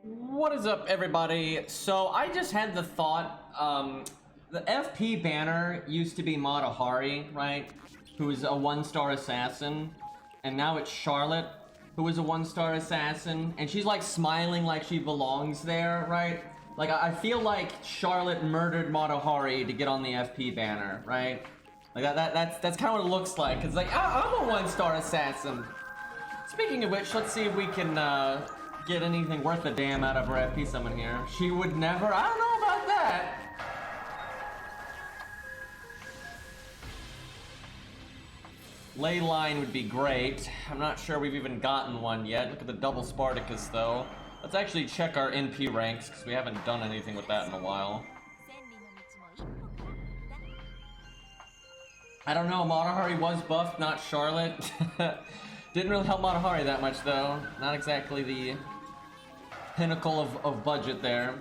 What is up, everybody? So I just had the thought, the FP banner used to be Matahari, right? Who is a 1-star assassin, and now it's Charlotte, who is a 1-star assassin, and she's like smiling like she belongs there, right? Like I feel like Charlotte murdered Matahari to get on the FP banner, right? Like that's kind of what it looks like. It's like I'm a 1-star assassin. Speaking of which, let's see if we can get anything worth a damn out of her FP summon here. She would never. I don't know about that. Ley line would be great. I'm not sure we've even gotten one yet. Look at the double Spartacus though. Let's actually check our NP ranks because we haven't done anything with that in a while. I don't know, Matahari was buffed, not Charlotte. Didn't really help Matahari that much though. Not exactly the pinnacle of budget there.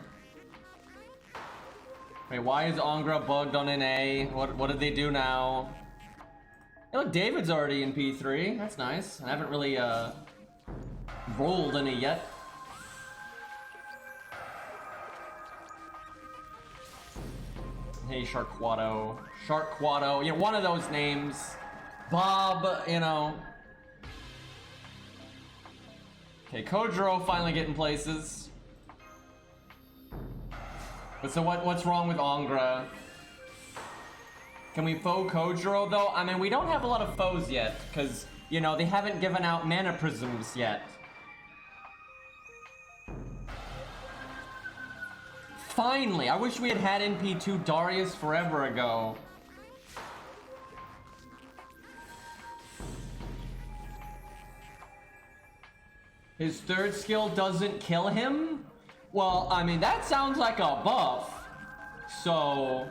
Wait, why is Angra bugged on NA? What did they do now? Hey, look, David's already in P3. That's nice. I haven't really rolled any yet. Hey, Sharkwato. Sharkwato. You know, one of those names. Bob, you know. Okay, Kojiro finally getting places. But so what's wrong with Angra? Can we foe Kojiro though? I mean, we don't have a lot of foes yet, because, you know, they haven't given out mana prisms yet. Finally! I wish we had had NP2 Darius forever ago. His third skill doesn't kill him? Well, I mean, that sounds like a buff. So,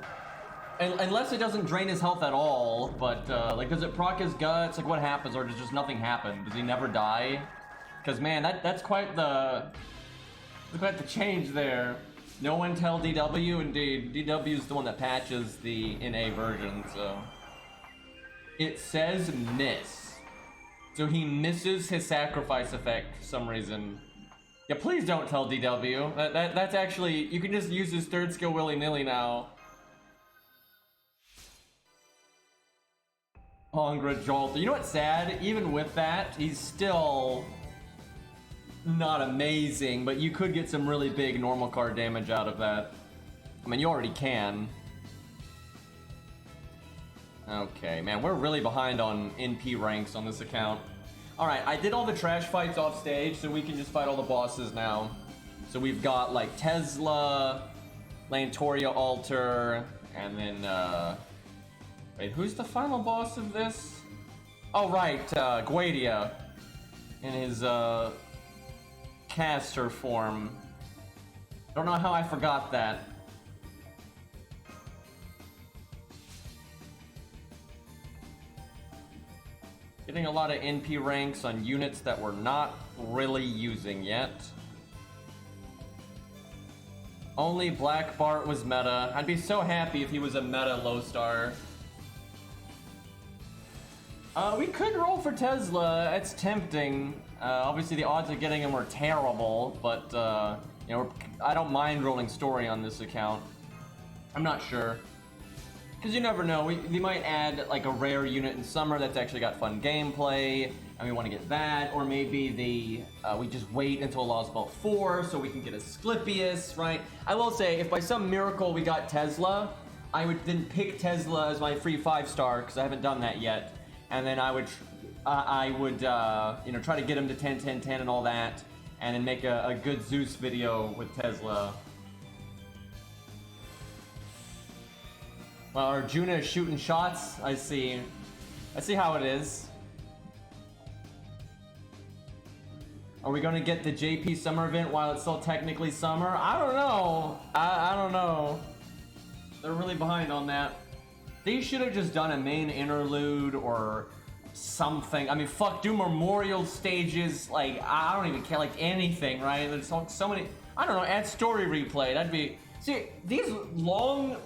unless it doesn't drain his health at all, but, like, does it proc his guts? Like, what happens? Or does just nothing happen? Does he never die? Because, man, that's quite the change there. No one tell DW, indeed. DW is the one that patches the NA version, so. It says miss. So he misses his sacrifice effect for some reason. Yeah, please don't tell DW. That's actually, you can just use his third skill willy-nilly now. Angra Jolt. You know what's sad? Even with that, he's still not amazing, but you could get some really big normal card damage out of that. I mean, you already can. Okay, man, we're really behind on NP ranks on this account. Alright, I did all the trash fights off stage, so we can just fight all the bosses now. So we've got, like, Tesla, Artoria Altar, and then, wait, who's the final boss of this? Oh, right, Guadia. In his, caster form. Don't know how I forgot that. Getting a lot of NP ranks on units that we're not really using yet. Only Black Bart was meta. I'd be so happy if he was a meta low star. We could roll for Tesla. It's tempting. Obviously the odds of getting him are terrible, but you know, I don't mind rolling story on this account. I'm not sure. Because you never know, we might add like a rare unit in summer that's actually got fun gameplay, and we want to get that, or maybe we just wait until Law's Belt 4 so we can get a Sclipius, right? I will say, if by some miracle we got Tesla, I would then pick Tesla as my free 5-star, because I haven't done that yet, and then I would you know, try to get him to 10, 10, 10 and all that, and then make a good Zeus video with Tesla. Well, Arjuna is shooting shots. I see how it is. Are we gonna get the JP summer event while it's still technically summer? I don't know. I don't know. They're really behind on that. They should have just done a main interlude or something. I mean, fuck, do memorial stages. Like, I don't even care. Like, anything, right? There's so many. I don't know. Add story replay. That'd be. See, these long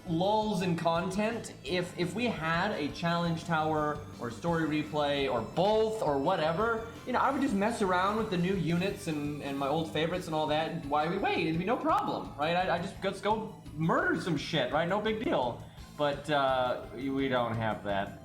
lulls in content. If we had a challenge tower or story replay or both or whatever, you know, I would just mess around with the new units and my old favorites and all that. Why we wait? It'd be no problem, right? I just let's go murder some shit, right? No big deal. But we don't have that.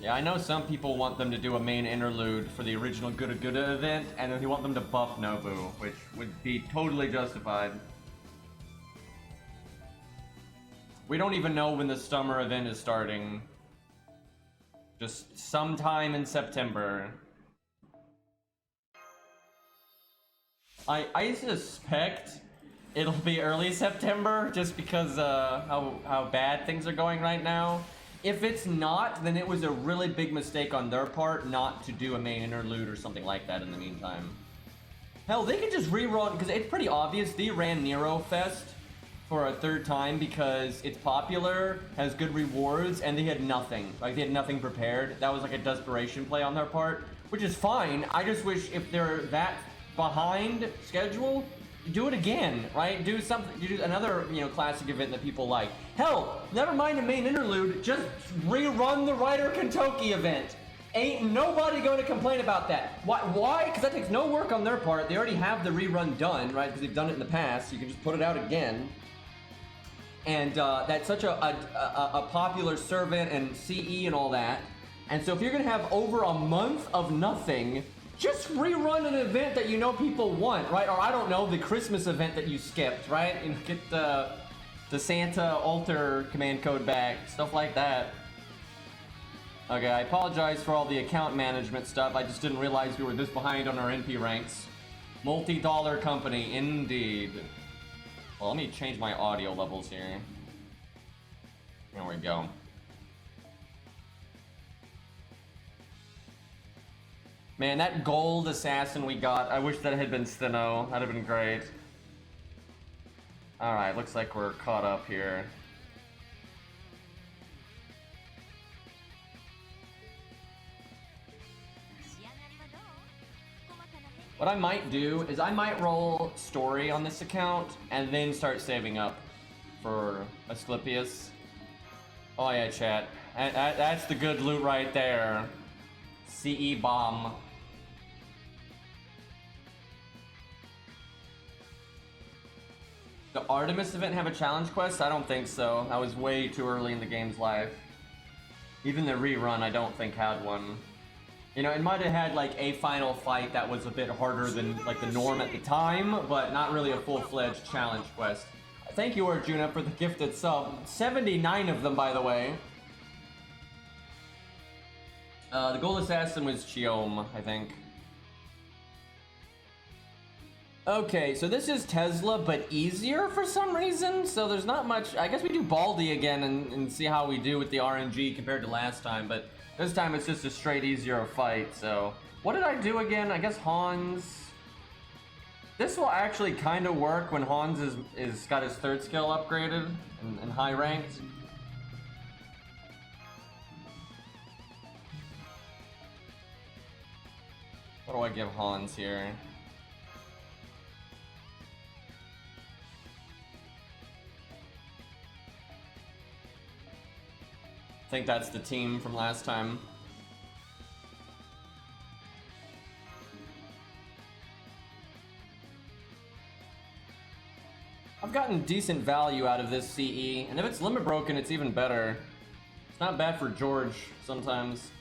Yeah, I know some people want them to do a main interlude for the original Gura Gura event, and then they want them to buff Nobu, which would be totally justified. We don't even know when the summer event is starting. Just sometime in September. I suspect it'll be early September, just because how bad things are going right now. If it's not, then it was a really big mistake on their part not to do a main interlude or something like that in the meantime. Hell, they could just rerun, because it's pretty obvious they ran Nero Fest for a third time because it's popular, has good rewards, and they had nothing. Like, they had nothing prepared. That was like a desperation play on their part, which is fine. I just wish if they're that behind schedule, do it again, right? Do something, do another, you know, classic event that people like. Hell, never mind the main interlude, just rerun the Ryder Kentucky event. Ain't nobody going to complain about that. Why? Because that takes no work on their part. They already have the rerun done, right? Because they've done it in the past. You can just put it out again. And that's such a popular servant and CE and all that. And so if you're going to have over a month of nothing, just rerun an event that you know people want, right? Or I don't know, the Christmas event that you skipped, right? And get the Santa altar command code back, stuff like that. Okay, I apologize for all the account management stuff. I just didn't realize we were this behind on our NP ranks. Multi-dollar company, indeed. Well, let me change my audio levels here. There we go. Man, that gold assassin we got, I wish that had been Stheno. That'd have been great. Alright, looks like we're caught up here. What I might do is I might roll story on this account and then start saving up for Asclepius. Oh yeah, chat. That's the good loot right there. CE bomb. The Artemis event have a challenge quest? I don't think so. That was way too early in the game's life. Even the rerun, I don't think had one. You know, it might have had like a final fight that was a bit harder than like the norm at the time, but not really a full-fledged challenge quest. Thank you, Arjuna, for the gifted sub. 79 of them, by the way. The gold assassin was Chiome, I think. Okay, so this is Tesla, but easier for some reason. So there's not much. I guess we do Baldy again and see how we do with the RNG compared to last time. But this time it's just a straight easier fight. So what did I do again? I guess Hans. This will actually kind of work when Hans is got his third skill upgraded and high ranked. What do I give Hans here? I think that's the team from last time. I've gotten decent value out of this CE, and if it's limit broken, it's even better. It's not bad for George sometimes.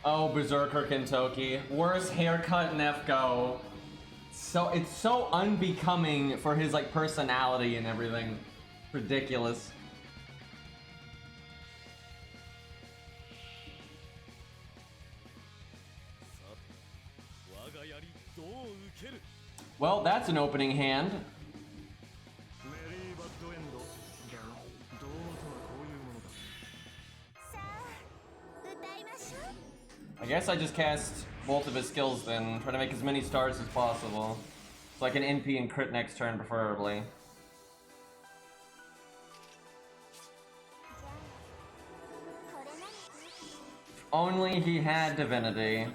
Oh, Berserker Kentucky. Worst haircut in FGO. So it's so unbecoming for his like personality and everything. Ridiculous. Well, that's an opening hand. I guess I just cast both of his skills then, try to make as many stars as possible. It's like an NP and crit next turn, preferably. If only he had Divinity.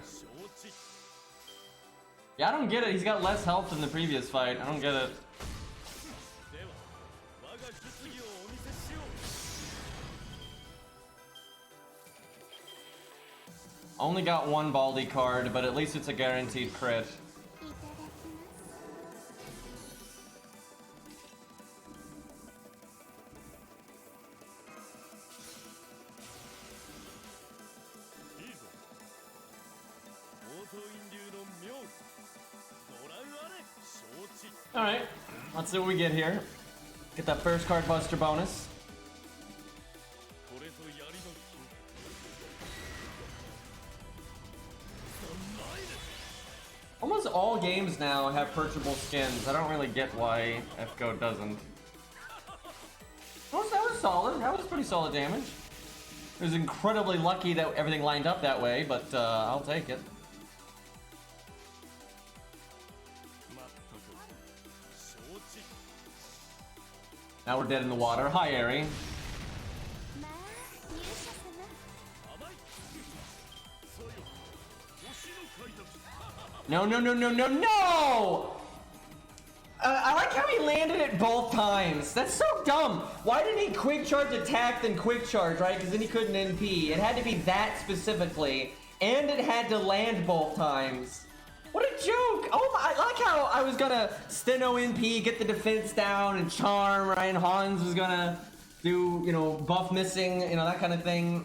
Yeah, I don't get it. He's got less health than the previous fight. I don't get it. Only got one Baldy card, but at least it's a guaranteed crit. Alright, let's see what we get here. Get that first card buster bonus. Almost all games now have purchasable skins. I don't really get why FGO doesn't. That was solid. That was pretty solid damage. It was incredibly lucky that everything lined up that way, but I'll take it. Now we're dead in the water. Hi, Eri. No, no, no, no, no, no! I like how he landed it both times. That's so dumb. Why didn't he quick charge attack then quick charge, right? Because then he couldn't NP. It had to be that specifically. And it had to land both times. What a joke! Oh my, I like how I was gonna Stheno NP, get the defense down, and charm, right? And Hans was gonna do, you know, buff missing, you know, that kind of thing.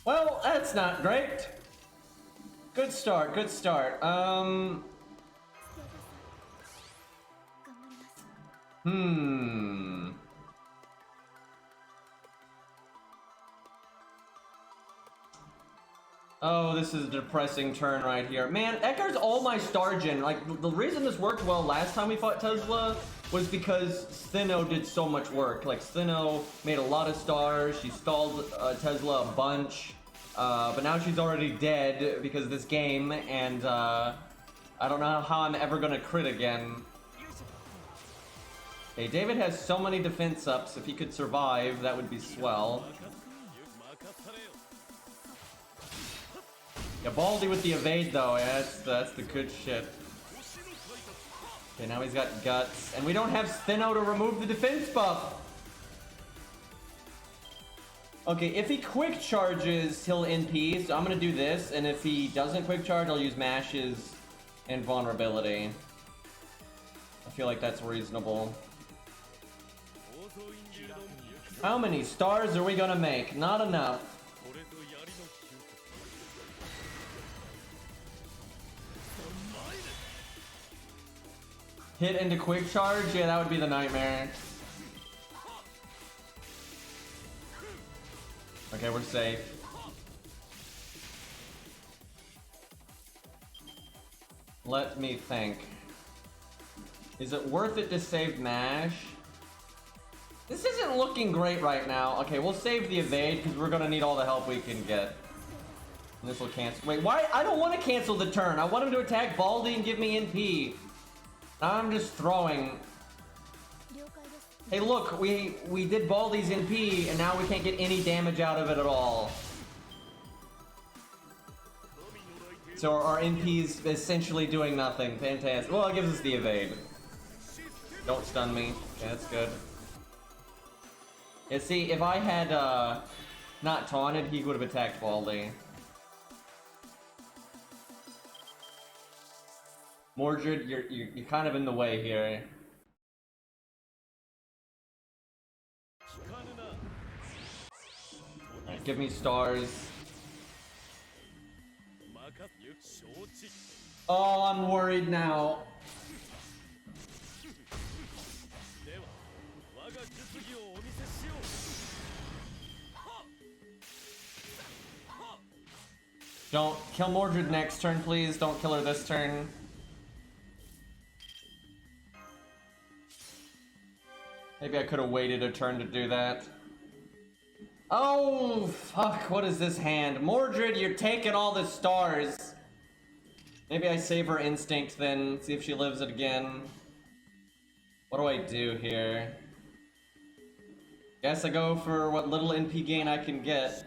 Well, that's not great. Good start, good start. Oh, this is a depressing turn right here. Man, Ekkar's all my Stargen. Like, the reason this worked well last time we fought Tesla was because Stheno did so much work. Like, Stheno made a lot of stars, she stalled Tesla a bunch, but now she's already dead because of this game, and I don't know how I'm ever gonna crit again. Okay, David has so many defense ups. If he could survive, that would be swell. Yeah, Baldy with the evade though, yeah, that's the good shit. Okay, now he's got guts, and we don't have Stheno to remove the defense buff. Okay, if he quick charges, he'll NP, so I'm gonna do this, and if he doesn't quick charge, I'll use mashes and vulnerability. I feel like that's reasonable. How many stars are we gonna make? Not enough. Hit into quick charge? Yeah, that would be the nightmare. Okay, we're safe. Let me think. Is it worth it to save Mash? This isn't looking great right now. Okay, we'll save the evade because we're gonna need all the help we can get. And this will cancel. Wait, why? I don't want to cancel the turn. I want him to attack Baldy and give me NP. Now I'm just throwing. Hey, look, we did Baldy's NP, and now we can't get any damage out of it at all. So our NP's essentially doing nothing. Fantastic. Well, it gives us the evade. Don't stun me. Okay, that's good. Yeah, see, if I had not taunted, he would have attacked Baldy. Mordred, you're kind of in the way here. Alright, give me stars. Oh, I'm worried now. Don't kill Mordred next turn, please. Don't kill her this turn. Maybe I could have waited a turn to do that. Oh, fuck. What is this hand? Mordred, you're taking all the stars. Maybe I save her instinct then, see if she lives it again. What do I do here? Guess I go for what little NP gain I can get.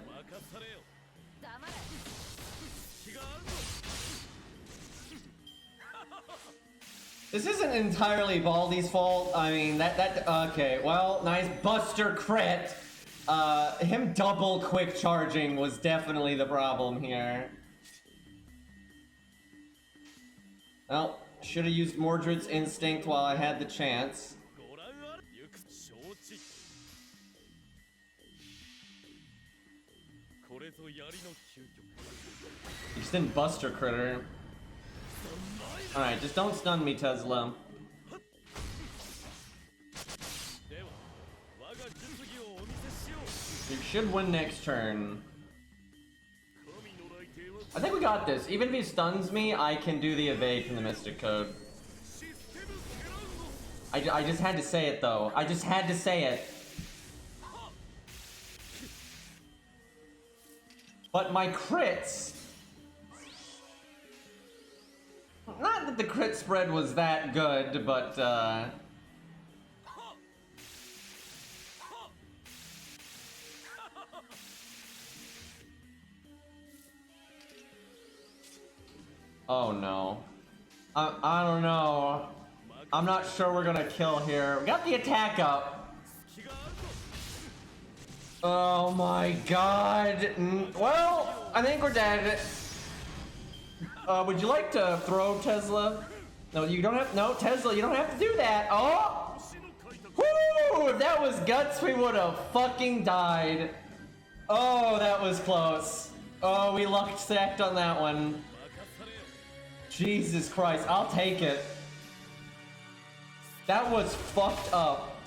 This isn't entirely Baldy's fault. I mean, okay, well, nice Buster crit. Him double quick charging was definitely the problem here. Well, should have used Mordred's instinct while I had the chance. You just didn't Buster critter. Alright, just don't stun me, Tesla. You should win next turn. I think we got this. Even if he stuns me, I can do the evade from the Mystic Code. I just had to say it, though. I just had to say it. But my crits... Not that the crit spread was that good, but, oh no. I don't know. I'm not sure we're gonna kill here. We got the attack up. Oh my god. Well, I think we're dead. Would you like to throw, Tesla? No, you don't have. No, Tesla, you don't have to do that. Oh! Woo! If that was guts, we would have fucking died. Oh, that was close. Oh, we lucked stacked on that one. Jesus Christ, I'll take it. That was fucked up.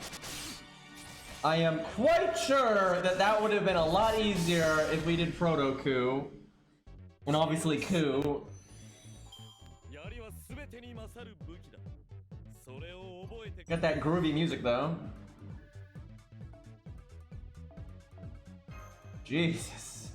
I am quite sure that that would have been a lot easier if we did Proto Coup. And obviously Coup. Got that groovy music though. Jesus.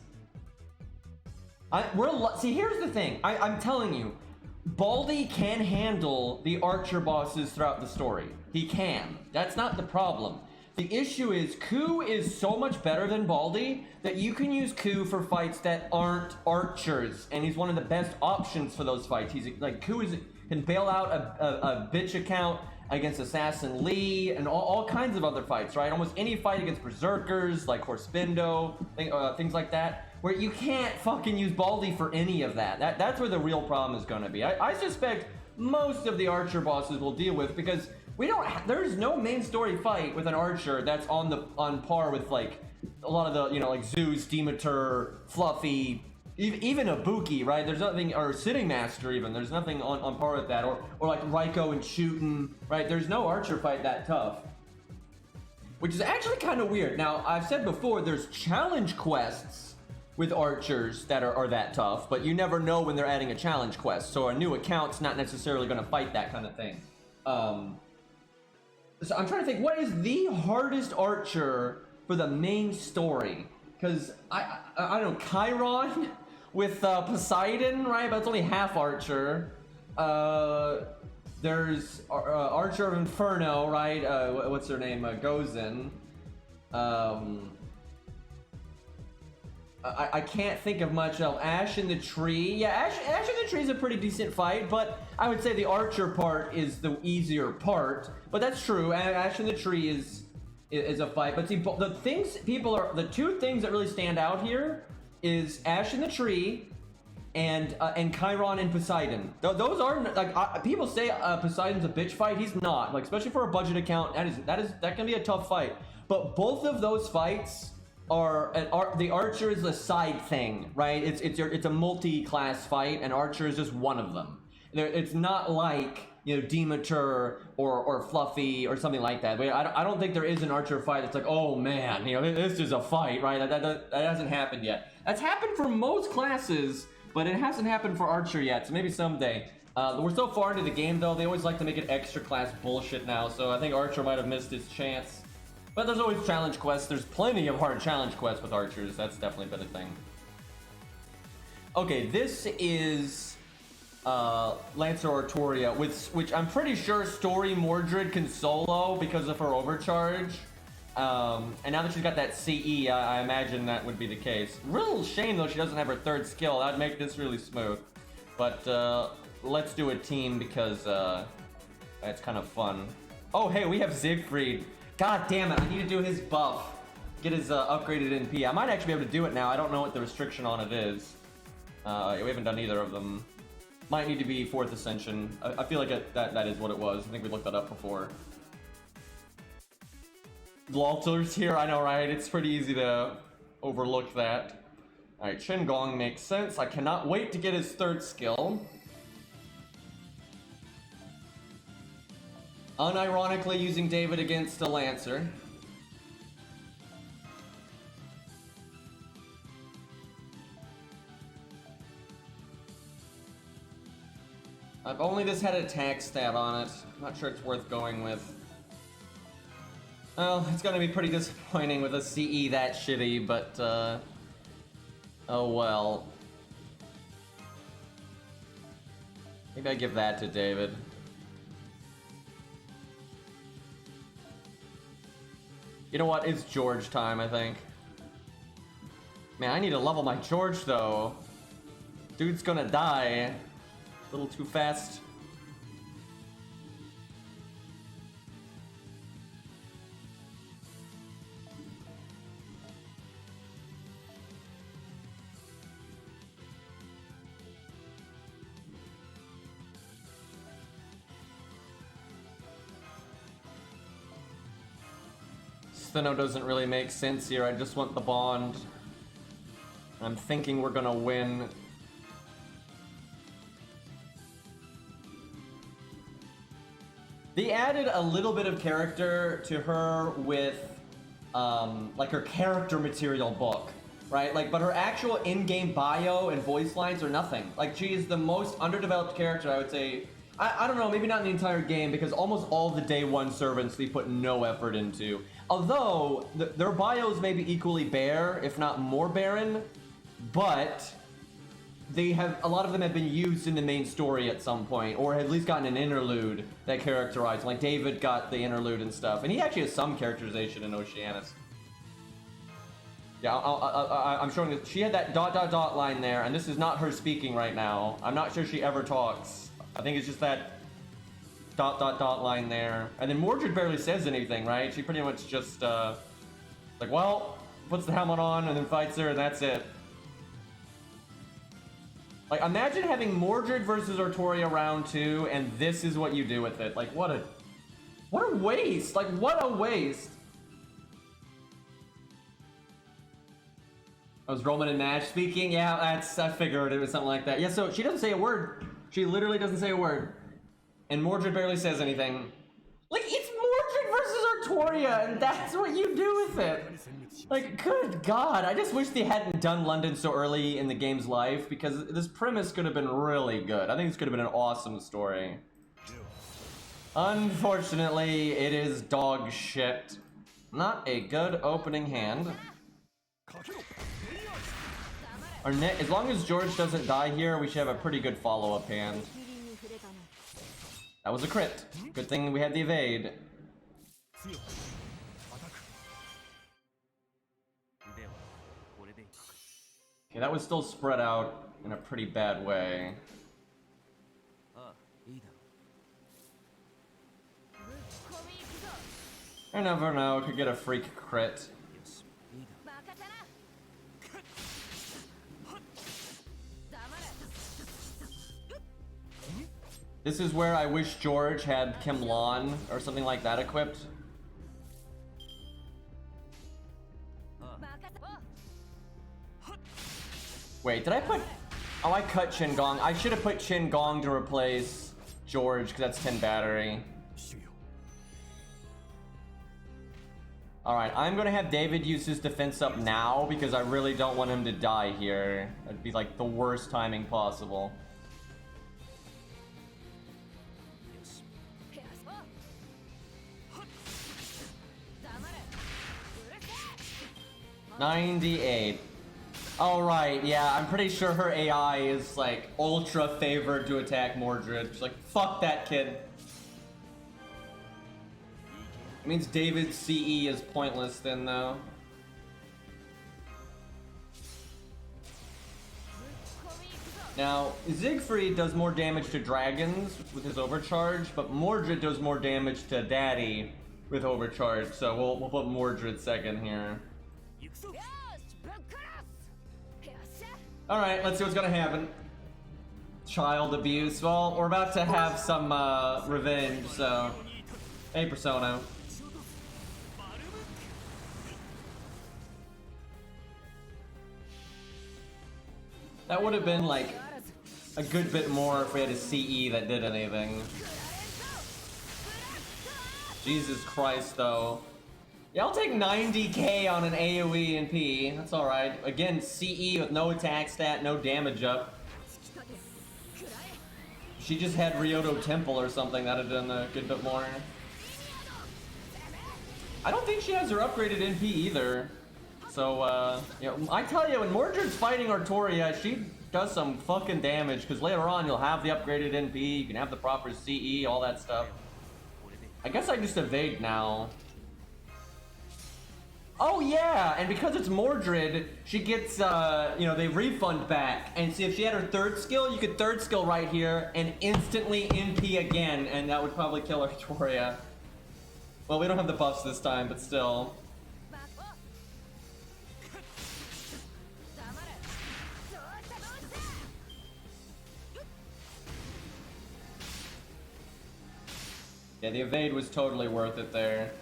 See, here's the thing. I'm telling you, Baldy can handle the archer bosses throughout the story. He can. That's not the problem. The issue is Coup is so much better than Baldy that you can use Coup for fights that aren't archers, and he's one of the best options for those fights. He's like Coup can bail out a bitch account against Assassin Lee and all kinds of other fights, right? Almost any fight against Berserkers like Horsebindo, things like that, where you can't fucking use Baldy for any of that. That's where the real problem is going to be. I suspect most of the archer bosses will deal with, because there's no main story fight with an archer that's on par with like a lot of the, like Zeus, Demeter, Fluffy, even Ibuki, right? There's nothing, or Sitting Master even, there's nothing on par with that, or like Raiko and Shootin', right? There's no archer fight that tough. Which is actually kind of weird. Now, I've said before, there's challenge quests with archers that are that tough, but you never know when they're adding a challenge quest, so a new account's not necessarily going to fight that kind of thing. So I'm trying to think, what is the hardest archer for the main story? Because I don't know, Chiron with Poseidon, right? But it's only half archer. There's Archer of Inferno, right? What's her name? Gozen. I can't think of much else. Ash in the Tree. Yeah, Ash in the Tree is a pretty decent fight, but I would say the archer part is the easier part. But that's true. Ash in the Tree is a fight. But see, the two things that really stand out here is Ash in the Tree and Chiron and Poseidon. Those are like people say Poseidon's a bitch fight. He's not. Like, especially for a budget account, that can be a tough fight. But both of those fights the archer is a side thing, right? It's a multi-class fight, and archer is just one of them. It's not like, Demeter or Fluffy or something like that. I don't think there is an archer fight that's like, oh man, this is a fight, right? That hasn't happened yet. That's happened for most classes, but it hasn't happened for archer yet. So maybe someday. We're so far into the game though. They always like to make it extra class bullshit now. So I think archer might have missed his chance. But there's always challenge quests. There's plenty of hard challenge quests with archers. That's definitely been a thing. Okay, this is Lancer Artoria, which I'm pretty sure Story Mordred can solo because of her overcharge. And now that she's got that CE, I imagine that would be the case. Real shame though she doesn't have her third skill. That'd make this really smooth. But let's do a team because it's kind of fun. Oh hey, we have Siegfried. God damn it, I need to do his buff. Get his upgraded NP. I might actually be able to do it now. I don't know what the restriction on it is. We haven't done either of them. Might need to be 4th Ascension. I feel like that is what it was. I think we looked that up before. Lolter's here, I know, right? It's pretty easy to overlook that. Alright, Qingong makes sense. I cannot wait to get his 3rd skill. Unironically using David against a Lancer. If only this had an attack stat on it. I'm not sure it's worth going with. Well, it's gonna be pretty disappointing with a CE that shitty, but oh well. Maybe I give that to David. You know what? It's George time, I think. Man, I need to level my George though. Dude's gonna die. A little too fast. Stheno doesn't really make sense here. I just want the bond. I'm thinking we're gonna win. They added a little bit of character to her with, like her character material book, right? Like, but her actual in-game bio and voice lines are nothing. Like, she is the most underdeveloped character, I would say. I don't know, maybe not in the entire game, because almost all the day one servants they put no effort into. Although, their bios may be equally bare, if not more barren, but they have, a lot of them have been used in the main story at some point, or at least gotten an interlude that characterized. Like David got the interlude and stuff, and he actually has some characterization in Oceanus. Yeah, I'm showing this. She had that ... line there, and this is not her speaking right now. I'm not sure she ever talks. I think it's just that ... line there. And then Mordred barely says anything, right? She pretty much just, like, well, puts the helmet on and then fights her, and that's it. Like, imagine having Mordred versus Artoria round 2, and this is what you do with it. Like, what a waste! Like, what a waste! I was Roman and Nash speaking? Yeah, I figured it was something like that. Yeah, so she doesn't say a word. She literally doesn't say a word. And Mordred barely says anything. Like, it's Mordred versus Artoria, and that's what you do with it. Like, good God, I just wish they hadn't done London so early in the game's life, because this premise could have been really good. I think this could have been an awesome story. Unfortunately, it is dog shit. Not a good opening hand. As long as George doesn't die here, we should have a pretty good follow-up hand. That was a crit. Good thing we had the evade. Okay, that was still spread out in a pretty bad way. I never know, could get a freak crit. This is where I wish George had Kim Lon or something like that equipped. Wait, did I put... Oh, I cut Qingong. I should have put Qingong to replace George, because that's 10 battery. Alright, I'm gonna have David use his defense up now, because I really don't want him to die here. That'd be like the worst timing possible. 98. Oh right, yeah, I'm pretty sure her AI is like ultra favored to attack Mordred. She's like, fuck that kid. It means David's CE is pointless then though. Now, Siegfried does more damage to dragons with his overcharge, but Mordred does more damage to Daddy with overcharge, so we'll put Mordred second here. Alright, let's see what's gonna happen. Child abuse. Well, we're about to have some revenge, so... Hey, Persona. That would have been like a good bit more if we had a CE that did anything. Jesus Christ, though. Yeah, I'll take 90k on an AoE and P. That's alright. Again, CE with no attack stat, no damage up. She just had Ryoto Temple or something, that'd have done a good bit more. I don't think she has her upgraded NP either. So, you know, I tell you, when Mordred's fighting Artoria, she does some fucking damage, because later on you'll have the upgraded NP, you can have the proper CE, all that stuff. I guess I just evade now. Oh yeah, and because it's Mordred, she gets, you know, they refund back. And see, if she had her third skill, you could third skill right here and instantly NP again, and that would probably kill Artoria. Well, we don't have the buffs this time, but still. Yeah, the evade was totally worth it there.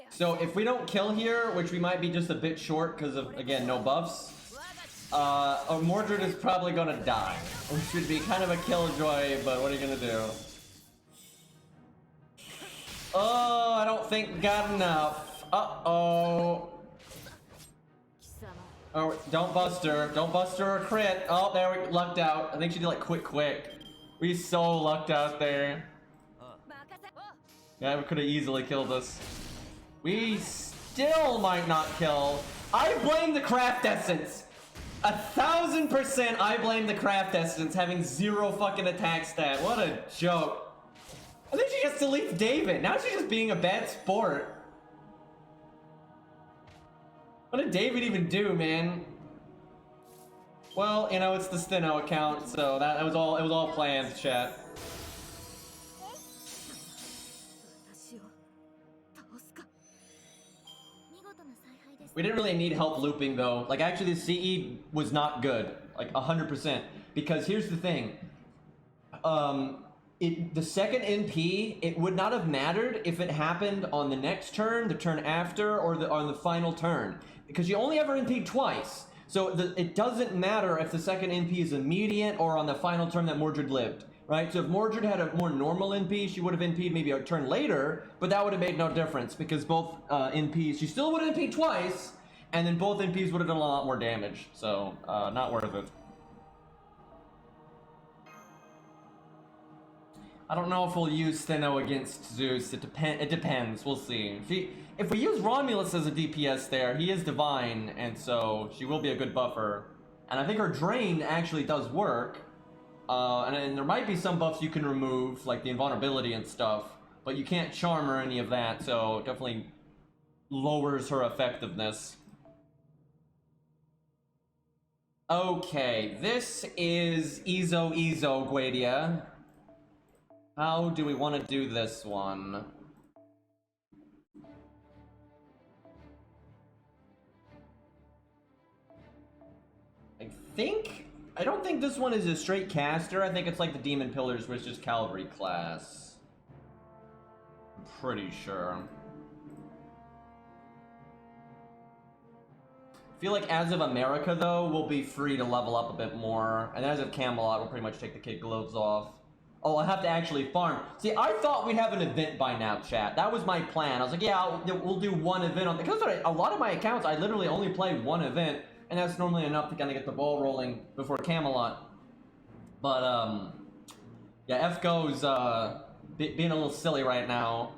So if we don't kill here, which we might be just a bit short because of, again, no buffs, Mordred is probably gonna die, which should be kind of a killjoy, but what are you gonna do? Oh, I don't think we got enough. Uh-oh. Oh, don't bust her. Don't bust her or crit. Oh, there we lucked out. I think she did like quick. We so lucked out there. Yeah, we could have easily killed us. We still might not kill. I blame the craft essence. 1000% I blame the craft essence having 0 fucking attack stat. What a joke. And then she just deletes David. Now she's just being a bad sport. What did David even do, man? Well, you know, it's the Stheno account, so it was all planned, chat. We didn't really need help looping though. Like actually the CE was not good, like 100%. Because here's the thing, the second NP, it would not have mattered if it happened on the next turn, the turn after, or on the final turn. Because you only ever NP'd twice. So it doesn't matter if the second NP is immediate or on the final turn that Mordred lived. Right, so if Mordred had a more normal NP, she would have NP'd maybe a turn later, but that would have made no difference because both NPs, she still would have NP'd twice, and then both NPs would have done a lot more damage, so not worth it. I don't know if we'll use Stheno against Zeus. It depends. We'll see. If we use Romulus as a DPS there, he is divine, and so she will be a good buffer. And I think her Drain actually does work. And there might be some buffs you can remove, like the invulnerability and stuff, but you can't charm or any of that, so it definitely lowers her effectiveness. Okay, this is Ezo Guadia. How do we want to do this one? I don't think this one is a straight caster. I think it's like the Demon Pillars, which is Cavalry class. I'm pretty sure. I feel like as of America, though, we'll be free to level up a bit more. And as of Camelot, we'll pretty much take the kid gloves off. Oh, I have to actually farm. See, I thought we'd have an event by now, chat. That was my plan. I was like, yeah, we'll do one event on... Because a lot of my accounts, I literally only play one event. And that's normally enough to kind of get the ball rolling before Camelot. But, yeah, FGO's being a little silly right now.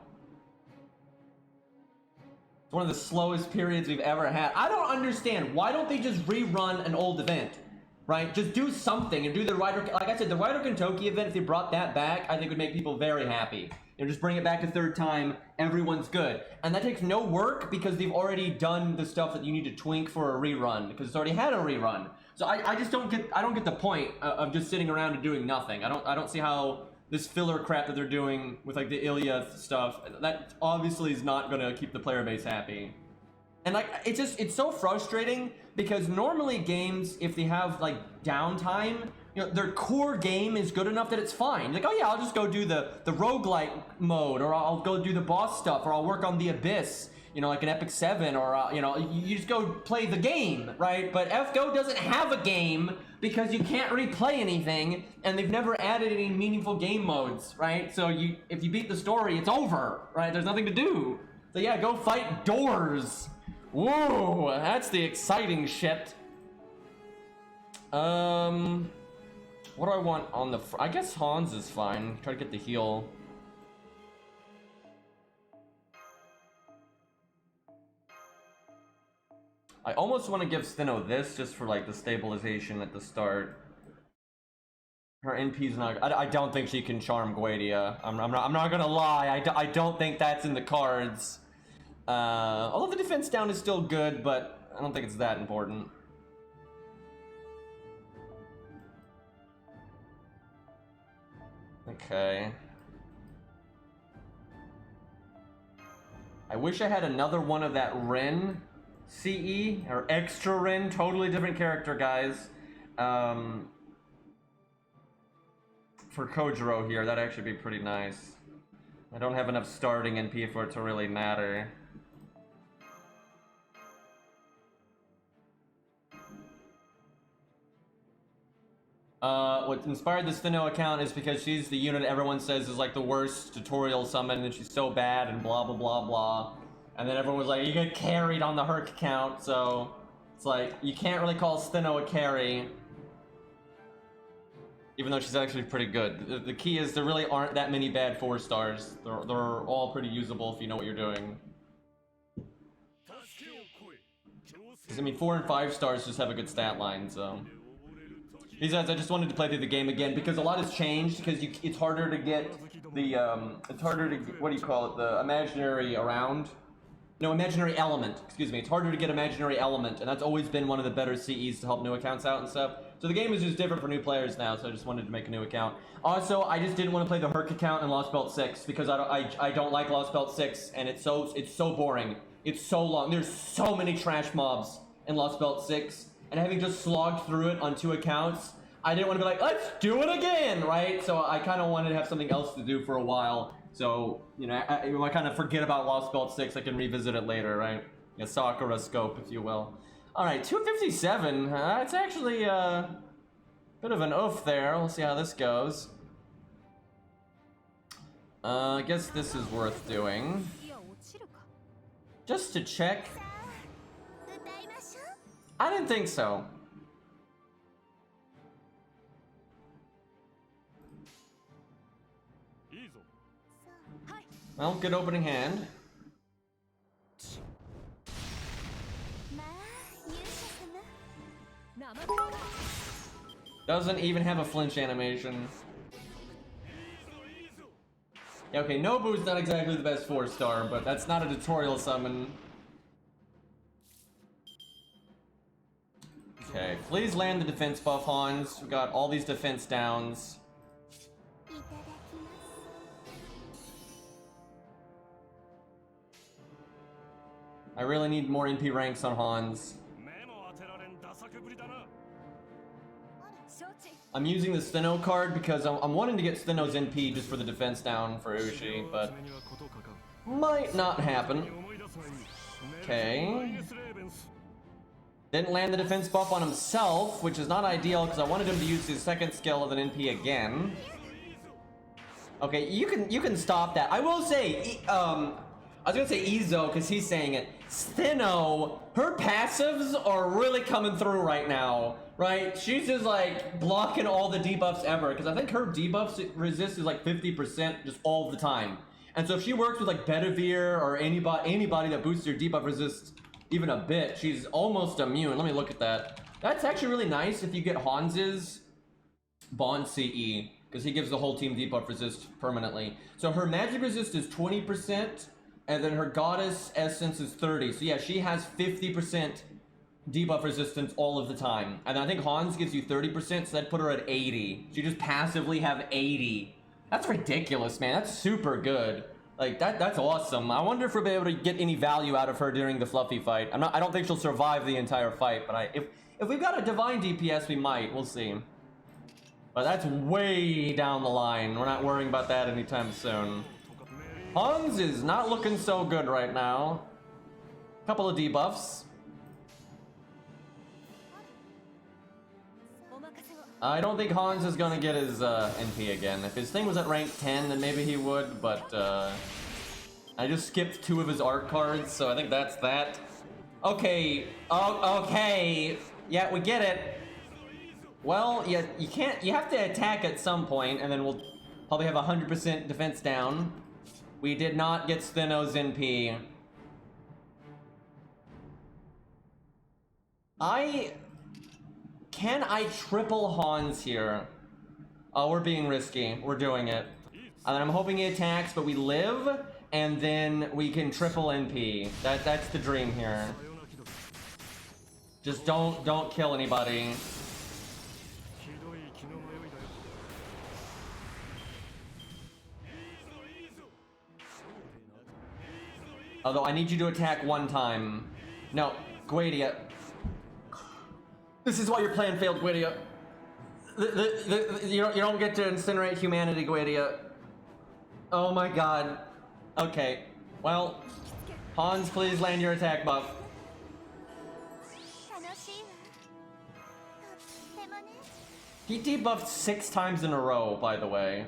It's one of the slowest periods we've ever had. I don't understand. Why don't they just rerun an old event? Right? Just do something and do the Rider... Like I said, the Rider Kentucky event, if they brought that back, I think would make people very happy. You know, just bring it back a third time, everyone's good. And that takes no work because they've already done the stuff that you need to twink for a rerun, because it's already had a rerun. So I just don't get the point of just sitting around and doing nothing. I don't see how this filler crap that they're doing with like the Ilya stuff, that obviously is not gonna keep the player base happy. And like, it's so frustrating because normally games, if they have like downtime, you know, their core game is good enough that it's fine. Like, oh yeah, I'll just go do the roguelike mode, or I'll go do the boss stuff, or I'll work on the Abyss, you know, like an Epic 7, or, you know, you just go play the game, right? But FGO doesn't have a game because you can't replay anything, and they've never added any meaningful game modes, right? So if you beat the story, it's over, right? There's nothing to do. So yeah, go fight doors. Whoa, that's the exciting shit. What do I want on the I guess Hans is fine. Try to get the heal. I almost want to give Stheno this just for like the stabilization at the start. Her NP's not. I don't think she can charm Guadia. I'm not gonna lie. I don't think that's in the cards. Although the defense down is still good, but I don't think it's that important. Okay. I wish I had another one of that Ren CE, or extra Ren, totally different character, guys. For Kojiro here, that'd actually be pretty nice. I don't have enough starting NP for it to really matter. What inspired the Stheno account is because she's the unit everyone says is like the worst tutorial summon, and she's so bad and blah blah blah blah. And then everyone was like, you get carried on the Herc account, so it's like, you can't really call Stheno a carry. Even though she's actually pretty good. The key is there really aren't that many bad 4-stars. They're all pretty usable if you know what you're doing. Because I mean, 4 and 5 stars just have a good stat line, so. Besides, I just wanted to play through the game again because a lot has changed. Because it's harder to get the it's harder to get, what do you call it? The imaginary around. No, imaginary element. Excuse me. It's harder to get imaginary element, and that's always been one of the better CEs to help new accounts out and stuff. So the game is just different for new players now. So I just wanted to make a new account. Also, I just didn't want to play the Herc account in Lost Belt 6 because I don't like Lost Belt 6, and it's so boring. It's so long. There's so many trash mobs in Lost Belt 6. And having just slogged through it on 2 accounts, I didn't want to be like, let's do it again, right? So I kind of wanted to have something else to do for a while. So, you know, I kind of forget about Lost Belt 6, I can revisit it later, right? A Sakura scope, if you will. Alright, 257, it's actually a bit of an oof there. We'll see how this goes. I guess this is worth doing. Just to check. I didn't think so. Well, good opening hand. Doesn't even have a flinch animation. Yeah, okay, Nobu's not exactly the best 4-star, but that's not a tutorial summon. Okay, please land the defense buff, Hans. We've got all these defense downs. I really need more NP ranks on Hans. I'm using the Stheno card because I'm wanting to get Stheno's NP just for the defense down for Ushi, but might not happen. Okay. Didn't land the defense buff on himself, which is not ideal because I wanted him to use his second skill of an NP again. Okay, you can stop that. I will say, I was gonna say Izo because he's saying it. Stheno, her passives are really coming through right now, right? She's just like blocking all the debuffs ever because I think her debuffs resist is like 50% just all the time. And so if she works with like Bedivere or anybody that boosts your debuff resist even a bit, she's almost immune. Let me look at that. That's actually really nice if you get Hans's Bond CE, because he gives the whole team debuff resist permanently. So her magic resist is 20%, and then her goddess essence is 30. So yeah, she has 50% debuff resistance all of the time. And I think Hans gives you 30%, so that'd put her at 80. So you just passively have 80. That's ridiculous, man. That's super good. Like, that's awesome. I wonder if we'll be able to get any value out of her during the Fluffy fight. I don't think she'll survive the entire fight, but if we've got a divine DPS, we might. We'll see. But that's way down the line. We're not worrying about that anytime soon. Hans is not looking so good right now. Couple of debuffs. I don't think Hans is gonna get his NP again. If his thing was at rank 10, then maybe he would, but I just skipped 2 of his art cards, so I think that's that. Okay, okay, yeah, we get it. Well, yeah, you have to attack at some point, and then we'll probably have 100% defense down. We did not get Stheno's NP. Can I triple Hans here? Oh, we're being risky. We're doing it. And then I'm hoping he attacks, but we live, and then we can triple NP. That's the dream here. Just don't kill anybody. Although I need you to attack 1 time. No, Guadia. This is why your plan failed, Guadia. You don't get to incinerate humanity, Guadia. Oh my god. Okay. Well, Hans, please land your attack buff. He debuffed 6 times in a row, by the way.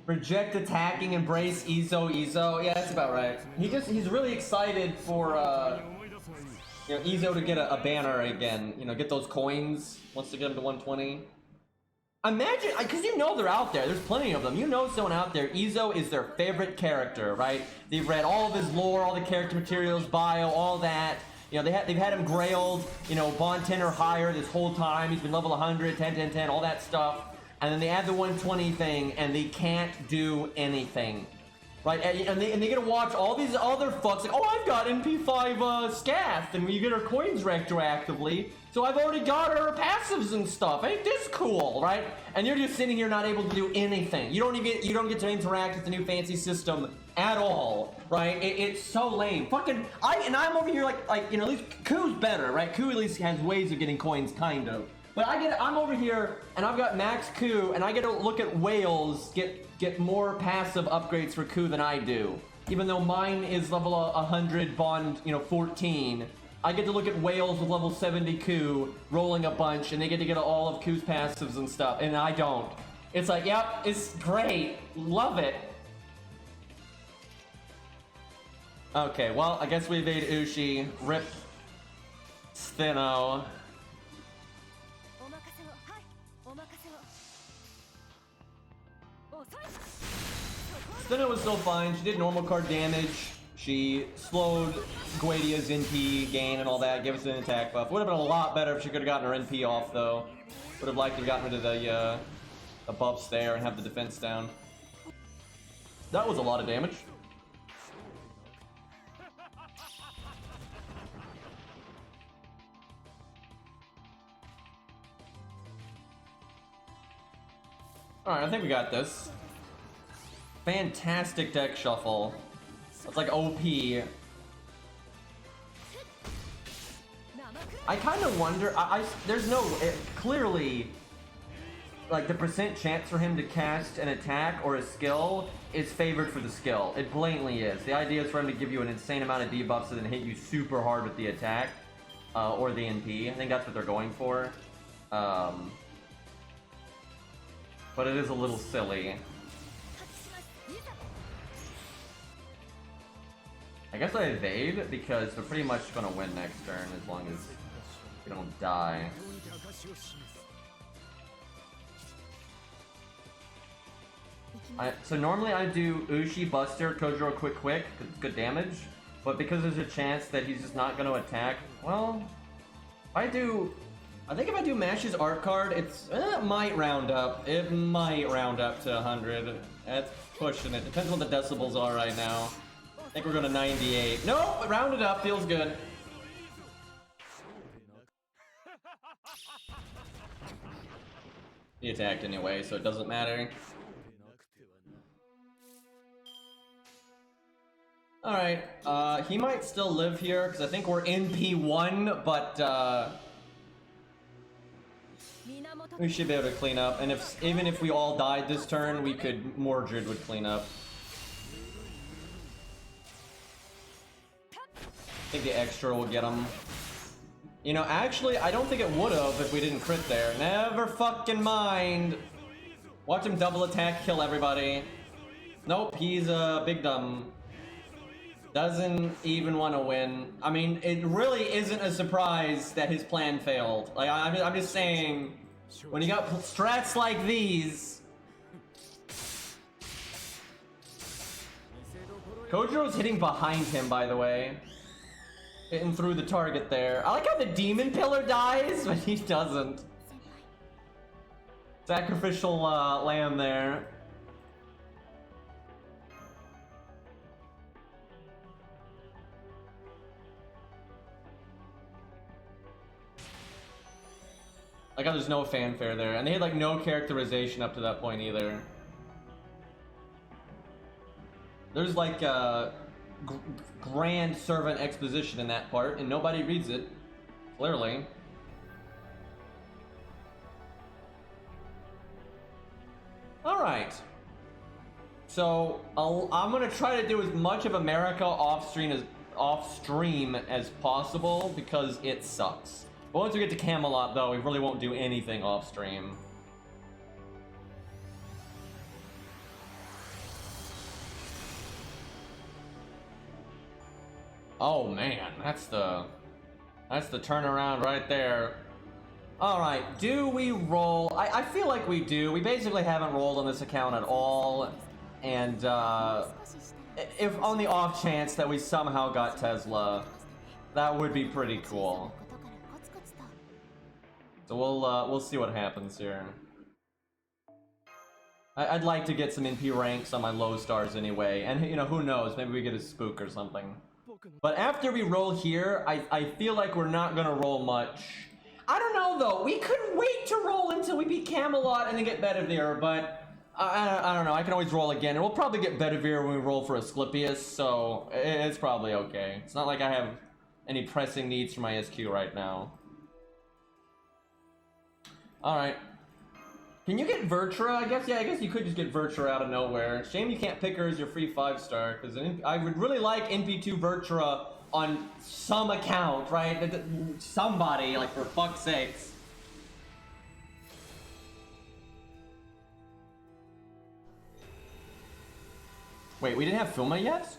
Reject attacking, embrace Izo. Yeah, that's about right. He's really excited for you know, Izo to get a banner again. You know, get those coins once they get him to 120. Imagine, because you know they're out there. There's plenty of them. You know someone out there. Izo is their favorite character, right? They've read all of his lore, all the character materials, bio, all that. You know, they've had him grailed, you know, Bond 10 or higher this whole time. He's been level 100, 10, 10, 10, all that stuff. And then they add the 120 thing, and they can't do anything, right? And they get to watch all these other fucks like, oh, I've got NP5 Scath, and you get her coins retroactively, so I've already got her passives and stuff. Ain't this cool, right? And you're just sitting here not able to do anything. You don't get to interact with the new fancy system at all, right? It's so lame. Fucking I'm over here like you know, at least Ku's better, right? Ku at least has ways of getting coins, kind of. But I'm over here, and I've got Max Ku, and I get to look at whales get more passive upgrades for Ku than I do. Even though mine is level 100, Bond, you know, 14. I get to look at whales with level 70 Ku, rolling a bunch, and they get all of Ku's passives and stuff, and I don't. It's like, yep, it's great. Love it. Okay, well, I guess we evade Ushi. Rip Stheno. Stheno was still fine. She did normal card damage. She slowed Guadia's NP gain and all that, gave us an attack buff. Would have been a lot better if she could have gotten her NP off, though. Would have liked to have gotten rid of the buffs there and have the defense down. That was a lot of damage. Alright, I think we got this. Fantastic deck shuffle. It's like OP. I kind of wonder, there's no, clearly, like the percent chance for him to cast an attack or a skill is favored for the skill. It blatantly is. The idea is for him to give you an insane amount of debuffs and then hit you super hard with the attack, or the NP. I think that's what they're going for. But it is a little silly. I guess I evade because they're pretty much gonna win next turn as long as we don't die. So normally I do Ushi, Buster, Kojiro, Quick, because it's good damage. But because there's a chance that he's just not going to attack, well, I think if I do Mash's art card, it might round up. It might round up to 100. That's pushing it. Depends on what the decibels are right now. I think we're going to 98. Nope, rounded up. Feels good. He attacked anyway, so it doesn't matter. Alright, he might still live here, because I think we're in P1, but, we should be able to clean up, and even if we all died this turn, we could, Mordred would clean up. I think the extra will get him. You know, actually, I don't think it would've if we didn't crit there. Never fucking mind! Watch him double attack, kill everybody. Nope, he's big dumb. Doesn't even want to win. I mean, it really isn't a surprise that his plan failed. Like, I'm just saying, when you got strats like these... Kojiro's hitting behind him, by the way. Hitting through the target there. I like how the demon pillar dies, but he doesn't. Sacrificial lamb there. Like how there's no fanfare there, and they had like no characterization up to that point either. There's like grand servant exposition in that part, and nobody reads it, clearly. Alright. So, I'm gonna try to do as much of America off stream as possible, because it sucks. But once we get to Camelot, though, we really won't do anything off stream. Oh man, that's the turnaround right there. Alright, do we roll? I feel like we do. We basically haven't rolled on this account at all. And if on the off chance that we somehow got Tesla, that would be pretty cool. So we'll see what happens here. I'd like to get some NP ranks on my low stars anyway, and you know, who knows, maybe we get a spook or something. But after we roll here, I feel like we're not gonna roll much. I don't know though, we could wait to roll until we beat Camelot and then get Bedivere, but I don't know, I can always roll again, and we'll probably get Bedivere when we roll for Asclepius, so it's probably okay. It's not like I have any pressing needs for my SQ right now. Alright. Can you get Vertra? I guess you could just get Vertra out of nowhere. Shame you can't pick her as your free 5-star, because I would really like NP2 Vertra on some account, right? Somebody, like, for fuck's sakes. Wait, we didn't have Fuma yet?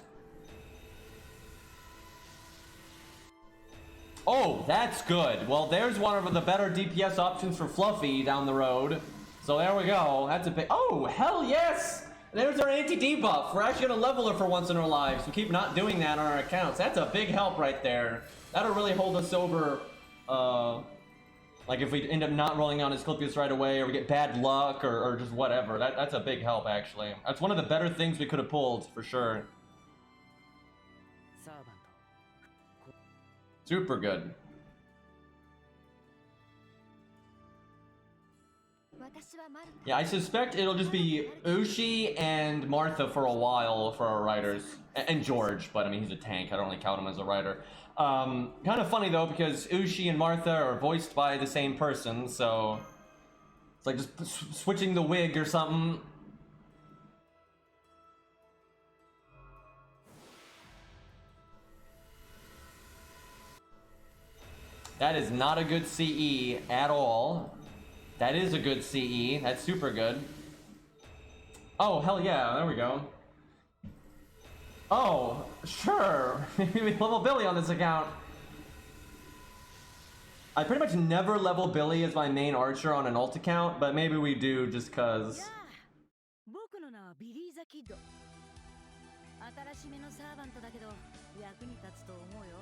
Oh, that's good. Well, there's one of the better DPS options for Fluffy down the road. So there we go. That's a big... Oh, hell yes! There's our anti-debuff. We're actually going to level her for once in our lives. We keep not doing that on our accounts. That's a big help right there. That'll really hold us over, like if we end up not rolling on Asclepius right away, or we get bad luck, or just whatever. That's a big help, actually. That's one of the better things we could have pulled, for sure. Super good. Yeah, I suspect it'll just be Ushi and Martha for a while for our riders. And George, but I mean, he's a tank. I don't really count him as a rider. Kind of funny, though, because Ushi and Martha are voiced by the same person, so... It's like just switching the wig or something. That is not a good CE at all. That is a good CE. That's super good. Oh, hell yeah. There we go. Oh, sure. Maybe we level Billy on this account. I pretty much never level Billy as my main archer on an ult account, but maybe we do just cause.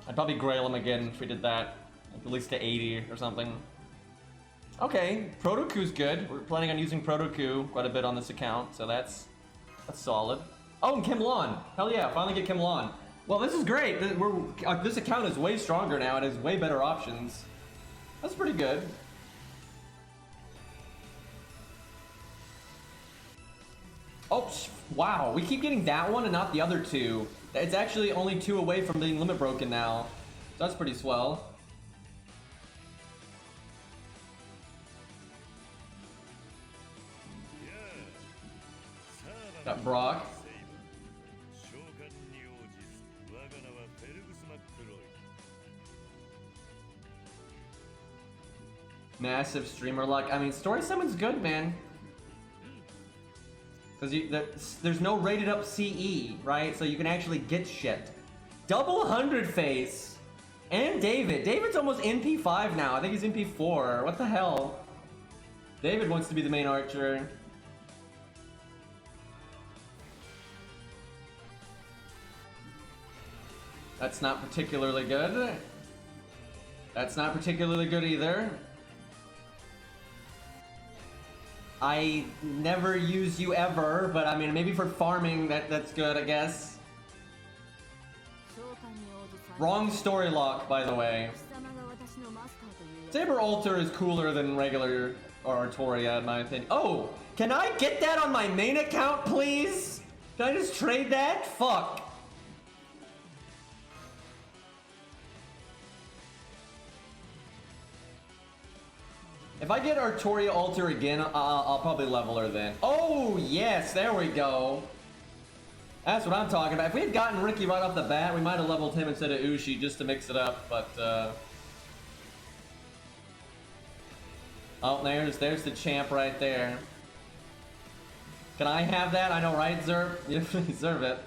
I'd probably grail him again if we did that. Like at least to 80 or something. Okay, Protoku's good. We're planning on using Protoku quite a bit on this account, so that's solid. Oh, and Kimlon. Hell yeah, finally get Kimlon. Well, this is great. This account is way stronger now. It has way better options. That's pretty good. Oh, wow. We keep getting that one and not the other two. It's actually only 2 away from being limit broken now. So that's pretty swell. Got Brock. Massive streamer luck. I mean, Story Summon's good, man. Because there's no rated up CE, right? So you can actually get shit. Double 100 face. And David. David's almost NP5 now. I think he's NP4. What the hell? David wants to be the main archer. That's not particularly good. That's not particularly good either. I never use you ever, but I mean, maybe for farming, that's good, I guess. Wrong story lock, by the way. Saber Alter is cooler than regular Artoria, in my opinion. Oh, can I get that on my main account, please? Can I just trade that? Fuck. If I get Artoria Alter again, I'll probably level her then. Oh, yes, there we go. That's what I'm talking about. If we had gotten Ricky right off the bat, we might have leveled him instead of Ushi just to mix it up, but, Oh, there's the champ right there. Can I have that? I know, right, Zerb? You deserve it.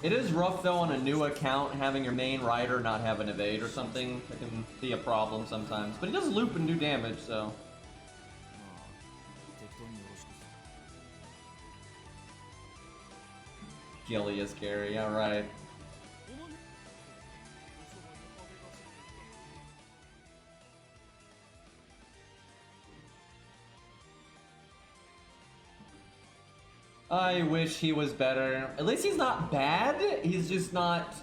It is rough though on a new account having your main rider not have an evade or something. That can be a problem sometimes. But he does loop and do damage, so. Gilly is carry, alright. I wish he was better. At least he's not bad. He's just not...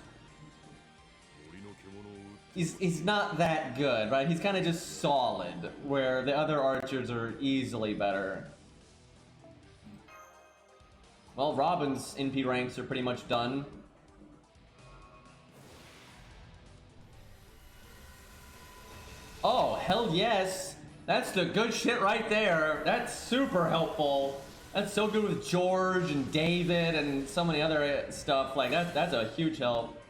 He's not that good, right? He's kind of just solid, where the other archers are easily better. Well, Robin's NP ranks are pretty much done. Oh, hell yes! That's the good shit right there. That's super helpful. That's so good with George and David and so many other stuff. Like that's a huge help.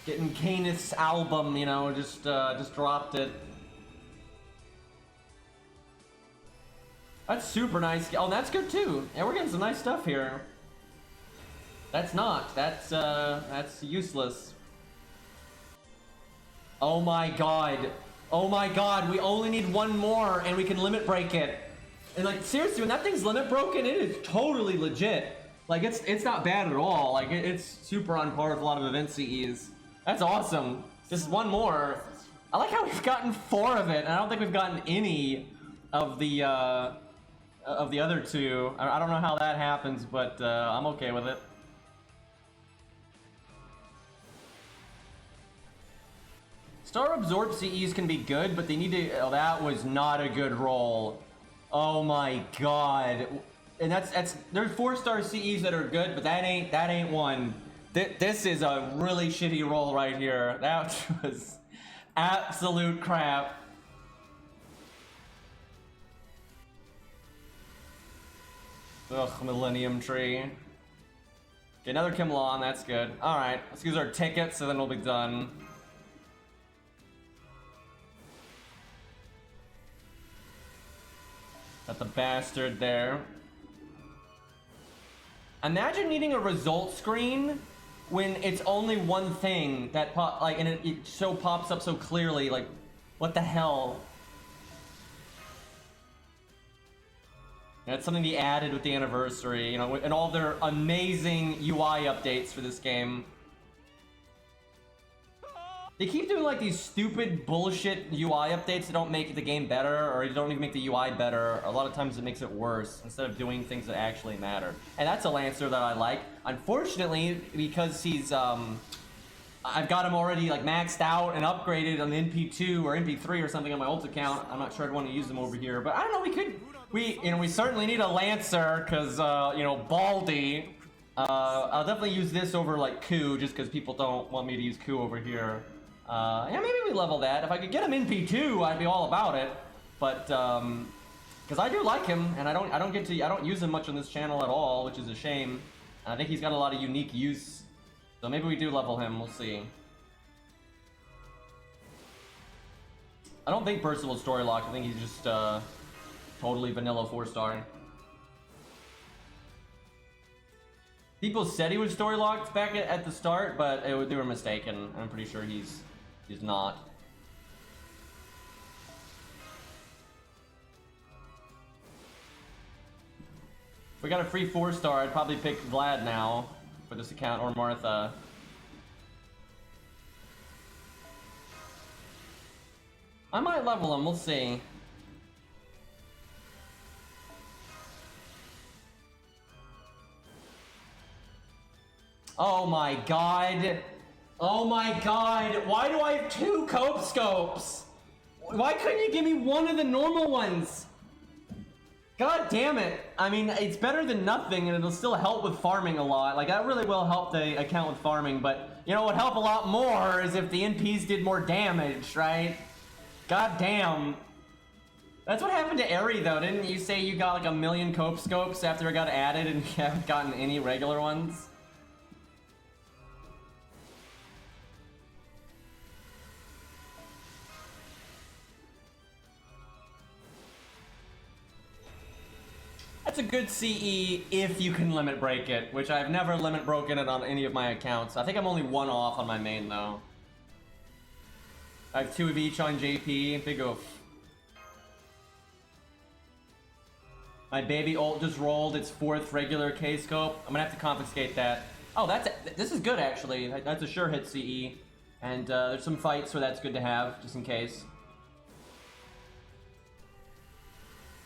Getting Canis album, you know, just dropped it. That's super nice. Oh, that's good too. Yeah, we're getting some nice stuff here. That's not. That's useless. Oh my god. Oh my god, we only need one more and we can limit break it. And like, seriously, when that thing's limit broken, it is totally legit. Like, it's not bad at all. Like, it's super on par with a lot of event CEs. That's awesome. Just one more. I like how we've gotten 4 of it, and I don't think we've gotten any of the other 2. I don't know how that happens, but I'm okay with it. Star Absorb CEs can be good, but they need to... Oh, that was not a good roll. Oh my god. And that's there's 4-star CEs that are good, but that ain't one. This is a really shitty roll right here. That was absolute crap. Ugh, Millennium Tree. Okay, another Kimlon, that's good. Alright, let's use our tickets, so then we'll be done. Got the bastard there. Imagine needing a result screen when it's only one thing that and it pops up so clearly. Like, what the hell? That's something they added with the anniversary, you know, and all their amazing UI updates for this game. They keep doing like these stupid bullshit UI updates that don't make the game better, or don't even make the UI better. A lot of times it makes it worse instead of doing things that actually matter. And that's a Lancer that I like. Unfortunately, because he's I've got him already like maxed out and upgraded on the NP2 or NP3 or something on my ult account. I'm not sure I'd want to use them over here, but I don't know. We certainly need a Lancer because you know, Baldy. I'll definitely use this over like Ku just because people don't want me to use Ku over here. Yeah, maybe we level that. If I could get him NP2, I'd be all about it. But because I do like him, and I don't use him much on this channel at all, which is a shame. And I think he's got a lot of unique use. So maybe we do level him. We'll see. I don't think Percival is story locked. I think he's just totally vanilla 4-star. People said he was story locked back at the start, but they were mistaken. I'm pretty sure he's not. If we got a free 4-star, I'd probably pick Vlad now for this account, or Martha. I might level him, we'll see. Oh my god. Oh my god. Why do I have 2 cope scopes? Why couldn't you give me one of the normal ones? God damn it. I mean, it's better than nothing, and it'll still help with farming a lot. Like, that really will help the account with farming, but, you know, what would help a lot more is if the NPs did more damage, right? God damn. That's what happened to Eri, though. Didn't you say you got, like, 1 million cope scopes after it got added, and you haven't gotten any regular ones? That's a good CE if you can limit break it, which I've never limit broken it on any of my accounts. I think I'm only 1 off on my main though. I have 2 of each on JP. Big oof. My baby ult just rolled its 4th regular K scope. I'm gonna have to confiscate that. Oh, this is good actually. That's a sure hit CE, and there's some fights where that's good to have just in case.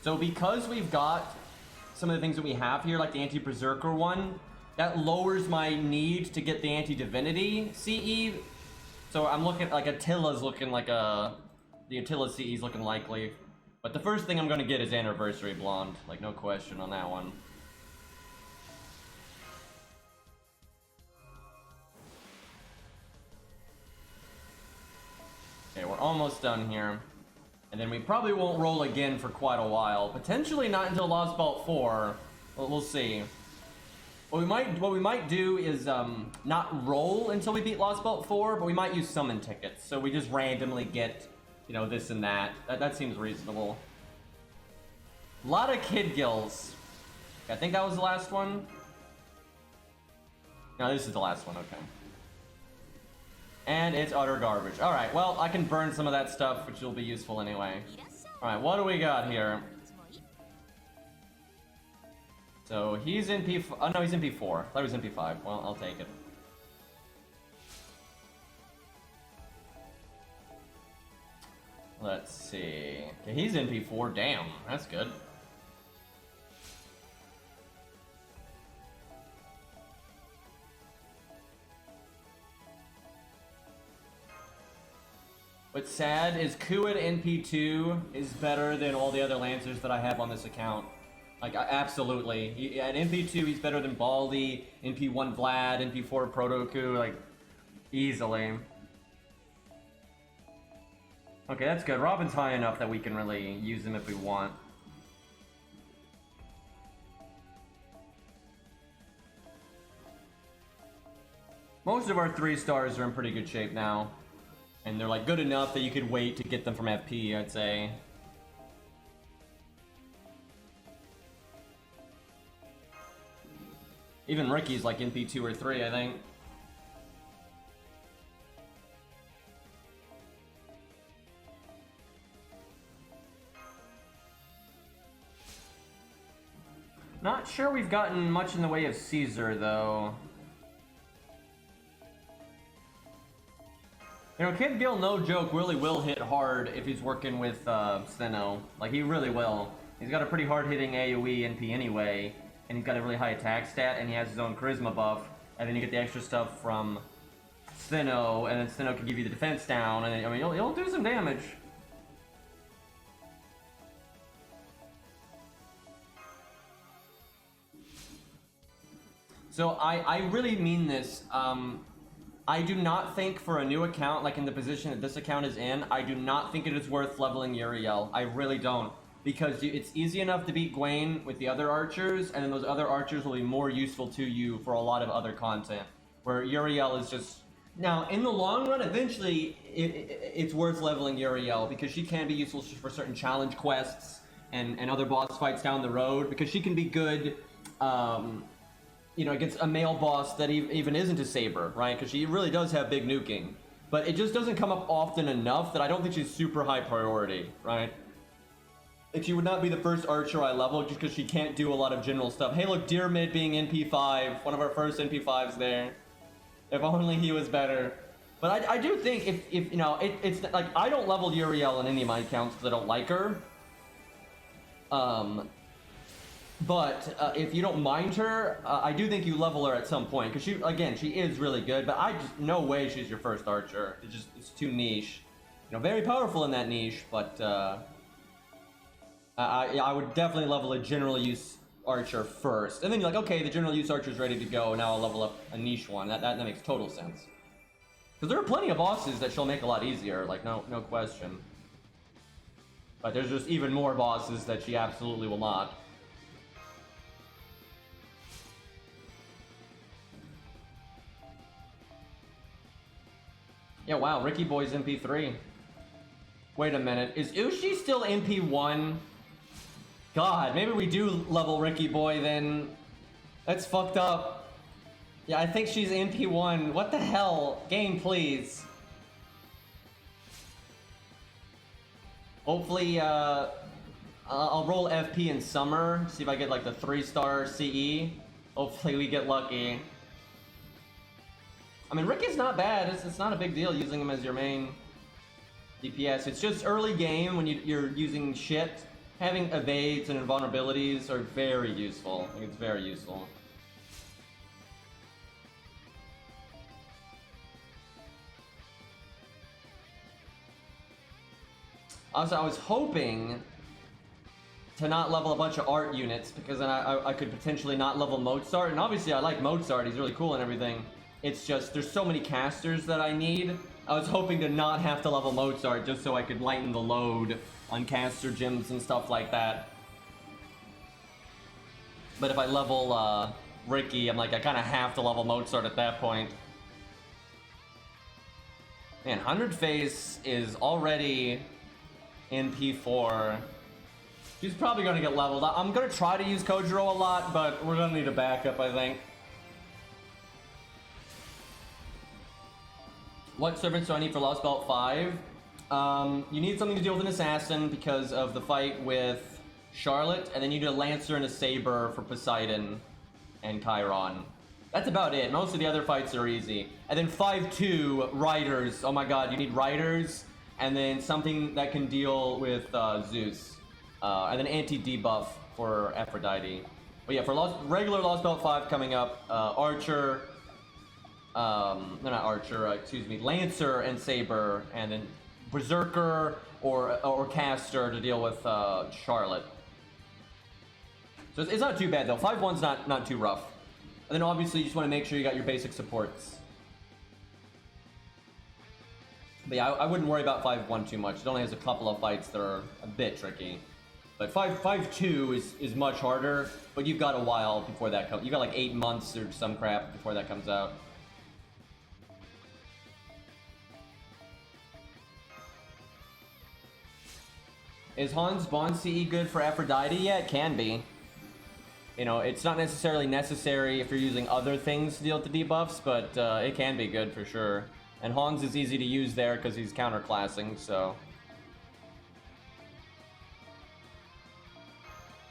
So because we've got some of the things that we have here, like the anti-berserker one, that lowers my need to get the anti-divinity CE. So I'm looking like Attila's looking like the Attila CE is looking likely. But the first thing I'm gonna get is Anniversary Blonde, like no question on that one. Okay, we're almost done here. And then we probably won't roll again for quite a while. Potentially not until Lost Belt 4. We'll see. What we might do is not roll until we beat Lost Belt 4, but we might use summon tickets. So we just randomly get, you know, this and that. That seems reasonable. A lot of kid gills. I think that was the last one. No, this is the last one, okay. And it's utter garbage. Alright, well, I can burn some of that stuff, which will be useful anyway. Alright, what do we got here? So, he's in P4. Oh, no, he's in P4. I thought he was in P5. Well, I'll take it. Let's see. Okay, he's in P4. Damn, that's good. What's sad is Ku at NP2 is better than all the other Lancers that I have on this account. Like, absolutely. At NP2, he's better than Baldy, NP1 Vlad, NP4 Proto-Ku, like, easily. Okay, that's good. Robin's high enough that we can really use him if we want. Most of our 3-stars are in pretty good shape now. And they're like good enough that you could wait to get them from FP, I'd say. Even Ricky's like NP2 or 3, I think. Not sure we've gotten much in the way of Caesar, though. You know, Kid Gil, no joke, really will hit hard if he's working with Stheno. Like, he really will. He's got a pretty hard-hitting AoE NP anyway, and he's got a really high attack stat, and he has his own charisma buff, and then you get the extra stuff from Stheno, and then Stheno can give you the defense down, and then, I mean, he'll do some damage. So I really mean this. I do not think for a new account, like in the position that this account is in, I do not think it is worth leveling Uriel. I really don't. Because it's easy enough to beat Gwaine with the other archers, and then those other archers will be more useful to you for a lot of other content. Where Uriel is just... Now, in the long run, eventually, it's worth leveling Uriel, because she can be useful for certain challenge quests and other boss fights down the road, because she can be good... you know, against a male boss that even isn't a Saber, right? Because she really does have big nuking. But it just doesn't come up often enough that I don't think she's super high priority, right? Like, she would not be the first archer I level just because she can't do a lot of general stuff. Hey, look, Deer Mid being NP5, one of our first NP5s there. If only he was better. But I do think if you know, it's like, I don't level Uriel in any of my accounts because I don't like her. But if you don't mind her, I do think you level her at some point, because she is really good, but no way she's your first archer. It's too niche. You know, very powerful in that niche, but I would definitely level a general use archer first. And then you're like, okay, the general use archer's ready to go, now I'll level up a niche one. That makes total sense. Because there are plenty of bosses that she'll make a lot easier, like, no question. But there's just even more bosses that she absolutely will not. Yeah, wow, Ricky Boy's MP3. Wait a minute, is Ushi still MP1? God, maybe we do level Ricky Boy then. That's fucked up. Yeah, I think she's MP1. What the hell? Game, please. Hopefully, I'll roll FP in summer, see if I get like the 3-star CE. Hopefully we get lucky. I mean, Ricky's not bad. It's not a big deal using him as your main DPS. It's just early game when you're using shit. Having evades and invulnerabilities are very useful. Like, it's very useful. Also, I was hoping to not level a bunch of art units, because then I could potentially not level Mozart. And obviously I like Mozart, he's really cool and everything. It's just, there's so many casters that I need. I was hoping to not have to level Mozart just so I could lighten the load on caster gyms and stuff like that. But if I level Ricky, I'm like, I kind of have to level Mozart at that point. Man, 100 Face is already in P4. She's probably going to get leveled up. I'm going to try to use Kojiro a lot, but we're going to need a backup, I think. What servants do I need for Lost Belt 5? You need something to deal with an assassin because of the fight with Charlotte, and then you need a Lancer and a Saber for Poseidon and Chiron. That's about it. Most of the other fights are easy. And then 5-2, Riders. Oh my god, you need Riders, and then something that can deal with Zeus. And then anti-debuff for Aphrodite. But yeah, for regular Lost Belt 5 coming up, Archer... no, not Archer, excuse me, Lancer and Saber, and then Berserker or Caster to deal with Charlotte. So it's not too bad though. 5-1's not too rough. And then obviously you just want to make sure you got your basic supports. But yeah, I wouldn't worry about 5-1 too much. It only has a couple of fights that are a bit tricky. But 5-2 is much harder, but you've got a while before that comes. You've got like 8 months or some crap before that comes out. Is Han's Bond CE good for Aphrodite? Yeah, it can be. You know, it's not necessarily necessary if you're using other things to deal with the debuffs, but it can be good for sure. And Hans is easy to use there because he's counterclassing, so...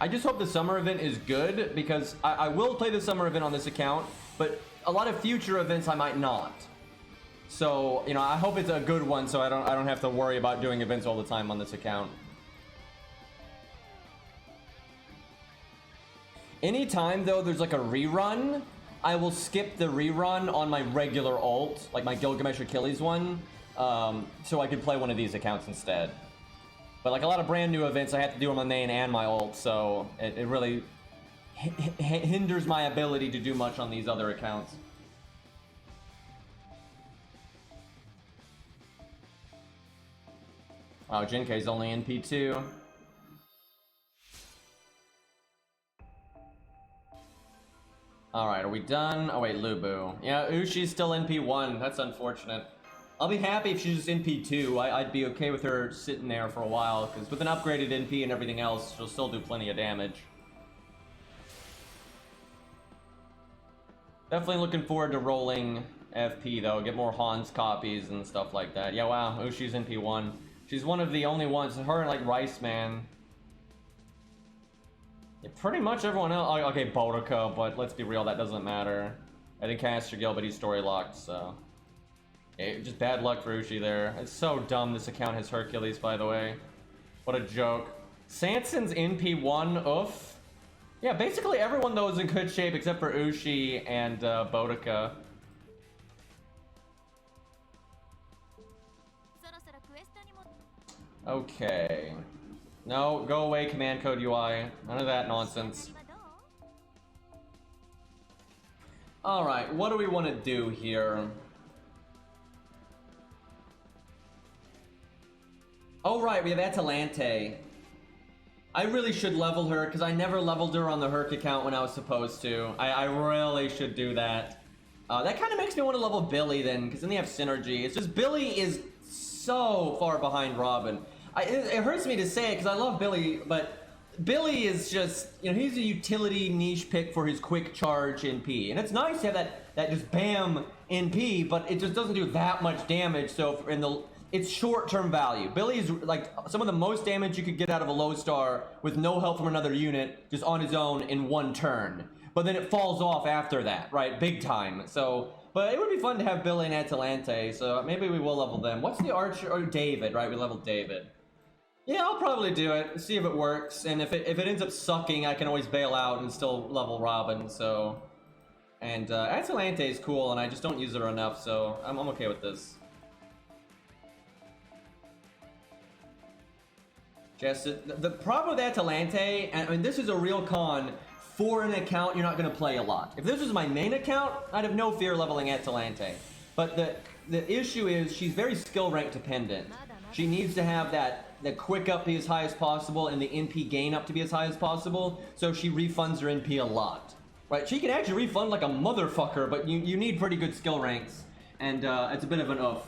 I just hope the summer event is good, because I will play the summer event on this account, but a lot of future events I might not. So, you know, I hope it's a good one, so I don't have to worry about doing events all the time on this account. Anytime though there's like a rerun, I will skip the rerun on my regular ult, like my Gilgamesh Achilles one, so I could play one of these accounts instead. But like a lot of brand new events, I have to do on my main and my ult, so it really hinders my ability to do much on these other accounts. Oh, Jinkei's only NP2. Alright, are we done? Oh wait, Lubu. Yeah, Ushi's still NP1. That's unfortunate. I'll be happy if she's just NP2. I'd be okay with her sitting there for a while, because with an upgraded NP and everything else, she'll still do plenty of damage. Definitely looking forward to rolling FP though, get more Hans copies and stuff like that. Yeah, wow, Ushi's NP1. She's one of the only ones, her and like Rice Man. Yeah, pretty much everyone else. Oh, okay, Boudica, but let's be real, that doesn't matter. I didn't cast Gil, but he's story locked, so. Yeah, just bad luck for Ushi there. It's so dumb this account has Hercules, by the way. What a joke. Sanson's NP1, oof. Yeah, basically everyone though is in good shape except for Ushi and Boudica. Okay. No, go away, command code UI. None of that nonsense. Alright, what do we want to do here? Oh right, we have Atalante. I really should level her, because I never leveled her on the Herc account when I was supposed to. I really should do that. That kind of makes me want to level Billy then, because then they have synergy. It's just Billy is so far behind Robin. It hurts me to say it, because I love Billy, but Billy is just, you know, he's a utility niche pick for his quick charge NP. And it's nice to have that just bam NP, but it just doesn't do that much damage, so it's short-term value. Billy is like some of the most damage you could get out of a low star with no help from another unit, just on his own in one turn. But then it falls off after that, right? Big time. So, but it would be fun to have Billy and Atalante, so maybe we will level them. What's the archer? Or David, right? We leveled David. Yeah, I'll probably do it, see if it works, and if it ends up sucking, I can always bail out and still level Robin, so. And Atalante is cool, and I just don't use her enough, so I'm okay with this. Just the problem with Atalante, and I mean this is a real con for an account you're not going to play a lot. If this was my main account, I'd have no fear leveling Atalante. But the issue is she's very skill rank dependent. She needs to have the quick up be as high as possible and the NP gain up to be as high as possible, so she refunds her NP a lot. Right? She can actually refund like a motherfucker, but you need pretty good skill ranks, and it's a bit of an oof.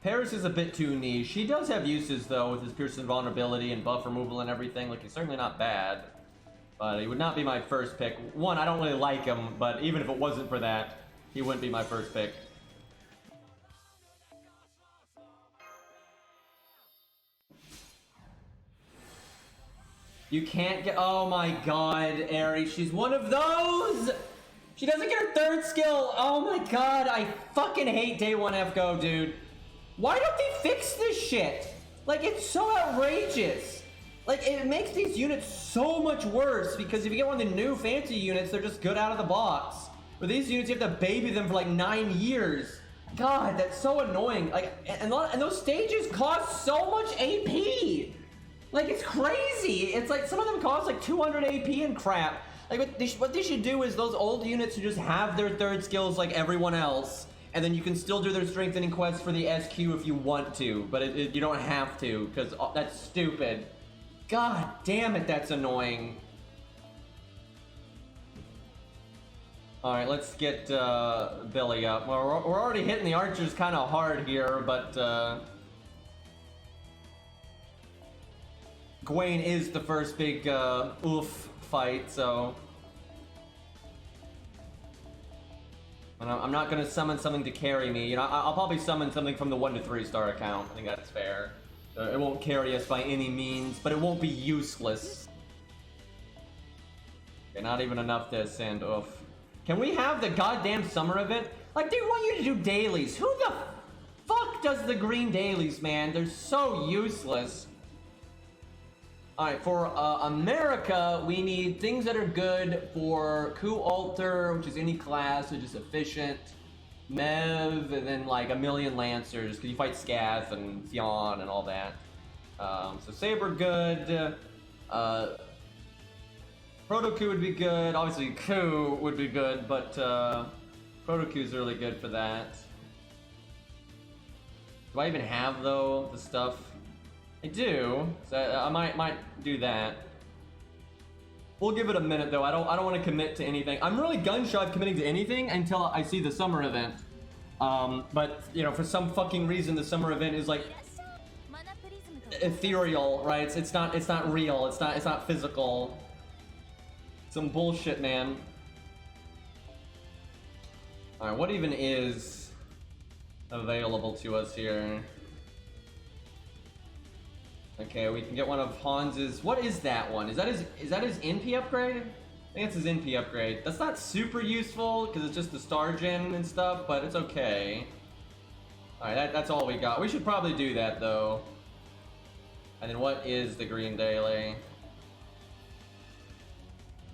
Paris is a bit too niche. She does have uses though with his piercing vulnerability and buff removal and everything. Like, he's certainly not bad, but he would not be my first pick. One, I don't really like him, but even if it wasn't for that, he wouldn't be my first pick. You can't get, oh my god, Ari, she's one of those! She doesn't get her third skill. Oh my god, I fucking hate day one FGO, dude. Why don't they fix this shit? Like, it's so outrageous. Like, it makes these units so much worse, because if you get one of the new fancy units, they're just good out of the box. With these units, you have to baby them for like 9 years. God, that's so annoying. Like, and those stages cost so much AP. Like, it's crazy. It's like, some of them cost like 200 AP and crap. Like, what they should do is those old units should just have their third skills like everyone else. And then you can still do their strengthening quests for the SQ if you want to, but you don't have to, because that's stupid. God damn it, that's annoying. Alright, let's get Billy up. Well, we're already hitting the archers kind of hard here, but Gwaine is the first big oof fight, so. And I'm not going to summon something to carry me. You know, I'll probably summon something from the 1 to 3 star account. I think that's fair. It won't carry us by any means, but it won't be useless. Okay, not even enough to send off. Can we have the goddamn summer event? Like, they want you to do dailies. Who the fuck does the green dailies, man? They're so useless. Alright, for America, we need things that are good for Coup Alter, which is any class, which is efficient. Mev, and then like a million Lancers, because you fight Scath and Theon and all that. So Saber good. Proto Coup would be good. Obviously Coup would be good, but Proto Coup is really good for that. Do I even have though the stuff? I do. So I might do that. We'll give it a minute though. I don't want to commit to anything. I'm really gun shy of committing to anything until I see the summer event. But you know, for some fucking reason, the summer event is like ethereal, right? It's not real. It's not physical. Some bullshit, man. All right, what even is available to us here? Okay, we can get one of Hans's. What is that one? Is that his NP upgrade? I think it's his NP upgrade. That's not super useful because it's just the star gen and stuff, but it's okay. Alright, that's all we got. We should probably do that though. And then what is the green daily?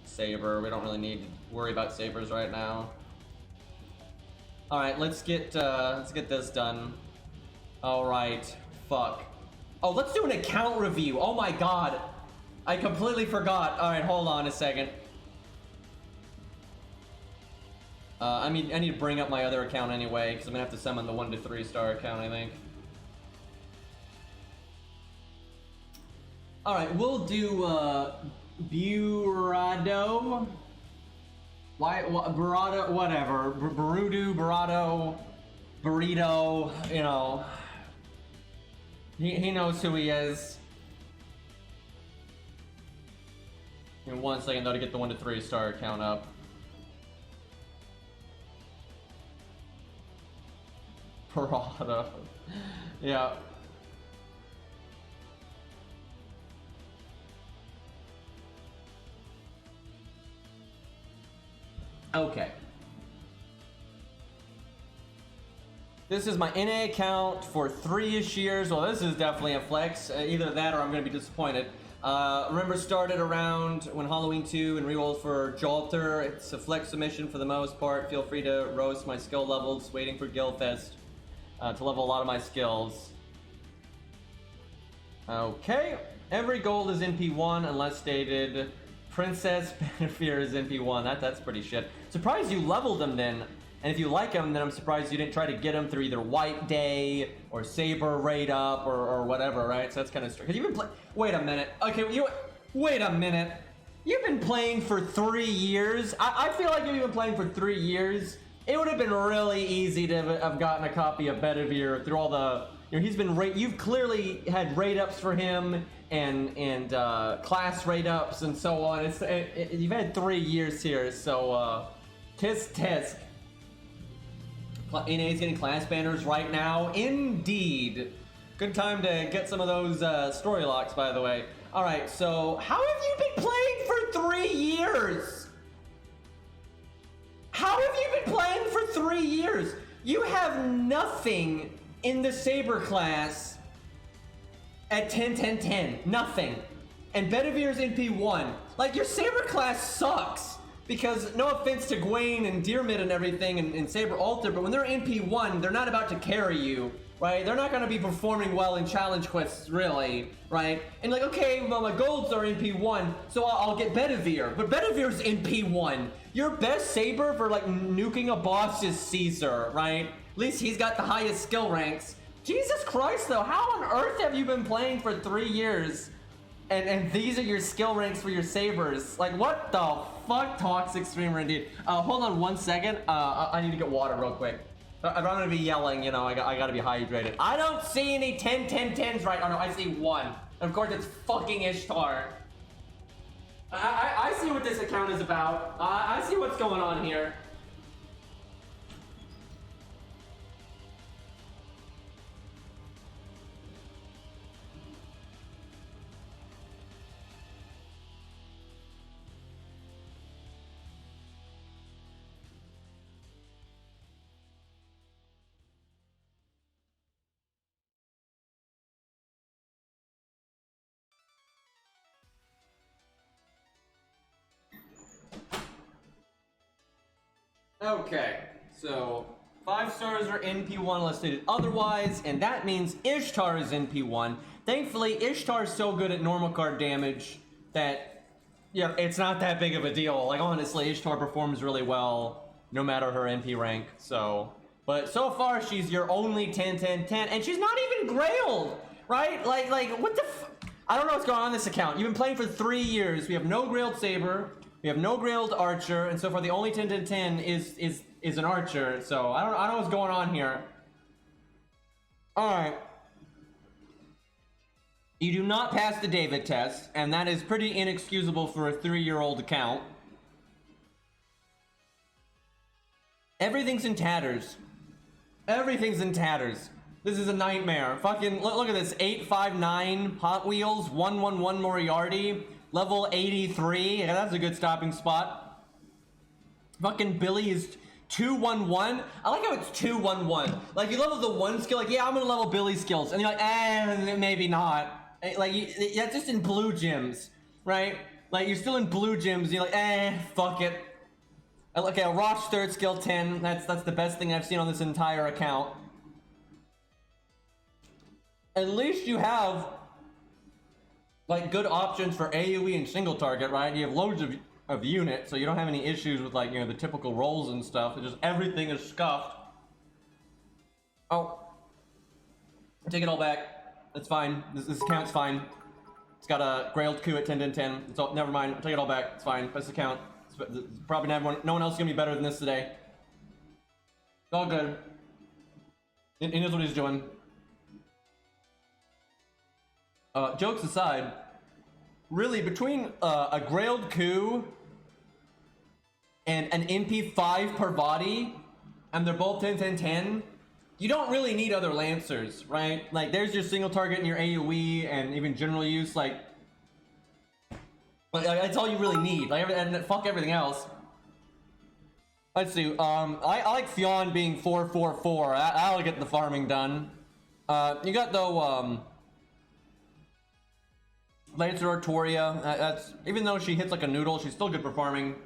Saber. We don't really need to worry about sabers right now. Alright, let's get this done. Alright, fuck. Oh, let's do an account review. Oh my god. I completely forgot. Alright, hold on a second. I need to bring up my other account anyway, because I'm gonna have to summon the 1 to 3 star account, I think. Alright, we'll do Buurardo. Buurardo, whatever. Buurardo, Burrito, you know. He knows who he is. In 1 second though to get the 1 to 3 star count up. Buurardo. Yeah. Okay. This is my NA account for 3-ish years. Well, this is definitely a flex. Either that or I'm going to be disappointed. Remember, started around when Halloween 2 and rerolls for Jalter. It's a flex submission for the most part. Feel free to roast my skill levels, waiting for Guildfest to level a lot of my skills. Okay. Every gold is NP1 unless stated. Princess Benefir is NP1. That's pretty shit. Surprised you leveled them then. And if you like him, then I'm surprised you didn't try to get him through either White Day or Saber raid up or whatever, right? So that's kind of strange. Cause you've been wait a minute. Okay, wait a minute. You've been playing for 3 years. I feel like if you've been playing for 3 years, it would have been really easy to have gotten a copy of Bedivere through all the. You know, he's been you've clearly had raid ups for him and class raid ups and so on. You've had 3 years here, so tisk tisk. NA's getting class banners right now. Indeed. Good time to get some of those story locks, by the way. Alright, so how have you been playing for 3 years? How have you been playing for 3 years? You have nothing in the Saber class at 10-10-10. Nothing. And Bedivere's NP1. Like, your Saber class sucks. Because, no offense to Gwaine and Deermid and everything and Saber Alter, but when they're NP1, they're not about to carry you, right? They're not going to be performing well in challenge quests, really, right? And like, okay, well, my golds are NP1, so I'll get Bedivere. But Bedivere's NP1. Your best Saber for, like, nuking a boss is Caesar, right? At least he's got the highest skill ranks. Jesus Christ, though, how on earth have you been playing for 3 years? And these are your skill ranks for your Sabers. Like, what the fuck, Toxic Streamer indeed. Hold on 1 second. I need to get water real quick. I don't want to be yelling, you know, I gotta be hydrated. I don't see any 10-10-10s right. Oh no, I see 1. And of course it's fucking Ishtar. I see what this account is about. I see what's going on here. Okay, so 5 stars are NP1 unless stated otherwise, and that means Ishtar is NP1. Thankfully, Ishtar is so good at normal card damage that, yeah, it's not that big of a deal. Like, honestly, Ishtar performs really well no matter her NP rank, so. But so far, she's your only 10-10-10, and she's not even grailed, right? Like, what the I don't know what's going on this account. You've been playing for 3 years. We have no grailed Saber. We have no grailed Archer, and so far the only 10-10-10 is an Archer. So I don't know what's going on here. All right. You do not pass the David test, and that is pretty inexcusable for a 3-year-old account. Everything's in tatters. Everything's in tatters. This is a nightmare. Fucking look at this. 859 Hot Wheels, 111 Moriarty, level 83. Yeah, that's a good stopping spot. Fucking Billy is 211. I like how it's 211. Like, you level the 1 skill, like, yeah, I'm gonna level Billy's skills, and you're like, maybe not. Like, that's just in blue gyms, right? Like, you're still in blue gyms, and you're like, fuck it. Okay, a Rosh third skill 10. That's the best thing I've seen on this entire account. At least you have, like, good options for AoE and single target, right? You have loads of units, so you don't have any issues with, like, you know, the typical rolls and stuff. It's just everything is scuffed. Oh. Take it all back. That's fine. This account's fine. It's got a grailed coup at 10-10-10. It's all, never mind. I'll take it all back. It's fine. Best account. It's probably no one else is gonna be better than this today. It's all good. He knows what he's doing. Jokes aside, really, between a grailed coup and an NP5 per body, and they're both 10-10-10, you don't really need other Lancers, right? Like, there's your single target and your AoE and even general use, like that's all you really need. Like, and fuck everything else. Let's see, I like Fionn being 4-4-4. That'll get the farming done. You got, though, Lancer Artoria, that's, even though she hits like a noodle, she's still good for farming.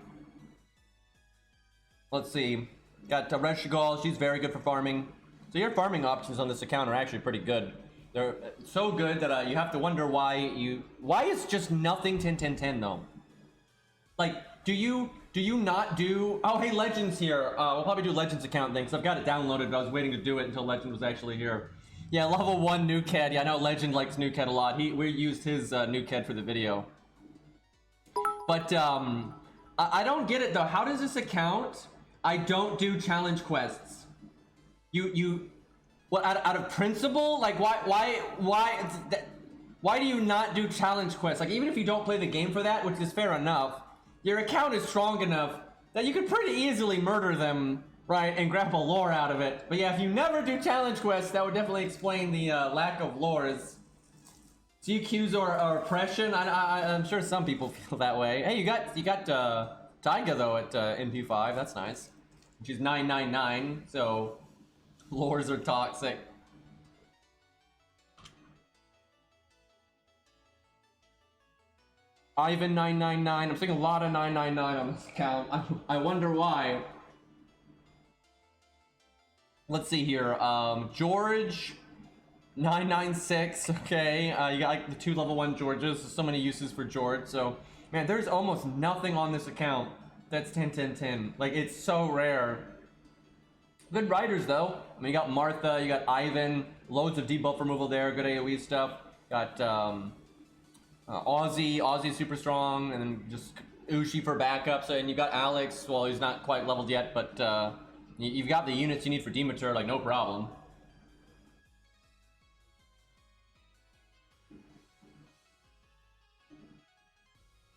Let's see, got Reshigal, she's very good for farming. So your farming options on this account are actually pretty good. They're so good that you have to wonder why is just nothing 10-10-10 though? Like, do you not do, oh hey, Legend's here. We'll probably do Legend's account thing, because I've got it downloaded, but I was waiting to do it until Legend was actually here. Yeah, level 1 Nukehead. Yeah, I know Legend likes Nukehead a lot. We used his Nukehead for the video. But I don't get it though. How does this account? I don't do challenge quests. What, out of principle? Like, why do you not do challenge quests? Like, even if you don't play the game for that, which is fair enough, your account is strong enough that you could pretty easily murder them, right, and grab a lore out of it. But yeah, if you never do challenge quests, that would definitely explain the lack of lores. CQs or oppression. I'm sure some people feel that way. Hey, you got Taiga though at NP5. That's nice. She's 999, so lores are toxic. Ivan 999. I'm seeing a lot of 999 on this account. I wonder why. Let's see here. George 996. Okay, you got like the 2 level 1 Georges. So many uses for George. So man, there's almost nothing on this account that's 10-10-10. Like, it's so rare. Good riders though. I mean, you got Martha, you got Ivan, loads of debuff removal there, good AoE stuff. Got Ozzy's super strong, and then just Ushi for backups, and you got Alex. Well, he's not quite leveled yet, but you've got the units you need for Demeter, like, no problem.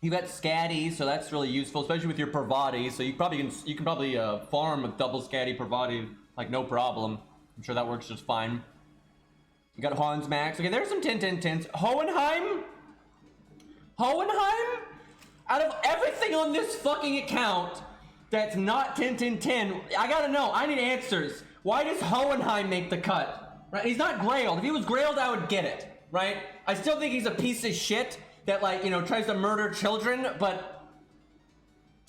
You got Scatty, so that's really useful, especially with your Parvati. So you can probably farm with double Scatty Parvati, like, no problem. I'm sure that works just fine. You got Hans Max. Okay, there's some 10-10-10s. Hohenheim? Out of everything on this fucking account that's not 10-10-10, I gotta know. I need answers. Why does Hohenheim make the cut? Right? He's not grailed. If he was grailed, I would get it. Right? I still think he's a piece of shit that, like, you know, tries to murder children, but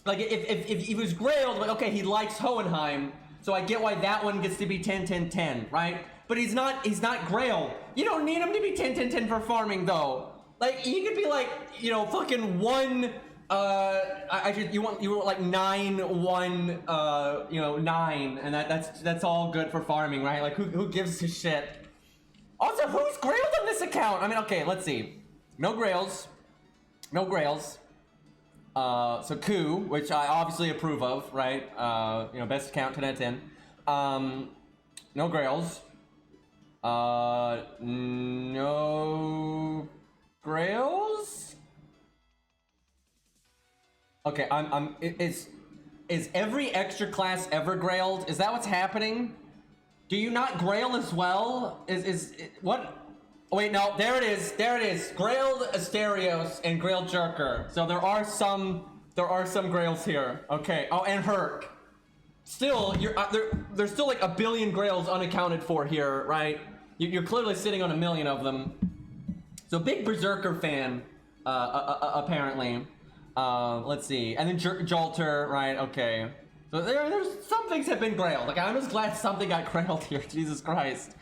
Like, if he was Grailed, like, okay, he likes Hohenheim, so I get why that one gets to be 10, 10, 10, right? But he's not Grailed. You don't need him to be 10, 10, 10 for farming, though. Like, he could be like, you know, fucking 1, you want like 9, 1, you know, 9, and that's all good for farming, right? Like, who gives a shit? Also, who's Grailed on this account? I mean, okay, let's see. No Grails. No Grails. So Ku, which I obviously approve of, right? You know, best account, 10 out of 10. No Grails. No Grails? Okay, is every extra class ever Grailed? Is that what's happening? Do you not Grail as well? What? Oh, wait, no, there it is. Grailed Asterios and Grailed Jerker. So there are some Grails here. Okay. Oh, and Herc. Still, there's still like a billion Grails unaccounted for here, right? You're clearly sitting on a million of them. So big Berserker fan, apparently. Let's see, and then Jolter, right? Okay. So there's some things have been Grailed. Like, I'm just glad something got Grailed here. Jesus Christ.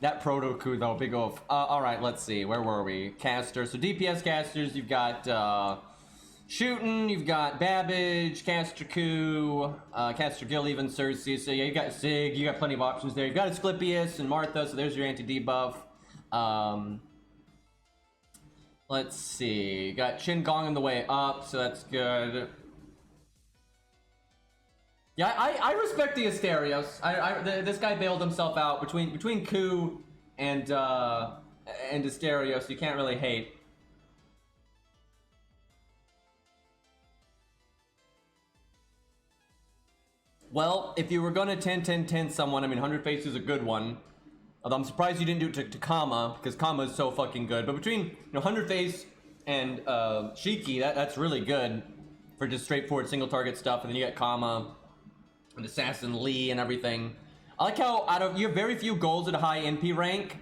That Proto-Coup, though, big oof. Alright, let's see. Where were we? Caster. So DPS casters, you've got Shootin', you've got Babbage, Caster Coup, Caster Gill, even Cersei. So yeah, you've got Sig, you got plenty of options there. You've got Asclepius and Martha, so there's your anti-debuff. Let's see. You got Chin Gong on the way up, so that's good. Yeah, I respect the Asterios. This guy bailed himself out between Ku and Asterios. You can't really hate. Well, if you were gonna 10-10-10 someone, I mean, 100 Face is a good one. Although I'm surprised you didn't do it to Kama, because Kama is so fucking good. But between 100 Face and Shiki, that's really good for just straightforward single target stuff. And then you got Kama and Assassin Lee and everything. I like how you have very few goals at a high NP rank.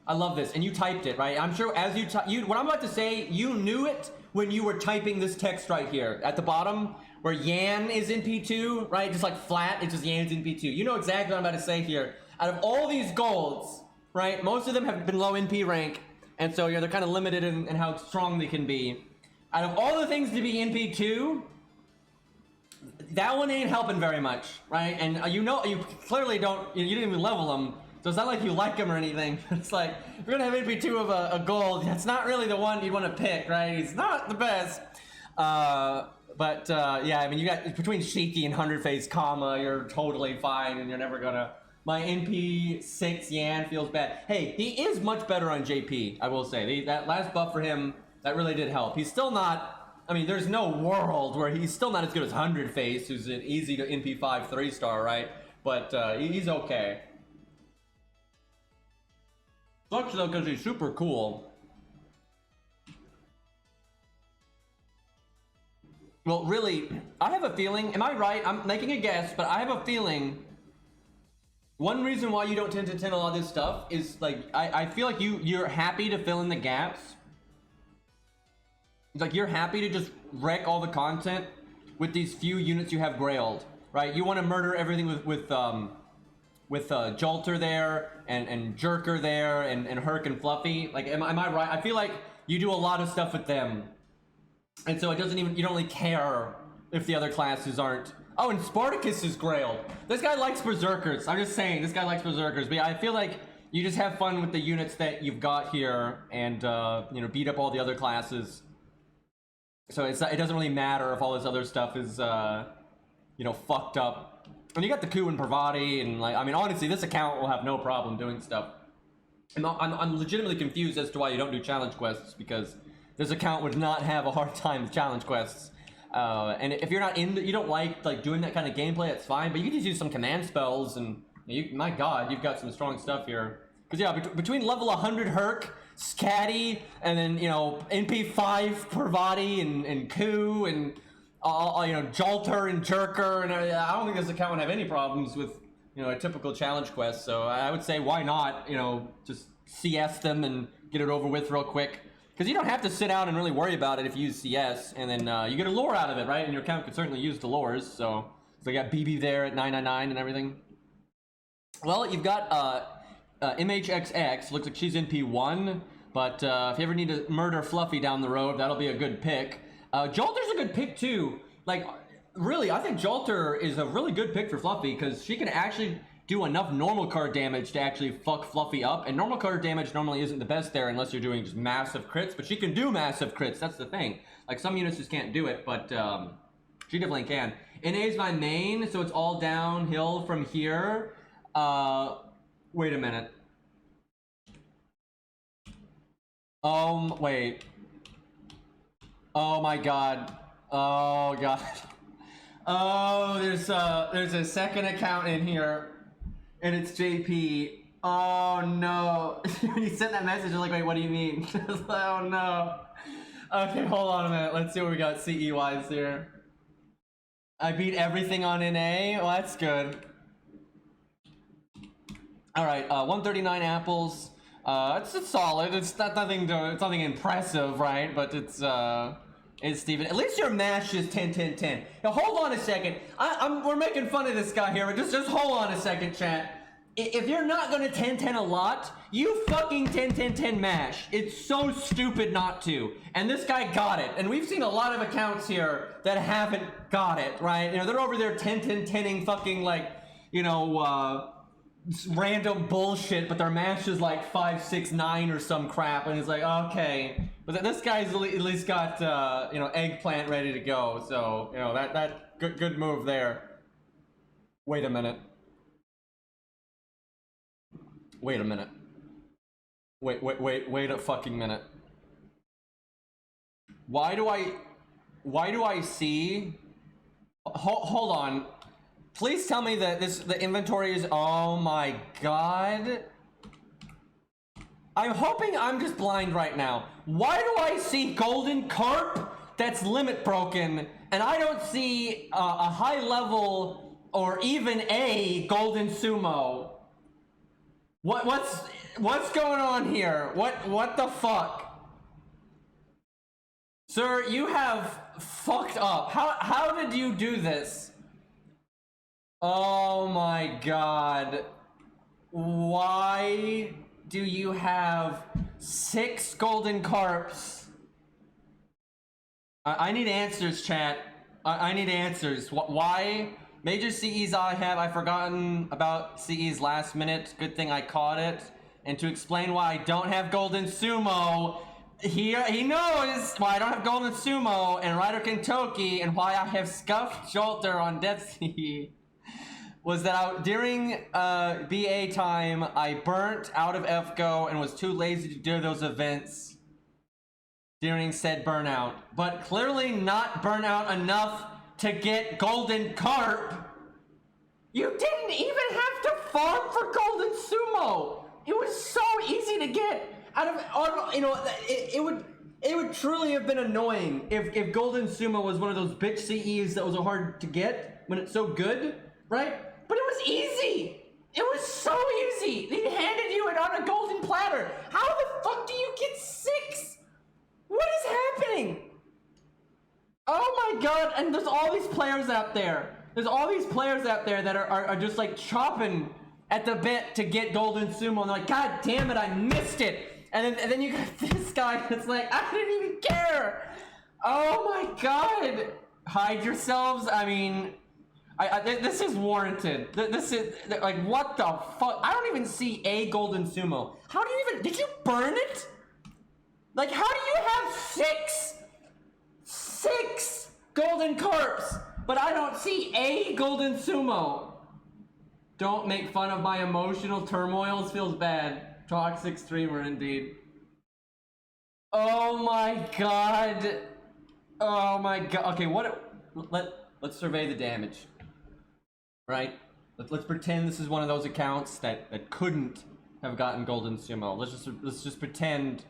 I love this, and you typed it, right? I'm sure as what I'm about to say, you knew it when you were typing this text right here at the bottom, where Yan is in P2, right? Just like flat, it's just Yan's in P2. You know exactly what I'm about to say here. Out of all these golds, right? Most of them have been low NP rank, and so they're kind of limited in how strong they can be. Out of all the things to be in P2, that one ain't helping very much, right? And you clearly don't, you didn't even level him, so it's not like you like him or anything. It's like, if you're gonna have NP2 of a gold, that's not really the one you'd want to pick, right? He's not the best. Yeah, I mean, you got, between Shiki and 100 Face Kama, you're totally fine, and you're never gonna, my NP6 Yan feels bad. Hey, he is much better on JP, I will say. That last buff for him, that really did help. He's still not, I mean, there's no world where he's still not as good as 100 Face, who's an easy to NP5 3-star, right? But he's okay. Sucks though, because he's super cool. Well, really, I have a feeling, am I right? I'm making a guess, but I have a feeling one reason why you don't 10-10 a lot of this stuff is, like, I feel like you're happy to fill in the gaps. It's like you're happy to just wreck all the content with these few units you have grailed, right? You want to murder everything with Jolter there and Jerker there and Herc and Fluffy. Like, am I right? I feel like you do a lot of stuff with them, and so it doesn't even, you don't really care if the other classes aren't. Oh, and Spartacus is grailed. This guy likes Berserkers. I'm just saying, this guy likes Berserkers. But yeah, I feel like you just have fun with the units that you've got here and beat up all the other classes. So it doesn't really matter if all this other stuff is, fucked up. And you got the Coup and Pravati, and, like, I mean, honestly, this account will have no problem doing stuff. I'm legitimately confused as to why you don't do challenge quests, because this account would not have a hard time with challenge quests. And if you're not you don't like doing that kind of gameplay, that's fine. But you can just use some command spells, and my God, you've got some strong stuff here. Because yeah, between level 100 Herc, Scatty, and then NP5 Pravati and Coup and Jolter and Jerker, and I don't think this account would have any problems with a typical challenge quest. So I would say, why not just CS them and get it over with real quick. Because you don't have to sit down and really worry about it if you use CS, and then you get a lure out of it, right? And your account could certainly use the lures, so you got BB there at 999 and everything. Well, you've got MHXX, looks like she's in P1, but if you ever need to murder Fluffy down the road, that'll be a good pick. Jolter's a good pick too. Like, really, I think Jolter is a really good pick for Fluffy, because she can actually do enough normal card damage to actually fuck Fluffy up, and normal card damage normally isn't the best there unless you're doing just massive crits, but she can do massive crits, that's the thing. Like, some units just can't do it, but she definitely can. NA is my main, so it's all downhill from here. Wait a minute. Wait. Oh my god. Oh god. Oh, there's a second account in here. And it's JP. Oh no. When you sent that message, I was like, wait, what do you mean? I was like, oh no. Okay, hold on a minute. Let's see what we got CE-wise here. I beat everything on NA. Well, that's good. Alright, 139 apples. It's solid. It's nothing impressive, right? But it's Steven. At least your mash is 10-10-10. Now hold on a second. We're making fun of this guy here, but just hold on a second, chat. If you're not gonna 10-10 a lot, you fucking 10-10-10 mash. It's so stupid not to. And this guy got it. And we've seen a lot of accounts here that haven't got it, right? You know, they're over there 10-10-10ing fucking like, you know, random bullshit, but their mash is like 5, 6, 9 or some crap, and it's like, okay. But this guy's at least got, you know, eggplant ready to go, so, you know, that good move there. Wait a minute. Wait a minute. Wait a fucking minute. Why do I see... Hold on. Please tell me that the inventory is... Oh my god. I'm hoping I'm just blind right now. Why do I see golden carp that's limit broken, and I don't see a high level or even a golden sumo? What's going on here? What the fuck? Sir, you have fucked up. How did you do this? Oh my god. Why do you have 6 golden carps? I need answers, chat. I need answers. Why? Major CEs I've forgotten about CEs last minute. Good thing I caught it. And to explain why I don't have golden sumo, he knows why I don't have golden sumo and Rider Kentucky, and why I have scuffed Jolter on Death Sea. Was that during BA time, I burnt out of FGO and was too lazy to do those events during said burnout. But clearly not burnout enough to get golden carp. You didn't even have to farm for golden sumo. It was so easy to get out of, you know, it would truly have been annoying if golden sumo was one of those bitch CEs that was hard to get when it's so good, right? But it was easy. It was so easy. They handed you it on a golden platter. How the fuck do you get 6? What is happening? Oh my god, and there's all these players out there. There's all these players out there that are just like chopping at the bit to get golden sumo, and they're like, god damn it, I missed it. And then you got this guy that's like, I didn't even care. Oh my god. Hide yourselves. I mean, this is warranted. This is like, what the fuck? I don't even see a golden sumo. How do you even, did you burn it? Like, how do you have 6 golden carps, but I don't see a golden sumo? Don't make fun of my emotional turmoils, feels bad. Toxic streamer indeed. Oh my god. Oh my god. Okay, let's survey the damage. Right? Let's pretend this is one of those accounts that couldn't have gotten golden sumo. Let's just pretend.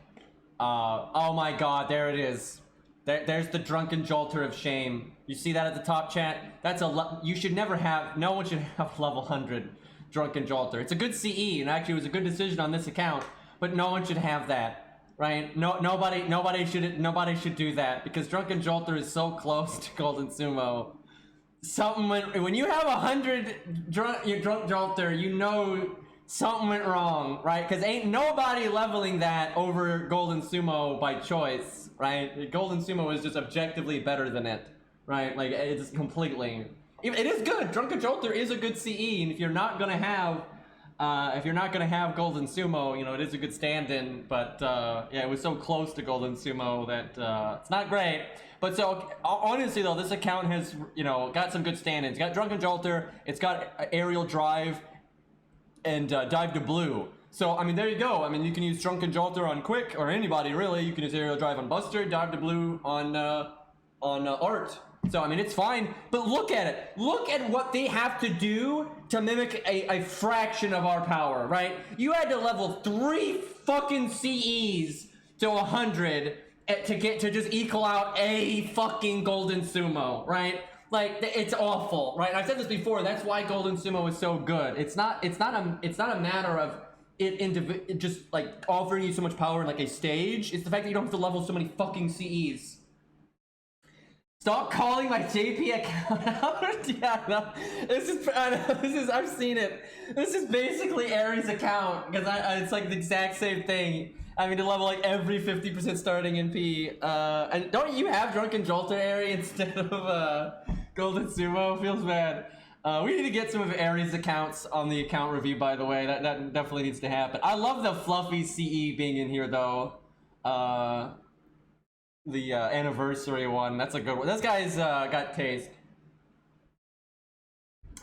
Oh my god, there it is. There's the drunken jolter of shame. You see that at the top, chat? That's you should never have, no one should have level 100 drunken jolter. It's a good CE, and actually it was a good decision on this account, but no one should have that. right? Nobody should do that because Drunken Jolter is so close to Golden Sumo. Something when you have 100 drunk Jolter, you know something went wrong, right? Because ain't nobody leveling that over Golden Sumo by choice, right? Golden Sumo is just objectively better than it, right? Like it's completely. It is good. Drunken Jolter is a good CE, and if you're not gonna have Golden Sumo, you know, it is a good stand-in, but yeah, it was so close to Golden Sumo that it's not great. But so, honestly though, this account has, you know, got some good stand-ins. It's got Drunken Jolter, it's got Aerial Drive, and Dive to Blue. So, I mean, there you go. I mean, you can use Drunken Jolter on Quick, or anybody really. You can use Aerial Drive on Buster, Dive to Blue on Art. So, I mean, it's fine, but look at it. Look at what they have to do to mimic a fraction of our power, right? You had to level 3 fucking CEs to 100 to just equal out a fucking Golden Sumo, right? Like, it's awful, right? I've said this before, that's why Golden Sumo is so good. It's not a matter of it just, like, offering you so much power in, like, a stage. It's the fact that you don't have to level so many fucking CEs. Stop calling my JP account out. Yeah, no, I've seen it. This is basically Aries' account, because it's like the exact same thing. I mean, to level like every 50% starting in P. And don't you have Drunken Jolter Aerie instead of Golden Sumo? Feels bad. We need to get some of Aries' accounts on the account review, by the way. That definitely needs to happen. I love the fluffy CE being in here, though. The anniversary one, that's a good one. This guy's got taste.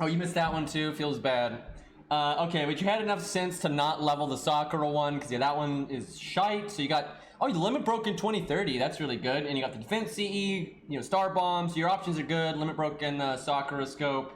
Oh, you missed that one too? Feels bad. Okay, but you had enough sense to not level the Sakura one, because yeah, that one is shite. So you got, oh, you limit broke in 2030, that's really good. And you got the defense CE, you know, Star Bomb, so your options are good. Limit broken Sakura scope,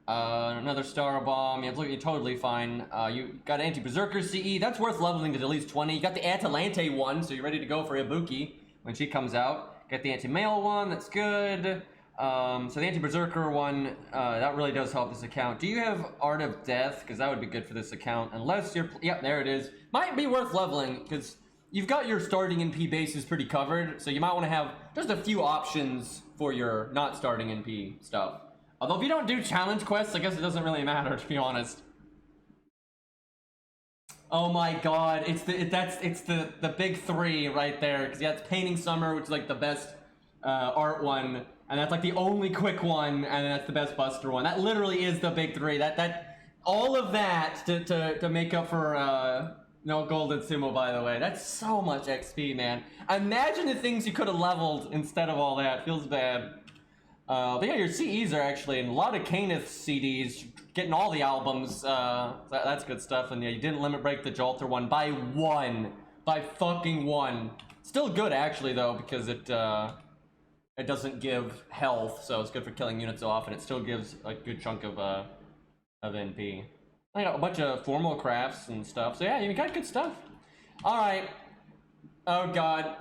another Star Bomb, you're totally fine. You got Anti-Berserker CE, that's worth leveling to at least 20. You got the Atalante one, so you're ready to go for Ibuki when she comes out. Got the Anti-Mail one, that's good. So the Anti-Berserker one, that really does help this account. Do you have Art of Death? Because that would be good for this account. Unless you're, yep, there it is. Might be worth leveling, because you've got your starting NP bases pretty covered. So you might want to have just a few options for your not starting NP stuff. Although if you don't do challenge quests, I guess it doesn't really matter, to be honest. Oh my god, it's the big three right there. Because yeah, it's Painting Summer, which is like the best art one, and that's like the only quick one, and that's the best Buster one. That literally is the big three. That all of that to make up for no Golden Sumo, by the way. That's so much XP, man. Imagine the things you could have leveled instead of all that. Feels bad. But yeah, your CEs are actually in a lot of Caneth CDs, getting all the albums. That's good stuff. And yeah, you didn't limit break the Jolter one by one. By fucking one. Still good, actually, though, because it doesn't give health, so it's good for killing units off, and it still gives a good chunk of NP. I got a bunch of formal crafts and stuff, so yeah, you got good stuff. Alright. Oh god.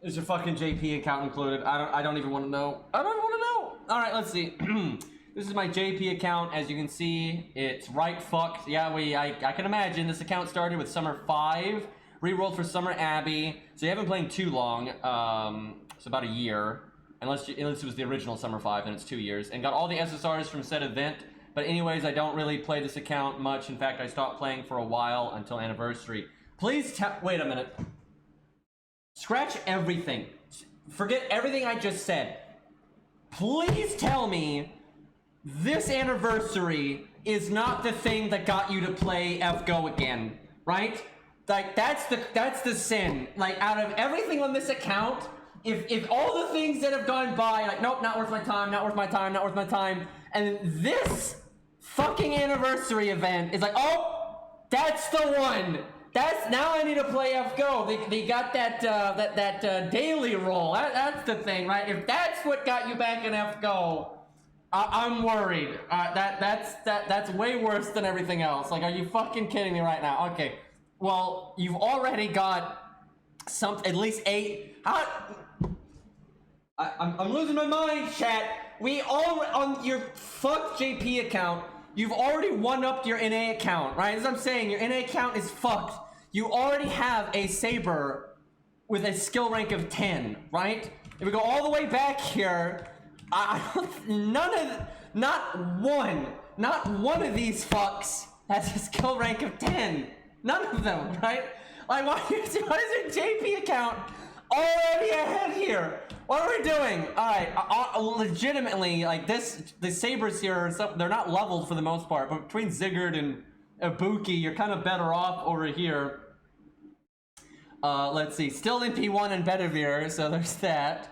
Is your fucking JP account included? I don't even want to know. I don't even want to know! Alright, let's see. This is my JP account. As you can see, it's right fucked. Yeah, I can imagine. This account started with Summer 5, re-rolled for Summer Abbey, so you haven't played too long. It's about a year. Unless it was the original Summer 5, and it's 2 years. And got all the SSRs from said event. But anyways, I don't really play this account much. In fact, I stopped playing for a while until Anniversary. Please wait a minute. Scratch everything. Forget everything I just said. Please tell me this Anniversary is not the thing that got you to play FGO again, right? Like, that's the sin. Like, out of everything on this account, if all the things that have gone by, like, nope, not worth my time, not worth my time, not worth my time, and this fucking Anniversary event is like, oh, that's the one. That's, now I need to play FGO. They got that daily roll. That's the thing, right? If that's what got you back in FGO, I'm worried. That's way worse than everything else. Like, are you fucking kidding me right now? Okay, well, you've already got at least 8. I'm losing my mind, chat. We all, on your fucked JP account, you've already one-upped your NA account, right? As I'm saying, your NA account is fucked. You already have a Saber with a skill rank of 10, right? If we go all the way back here, not one of these fucks has a skill rank of 10. None of them, right? Like, why is your JP account already ahead here? What are we doing? All right, legitimately, like the Sabers here are they're not leveled for the most part, but between Sigurd and Ibuki, you're kind of better off over here. Let's see, still in P1 and Bedivere, so there's that.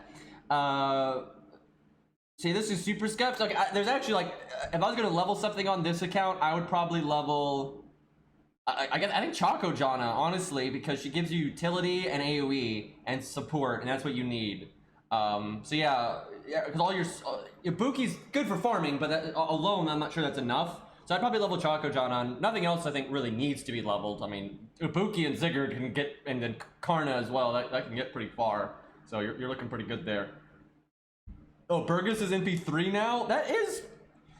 See, this is super skeps. Like, there's actually like, if I was gonna level something on this account, I would probably level. I think Choco Jana, honestly, because she gives you utility and AOE and support, and that's what you need. So yeah, because all your Ibuki's good for farming, but that, alone, I'm not sure that's enough. So I'd probably level Choco Jana. Nothing else I think really needs to be leveled. I mean, Ibuki and Sigurd can get, and then Karna as well. That can get pretty far. So you're looking pretty good there. Oh, Burgess is NP3 now?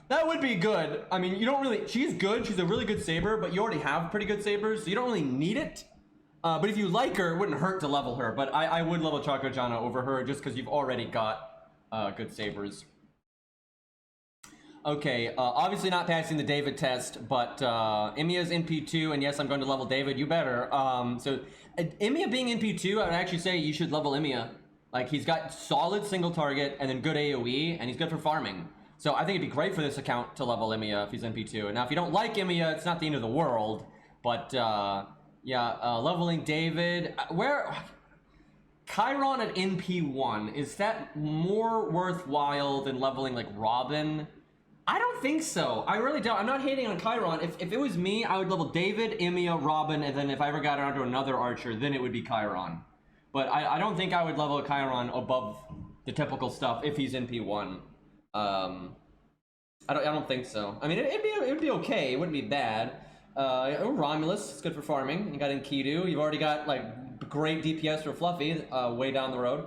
That would be good. I mean, you don't really, she's good. She's a really good Saber, but you already have pretty good Sabers, so you don't really need it. But if you like her, it wouldn't hurt to level her. But I would level Choco Jana over her just because you've already got good Sabers. Okay, obviously not passing the David test, but Emiya's NP2, and yes, I'm going to level David. You better. So Emiya being NP2, I would actually say you should level Emiya. Like, he's got solid single target and then good AoE, and he's good for farming. So I think it'd be great for this account to level Emiya if he's NP2. And now if you don't like Emiya, it's not the end of the world. But yeah, leveling David. Where Chiron at NP1, is that more worthwhile than leveling like Robin? I don't think so. I really don't. I'm not hating on Chiron. If it was me, I would level David, Emiya, Robin, and then if I ever got onto another archer, then it would be Chiron. But I don't think I would level Chiron above the typical stuff if he's NP1. I don't think so. I mean, it'd be okay. It wouldn't be bad. Romulus, it's good for farming. You got Enkidu. You've already got like great DPS for Fluffy way down the road.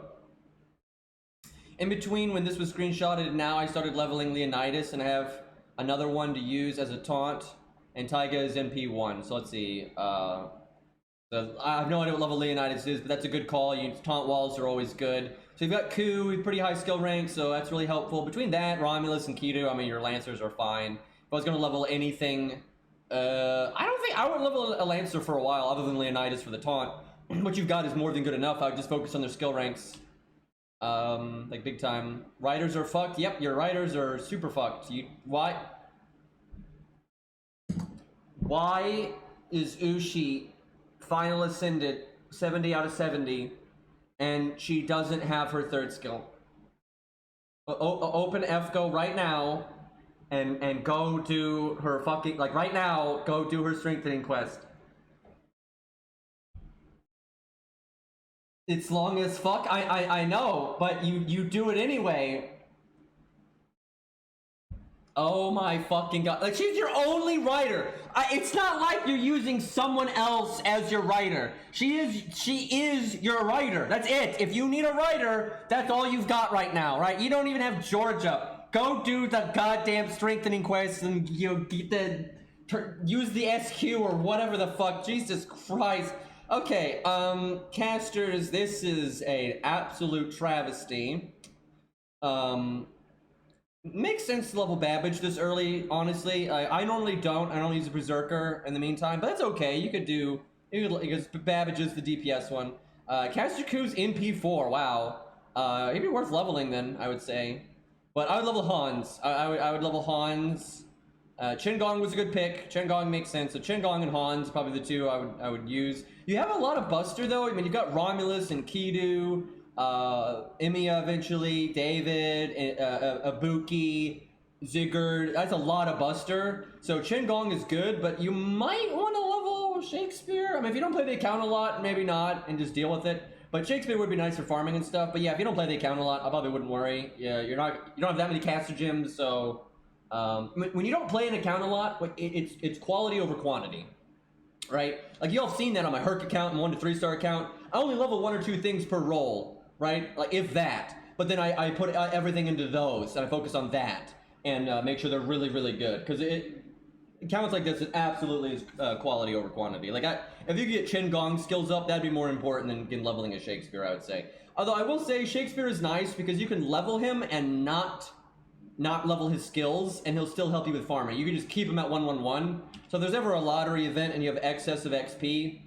In between, when this was screenshotted, now I started leveling Leonidas, and I have another one to use as a taunt. And Taiga is NP1. So let's see. So I have no idea what level Leonidas is, but that's a good call. Taunt walls are always good. So you've got Ku with pretty high skill rank, so that's really helpful. Between that, Romulus and Kido, I mean, your Lancers are fine. If I was going to level anything, I don't think I would level a Lancer for a while, other than Leonidas for the taunt. What you've got is more than good enough. I would just focus on their skill ranks. Like big time. Riders are fucked. Yep, your Riders are super fucked. Why is Ushi final ascended 70 out of 70 and she doesn't have her third skill? Open FGO right now and go do her fucking, like right now, go do her strengthening quest. It's long as fuck. I know, but you do it anyway. Oh my fucking god. Like, she's your only writer. It's not like you're using someone else as your writer. She is your writer. That's it. If you need a writer, that's all you've got right now, right? You don't even have Georgia. Go do the goddamn strengthening quest and, you know, use the SQ or whatever the fuck. Jesus Christ. Okay, casters, this is an absolute travesty. Makes sense to level Babbage this early, honestly. I normally don't. I don't use a Berserker in the meantime, but that's okay. You could because Babbage is the DPS one. Caster Ku's in P4, wow. It'd be worth leveling then, I would say. But I would level Hans. I would level Hans. Qingong was a good pick. Qingong makes sense. So Qingong and Hans, probably the two I would use. You have a lot of Buster though. I mean, you've got Romulus and Kidu, Emiya eventually, David, Ibuki, Sigurd. That's a lot of Buster. So Qingong is good, but you might want to level Shakespeare. I mean, if you don't play the account a lot, maybe not, and just deal with it. But Shakespeare would be nice for farming and stuff. But yeah, if you don't play the account a lot, I probably wouldn't worry. Yeah, you don't have that many caster gyms, so. When you don't play an account a lot, it's quality over quantity, right? Like, you all have seen that on my Herc account and 1 to 3 star account. I only level 1 or 2 things per role, right? Like, if that. But then I put everything into those, and I focus on that, and make sure they're really, really good. Because accounts like this, it absolutely is quality over quantity. Like, if you get Chin Gong skills up, that'd be more important than leveling a Shakespeare, I would say. Although I will say Shakespeare is nice because you can level him and not level his skills, and he'll still help you with farming. You can just keep him at 111. So if there's ever a lottery event and you have excess of XP,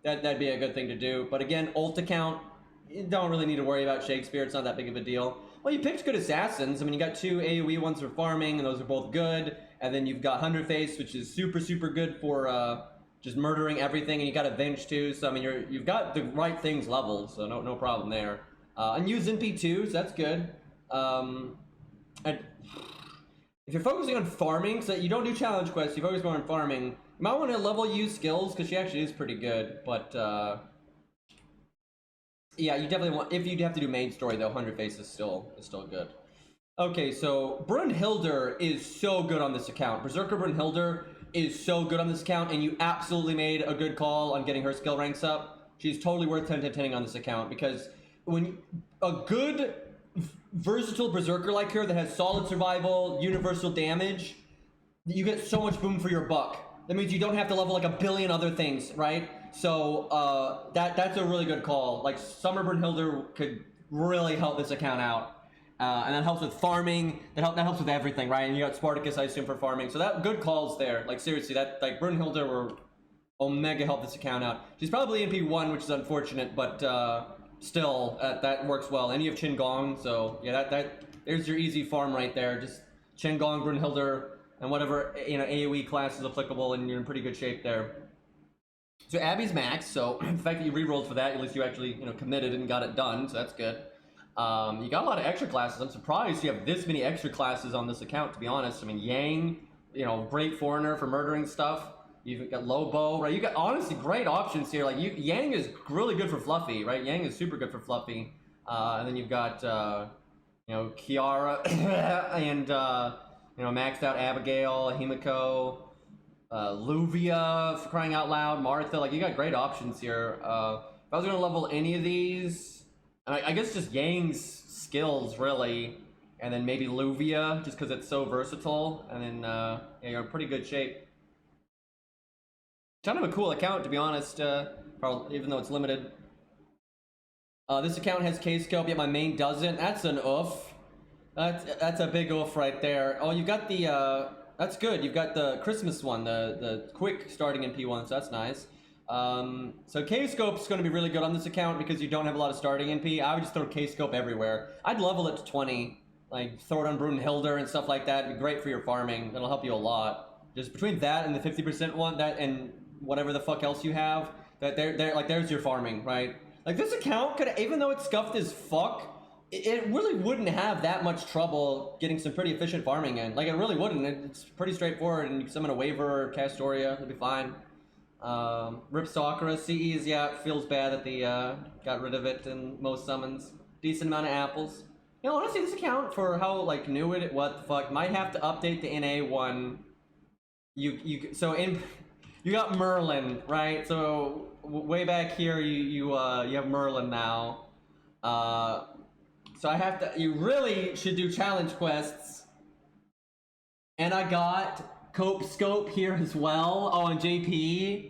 that'd be a good thing to do. But again, ult account, you don't really need to worry about Shakespeare. It's not that big of a deal. Well, you picked good assassins. I mean, you got 2 AoE ones for farming, and those are both good. And then you've got Hunter Face, which is super, super good for just murdering everything, and you got Avenge too. So I mean, you've got the right things leveled, so no problem there. And use NP2, so that's good. And if you're focusing on farming, so you don't do challenge quests, you focus more on farming, you might want to level use skills, because she actually is pretty good, but yeah, you definitely want, if you have to do main story though, 100 Face is still good. Okay, so Brunhilde is so good on this account. Berserker Brunhilde is so good on this account, and you absolutely made a good call on getting her skill ranks up. She's totally worth 10-10-10ing on this account, because when a good versatile berserker like her that has solid survival, universal damage, you get so much boom for your buck. That means you don't have to level like a billion other things, right? So that's a really good call. Like Summer Brunhilde could really help this account out. And that helps with farming, that helps with everything, right? And you got Spartacus, I assume, for farming. So that good calls there. Like seriously, that like Brunhilde will omega help this account out. She's probably MP1, which is unfortunate, but still, that works well. And you have Chin Gong, so yeah, there's your easy farm right there. Just Chin Gong, Brunhilde, and whatever AoE class is applicable, and you're in pretty good shape there. So Abby's max, so the fact that you rerolled for that, at least you actually committed and got it done, so that's good. You got a lot of extra classes. I'm surprised you have this many extra classes on this account, to be honest. I mean, Yang, great foreigner for murdering stuff. You've got Lobo, right? You got honestly great options here. Like Yang is really good for Fluffy, right? Yang is super good for Fluffy. And then you've got Kiara and maxed out Abigail, Himiko, Luvia, for crying out loud, Martha. Like you got great options here. If I was gonna level any of these, and I guess just Yang's skills really, and then maybe Luvia just because it's so versatile, and then yeah, you're in pretty good shape. Kind of a cool account, to be honest, probably, even though it's limited. This account has K-Scope, yet my main doesn't. That's an oof. That's a big oof right there. Oh, you got the, that's good. You've got the Christmas one, the quick starting in P1, so that's nice. So K-Scope's going to be really good on this account because you don't have a lot of starting NP. I would just throw K-Scope everywhere. I'd level it to 20. Like, throw it on Brunhilde and stuff like that. It'd be great for your farming. That'll help you a lot. Just between that and the 50% one, that and whatever the fuck else you have, there's your farming, right? Like this account could, even though it's scuffed as fuck, it really wouldn't have that much trouble getting some pretty efficient farming in. Like it really wouldn't. It's pretty straightforward, and you can summon a Waiver or Castoria, it'll be fine. Rip Sakura, CEs, yeah, it feels bad that they got rid of it in most summons. Decent amount of apples. Honestly, this account for how like new it, what the fuck, might have to update the NA one. You got Merlin, right? So way back here, you have Merlin now. So I have to. You really should do challenge quests. And I got Cope Scope here as well. Oh, and JP.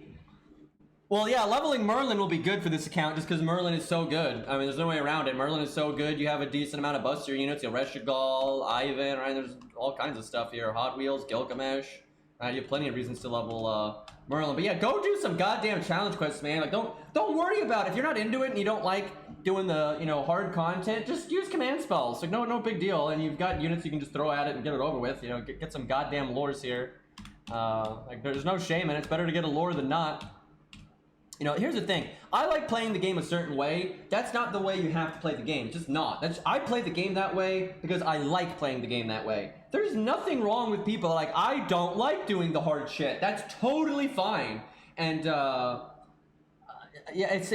Well, yeah, leveling Merlin will be good for this account just because Merlin is so good. I mean, there's no way around it. Merlin is so good. You have a decent amount of buster units. You have Reshigal, Ivan, right? There's all kinds of stuff here. Hot Wheels, Gilgamesh. Right, you have plenty of reasons to level Merlin, but yeah, go do some goddamn challenge quests, man. Like, don't worry about it. If you're not into it and you don't like doing the hard content, just use command spells. Like, no big deal. And you've got units you can just throw at it and get it over with. Get some goddamn lores here. Like, there's no shame in it. It's better to get a lore than not. Here's the thing. I like playing the game a certain way. That's not the way you have to play the game. It's just not. I play the game that way because I like playing the game that way. There's nothing wrong with people like, I don't like doing the hard shit. That's totally fine. And, yeah, it's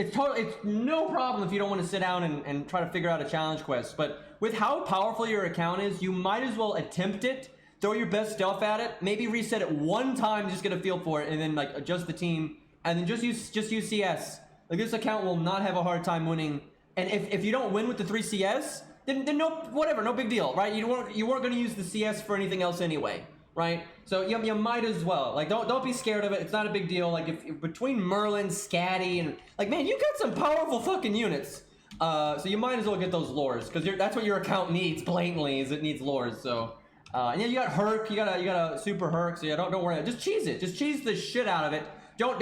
no problem if you don't want to sit down and try to figure out a challenge quest. But with how powerful your account is, you might as well attempt it. Throw your best stuff at it. Maybe reset it one time, just get a feel for it, and then, like, adjust the team. And then just use CS. Like this account will not have a hard time winning. And if you don't win with the 3 CS, then no, whatever, no big deal, right? You weren't going to use the CS for anything else anyway. right? So you might as well, like, don't be scared of it. It's not a big deal. Like, if between Merlin, Scatty, and like, man, you got some powerful fucking units. So you might as well get those lures, because that's what your account needs blatantly, is it needs lures. So and yeah, you got Herc, you got a super Herc. So yeah, don't worry. Just cheese it. Just cheese the shit out of it. Don't.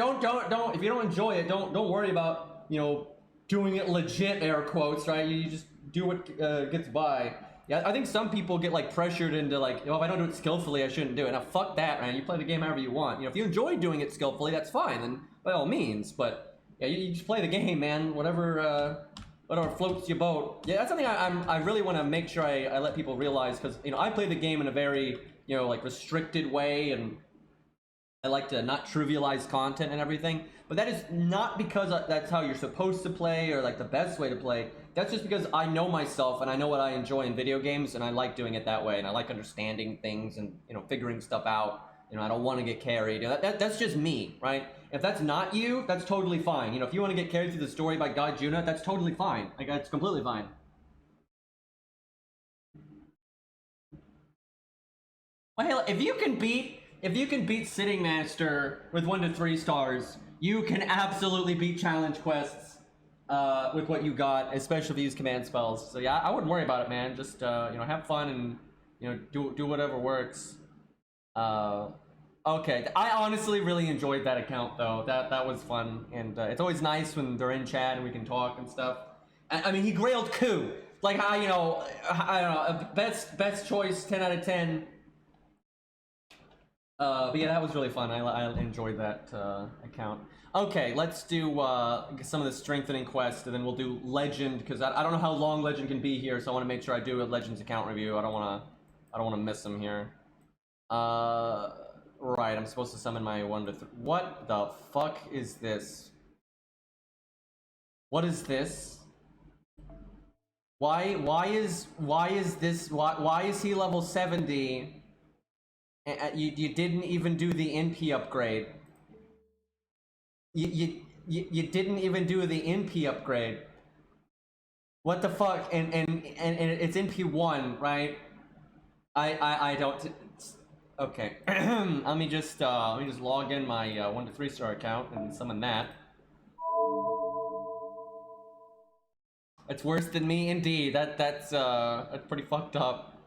If you don't enjoy it, don't worry about, you know, doing it legit, air quotes, right? You just do what gets by. Yeah, I think some people get like pressured into like, oh, if I don't do it skillfully, I shouldn't do it. Now, fuck that, man. You play the game however you want. You know, if you enjoy doing it skillfully, that's fine, then by all means. But yeah, you just play the game, man. Whatever floats your boat. Yeah, that's something I really want to make sure I let people realize, because, you know, I play the game in a very, you know, like, restricted way, and I like to not trivialize content and everything, but that is not because that's how you're supposed to play or like the best way to play. That's just because I know myself and I know what I enjoy in video games, and I like doing it that way, and I like understanding things and, you know, figuring stuff out. You know, I don't want to get carried. You know, that's just me, right? If that's not you, that's totally fine. You know, if you want to get carried through the story by God Juna, that's totally fine. Like, that's completely fine. Well, hell, if you can beat Sitting Master with 1 to 3 stars, you can absolutely beat challenge quests with what you got, especially if you use command spells. So yeah, I wouldn't worry about it, man. Just you know, have fun and, you know, do whatever works. Okay, I honestly really enjoyed that account though. That was fun, and it's always nice when they're in chat and we can talk and stuff. I mean, he grailed coup. Like, you know, I don't know, best choice, 10 out of 10. But yeah, that was really fun. I enjoyed that account. Okay, let's do some of the strengthening quests, and then we'll do Legend, because I don't know how long Legend can be here, so I want to make sure I do a Legend's account review. I don't want to miss him here. Right, I'm supposed to summon my 1 to 3. What the fuck is this? What is this? Why is he level 70? You didn't even do the NP upgrade. You didn't even do the NP upgrade. What the fuck? And it's NP1, right? I don't. Okay. let me just log in my 1 to 3 star account and summon that. It's worse than me, indeed. That's pretty fucked up.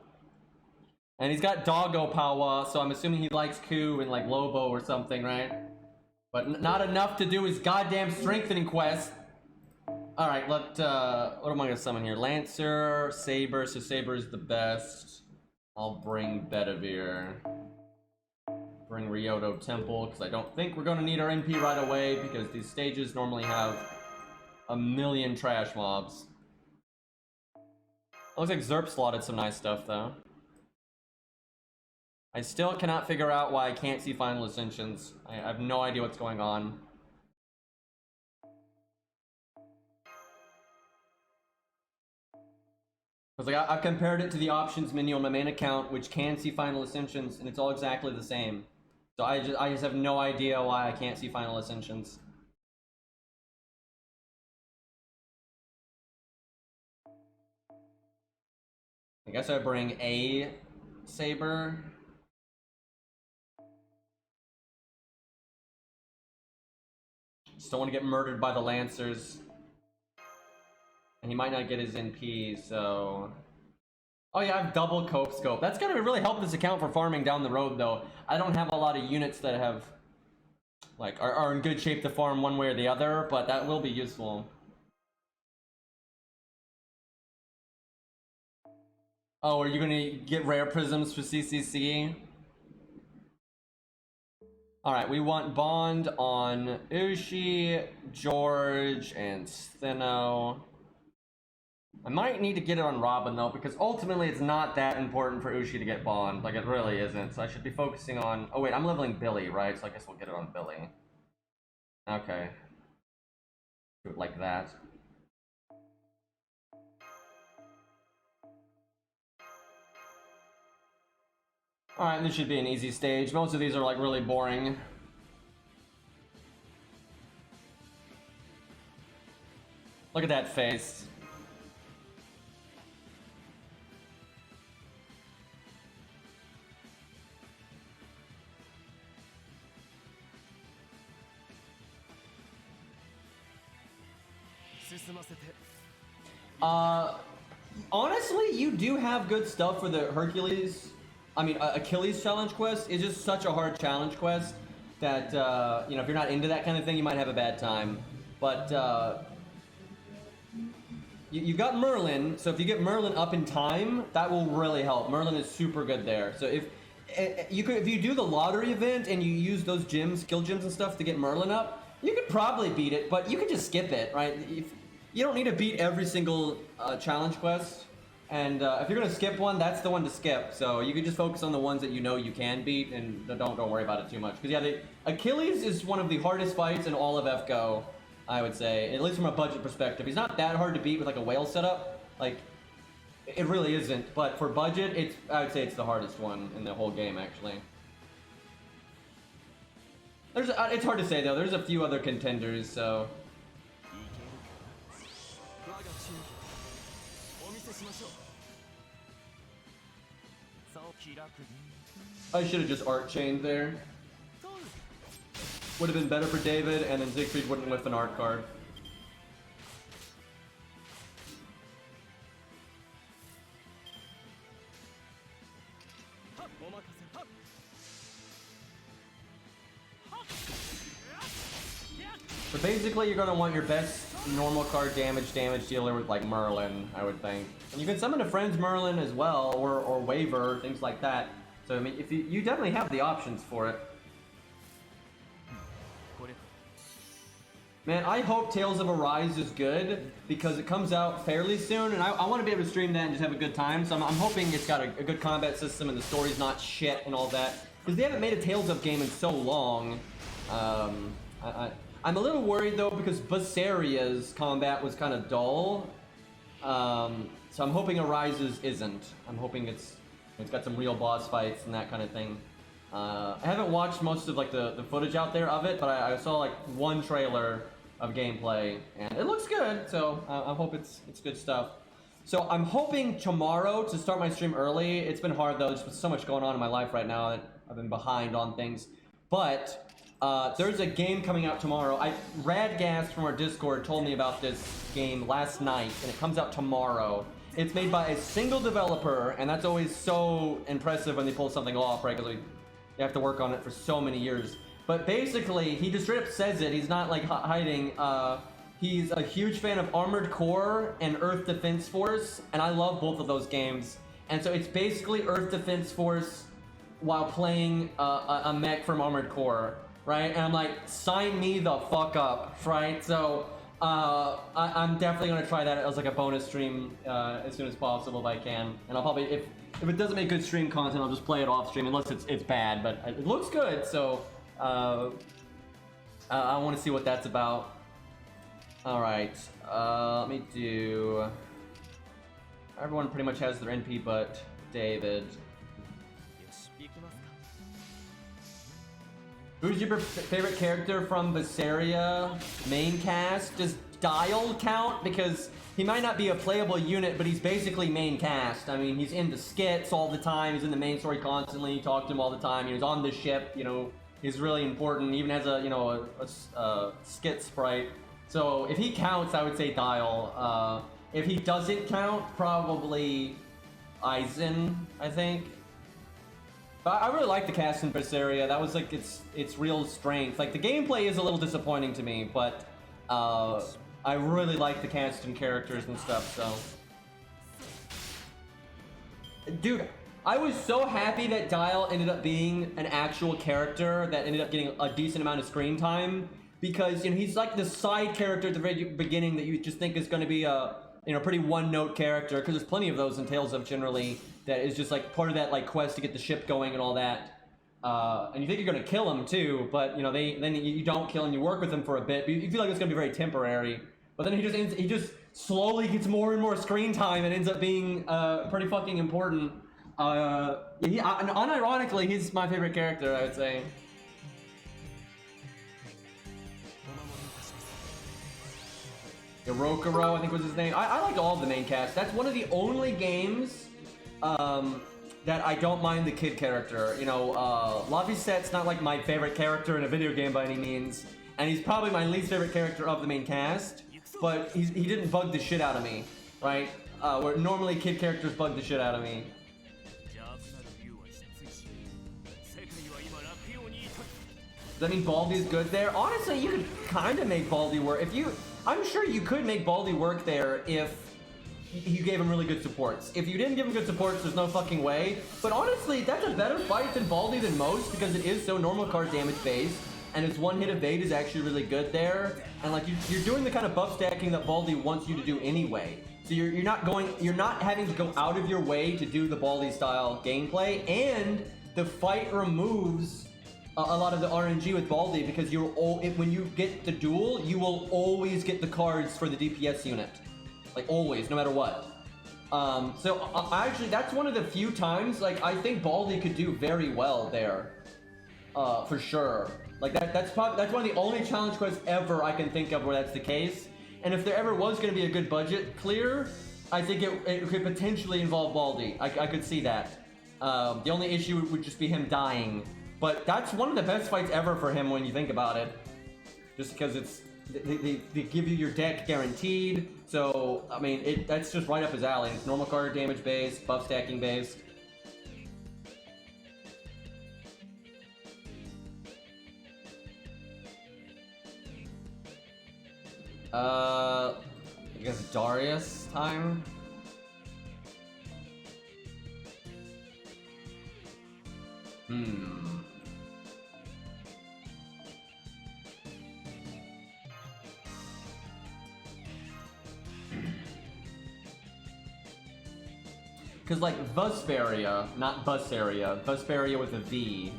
And he's got Doggo power, so I'm assuming he likes Coup and like Lobo or something, right? But not enough to do his goddamn strengthening quest. All right, what am I gonna summon here? Lancer, Saber. So Saber is the best. I'll bring Bedivere. Bring Ryoto Temple, because I don't think we're gonna need our NP right away, because these stages normally have a million trash mobs. Looks like Zerp slotted some nice stuff though. I still cannot figure out why I can't see Final Ascensions. I have no idea what's going on. Because like I've compared it to the options menu on my main account, which can see Final Ascensions, and it's all exactly the same. So I just have no idea why I can't see Final Ascensions. I guess I bring a Saber. Just don't want to get murdered by the Lancers. And he might not get his NP, so... Oh yeah, I have double Cope Scope. That's gonna really help this account for farming down the road, though. I don't have a lot of units that have... like, are in good shape to farm one way or the other, but that will be useful. Oh, are you gonna get rare prisms for CCC? Alright, we want Bond on Ushi, George, and Stheno. I might need to get it on Robin, though, because ultimately it's not that important for Ushi to get Bond. Like, it really isn't. So I should be focusing on... Oh, wait, I'm leveling Billy, right? So I guess we'll get it on Billy. Okay. Do it like that. Alright, this should be an easy stage. Most of these are, like, really boring. Look at that face. Honestly, you do have good stuff for the Achilles challenge quest is just such a hard challenge quest that, you know, if you're not into that kind of thing, you might have a bad time. But, you've got Merlin, so if you get Merlin up in time, that will really help. Merlin is super good there. So if you do the lottery event and you use those gems, skill gems and stuff to get Merlin up, you could probably beat it, but you could just skip it, right? You don't need to beat every single challenge quest. And if you're gonna skip one, that's the one to skip. So you can just focus on the ones that you know you can beat, and don't worry about it too much. Because yeah, the Achilles is one of the hardest fights in all of FGO, I would say, at least from a budget perspective. He's not that hard to beat with like a whale setup. Like, it really isn't. But for budget, I would say it's the hardest one in the whole game, actually. It's hard to say though. There's a few other contenders, so. I should have just art chained there. Would have been better for David, and then Siegfried wouldn't whiff an art card. So basically, you're going to want your best normal card damage dealer with like Merlin, I would think. And you can summon a friend's Merlin as well, or Waver, things like that. So I mean, if you definitely have the options for it. Man, I hope Tales of Arise is good, because it comes out fairly soon, and I want to be able to stream that and just have a good time, so I'm hoping it's got a good combat system and the story's not shit and all that. Because they haven't made a Tales of game in so long. I'm a little worried though, because Bursaria's combat was kind of dull. So I'm hoping Arise's isn't. I'm hoping it's got some real boss fights and that kind of thing. I haven't watched most of like the footage out there of it, but I saw like one trailer of gameplay, and it looks good, so I hope it's good stuff. So I'm hoping tomorrow to start my stream early. It's been hard though, there's so much going on in my life right now that I've been behind on things. But there's a game coming out tomorrow. Radgas from our Discord told me about this game last night, and it comes out tomorrow. It's made by a single developer, and that's always so impressive when they pull something off, right? Because you have to work on it for so many years. But basically, he just straight up says it. He's not like hiding. He's a huge fan of Armored Core and Earth Defense Force, and I love both of those games. And so it's basically Earth Defense Force while playing a mech from Armored Core, right? And I'm like, sign me the fuck up, right? So I'm definitely gonna try that as like a bonus stream as soon as possible if I can. And I'll probably, if it doesn't make good stream content, I'll just play it off stream unless it's bad. But it looks good, so I want to see what that's about. All right, let me do. Everyone pretty much has their NP, but David. Who's your favorite character from Busaria main cast? Does Dial count? Because he might not be a playable unit, but he's basically main cast. I mean, he's in the skits all the time. He's in the main story constantly. You talk to him all the time. He's on the ship. You know, he's really important. He even has a skit sprite. So if he counts, I would say Dial. If he doesn't count, probably Aizen, I think. But I really like the cast in Busaria. That was like its real strength. Like the gameplay is a little disappointing to me, but I really like the cast and characters and stuff. So, dude, I was so happy that Dial ended up being an actual character that ended up getting a decent amount of screen time, because you know he's like the side character at the very beginning that you just think is going to be a pretty one-note character, because there's plenty of those in Tales of generally that is just like part of that like quest to get the ship going and all that. And you think you're gonna kill him too, but you know then you don't kill him. You work with him for a bit, but you feel like it's gonna be very temporary. But then he just slowly gets more and more screen time and ends up being pretty fucking important. Unironically, he's my favorite character, I would say. Irokuro, I think was his name. I liked all of the main cast. That's one of the only games that I don't mind the kid character. You know, Lavisette's not like my favorite character in a video game by any means, and he's probably my least favorite character of the main cast. but he didn't bug the shit out of me, right? Where normally kid characters bug the shit out of me. Does that mean Baldy is good there? Honestly, you could kind of make Baldy work. I'm sure you could make Baldy work there if you gave him really good supports. If you didn't give him good supports, there's no fucking way. But honestly, that's a better fight than Baldy than most because it is so normal card damage based, and its one hit evade is actually really good there. And like you're doing the kind of buff stacking that Baldy wants you to do anyway. So you're not having to go out of your way to do the Baldy style gameplay, and the fight removes a lot of the RNG with Baldy because when you get the duel, you will always get the cards for the DPS unit. Like always, no matter what. So actually, that's one of the few times, like, I think Baldy could do very well there. For sure. Like, that's one of the only challenge quests ever I can think of where that's the case. And if there ever was going to be a good budget clear, I think it could potentially involve Baldy. I could see that. The only issue would just be him dying. But that's one of the best fights ever for him when you think about it. Just because they give you your deck guaranteed. So, I mean, that's just right up his alley. It's normal card damage based, buff stacking based. I guess Darius time? Because, like, Vesperia, not Bussaria, Vesperia with a V,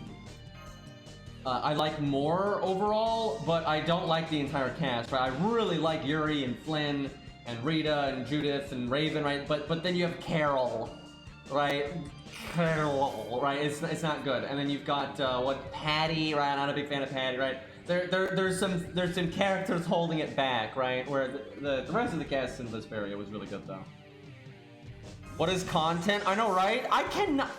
I like more overall, but I don't like the entire cast, right? I really like Yuri and Flynn and Rita and Judith and Raven, right? But then you have Carol, right? Carol, right? It's not good. And then you've got, Patty, right? I'm not a big fan of Patty, right? There's some characters holding it back, right? Where the rest of the cast in Vesperia was really good, though. What is content? I know, right? I cannot...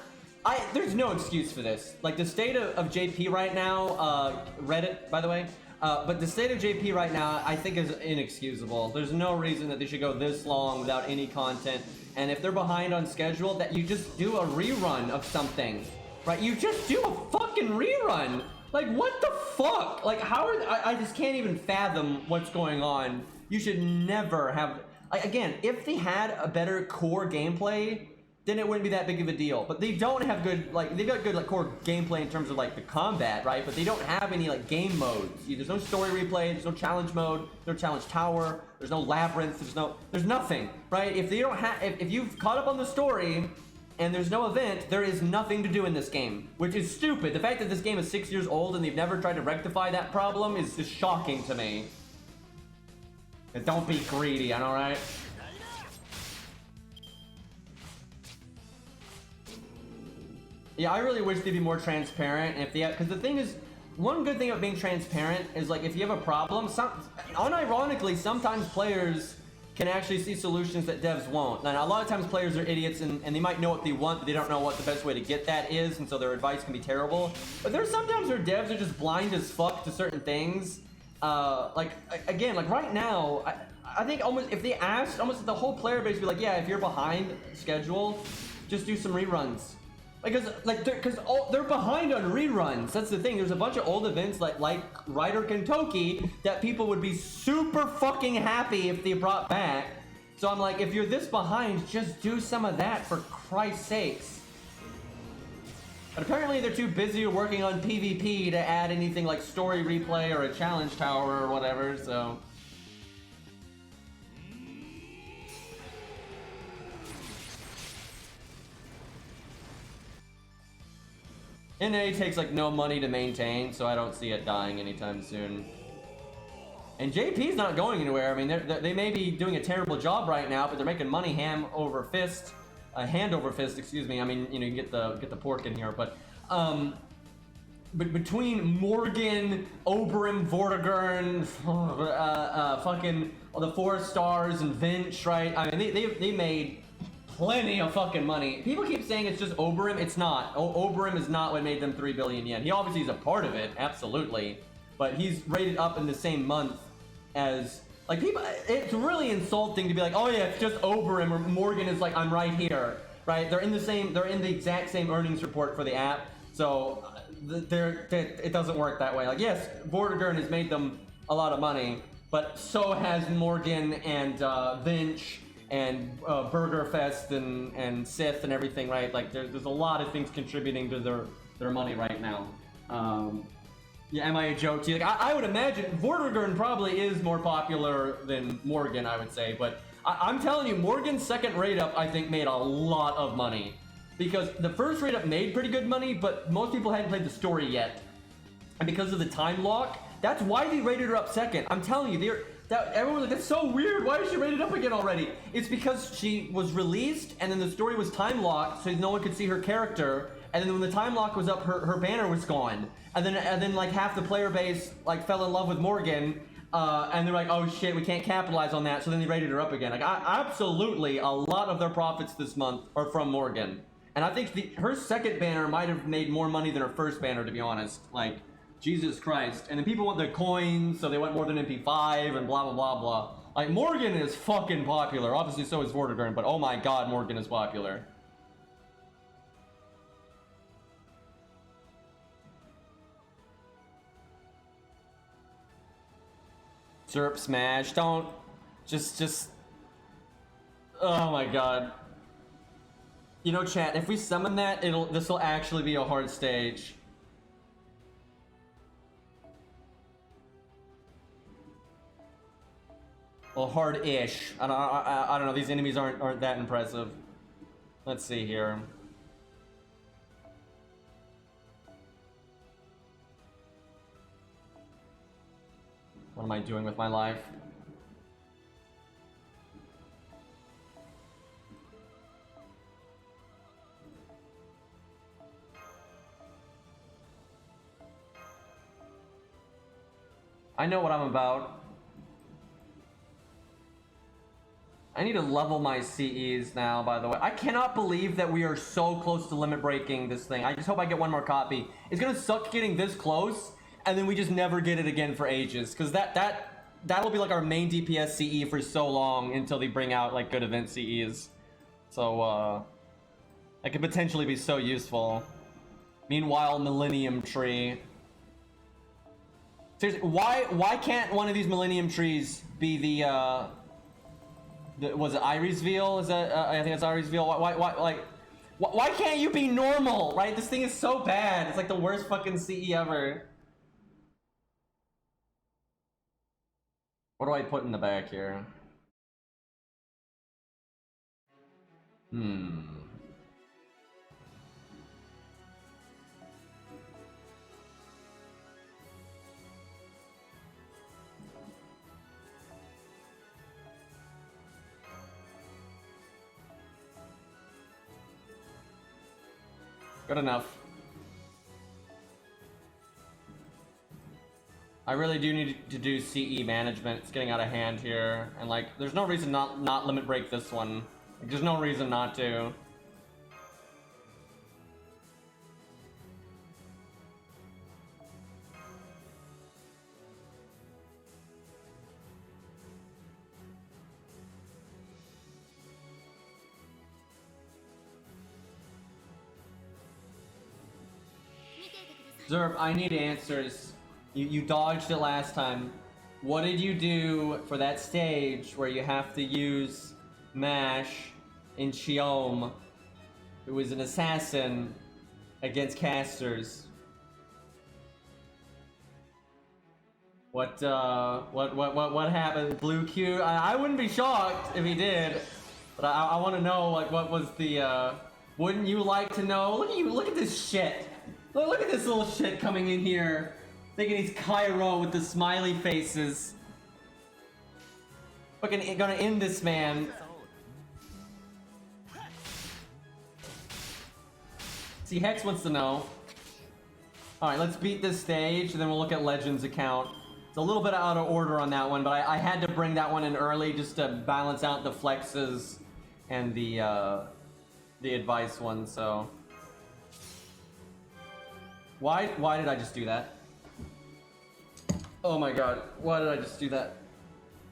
there's no excuse for this. Like, the state of JP right now, Reddit, by the way, but the state of JP right now, I think is inexcusable. There's no reason that they should go this long without any content. And if they're behind on schedule, that you just do a rerun of something, right? You just do a fucking rerun. Like, what the fuck? Like, how are... I just can't even fathom what's going on. You should never have... Again, if they had a better core gameplay, then it wouldn't be that big of a deal. But they don't have good, like, they got good, like, core gameplay in terms of, like, the combat, right? But they don't have any, like, game modes. There's no story replay, there's no challenge mode, there's no challenge tower, there's no labyrinth, there's nothing, right? If they don't have, if you've caught up on the story and there's no event, there is nothing to do in this game, which is stupid. The fact that this game is 6 years old and they've never tried to rectify that problem is just shocking to me. And don't be greedy, I know, right? Yeah, I really wish they'd be more transparent. And if they, because the thing is, one good thing about being transparent is, like, if you have a problem, unironically, sometimes players can actually see solutions that devs won't. And a lot of times players are idiots and they might know what they want, but they don't know what the best way to get that is, and so their advice can be terrible. But there's sometimes where devs are just blind as fuck to certain things. Like, again, like right now, I think almost, if they asked, almost the whole player base would be like, yeah, if you're behind schedule, just do some reruns. Because they're behind on reruns. That's the thing. There's a bunch of old events like Ryder Kentucky that people would be super fucking happy if they brought back. So I'm like, if you're this behind, just do some of that for Christ's sakes. But apparently they're too busy working on PvP to add anything like story replay or a challenge tower or whatever, so... NA takes like no money to maintain, so I don't see it dying anytime soon. And JP's not going anywhere. I mean, they may be doing a terrible job right now, but they're making money hand over fist, excuse me. I mean, you know, you get the pork in here, but between Morgan, Oberyn, Vortigern, fucking the 4 stars and Vinch, right? I mean, they made plenty of fucking money. People keep saying it's just Oberyn. It's not. Oberyn is not what made them 3 billion yen. He obviously is a part of it, absolutely, but he's rated up in the same month as Like people, it's really insulting to be like, oh yeah, it's just Oberyn, or Morgan is like, I'm right here, right? They're in the exact same earnings report for the app, so it doesn't work that way. Like yes, Vortigern has made them a lot of money, but so has Morgan and Vinch and Burgerfest and Sith and everything, right? Like there's a lot of things contributing to their money right now. Yeah, am I a joke to you? Like, I would imagine Vortigern probably is more popular than Morgan, I would say, but I'm telling you, Morgan's second raid up, I think, made a lot of money. Because the first raid up made pretty good money, but most people hadn't played the story yet. And because of the time lock, that's why they rated her up second. I'm telling you, everyone was like, that's so weird, why is she rated up again already? It's because she was released, and then the story was time locked, so no one could see her character, and then when the time lock was up, her banner was gone. And then like half the player base like fell in love with Morgan, and they're like, oh shit, we can't capitalize on that, so then they rated her up again. Like absolutely, a lot of their profits this month are from Morgan. And I think her second banner might have made more money than her first banner, to be honest. Like, Jesus Christ. And then people want their coins, so they want more than MP5 and blah, blah, blah, blah. Like, Morgan is fucking popular. Obviously, so is Vortigern, but oh my god, Morgan is popular. Zerp smash, don't... Just... Oh my god. You know, chat, if we summon that, this will actually be a hard stage. Well, hard-ish. I don't know, these enemies aren't that impressive. Let's see here. What am I doing with my life? I know what I'm about. I need to level my CEs now, by the way. I cannot believe that we are so close to limit breaking this thing. I just hope I get one more copy. It's gonna suck getting this close, and then we just never get it again for ages. Because that'll be like our main DPS CE for so long until they bring out like good event CEs. So, that could potentially be so useful. Meanwhile, Millennium Tree. Seriously, why can't one of these Millennium Trees be the was it Iris Veal? Is that I think it's Iris Veal. Why can't you be normal? Right? This thing is so bad. It's like the worst fucking CE ever. What do I put in the back here? Good enough. I really do need to do CE management. It's getting out of hand here. And like, there's no reason not limit break this one. Like, there's no reason not to. Zerb, I need answers. You dodged it last time. What did you do for that stage where you have to use Mash in Chiom, who is an assassin, against casters? What happened? Blue Q? I wouldn't be shocked if he did, but I want to know, like, what was the, wouldn't you like to know? Look at you, look at this shit. Look at this little shit coming in here. Thinking he's Cairo with the smiley faces. Fucking gonna end this man. See, Hex wants to know. Alright, let's beat this stage, and then we'll look at Legend's account. It's a little bit out of order on that one, but I had to bring that one in early just to balance out the flexes and the advice one, so... Why did I just do that? Oh my god, why did I just do that?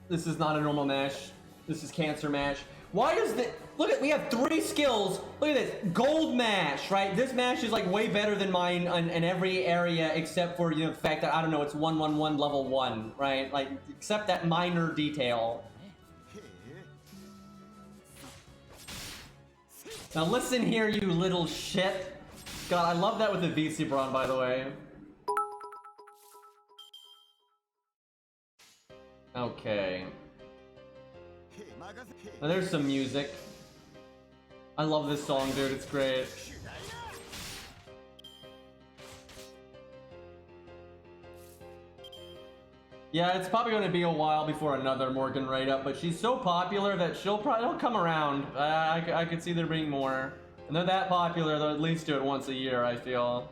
This is not a normal mash. This is cancer mash. Why does the look at we have 3 skills. Look at this gold mash, right? This mash is like way better than mine in every area except for the fact that I don't know it's 111 level 1, right? Like except that minor detail. Now listen here, you little shit. God, I love that with the VC Brawn, by the way. Okay. Now there's some music. I love this song, dude. It's great. Yeah, it's probably going to be a while before another Morgan raid up, but she's so popular that she'll come around. I could see there being more. And they're that popular, they'll at least do it once a year, I feel.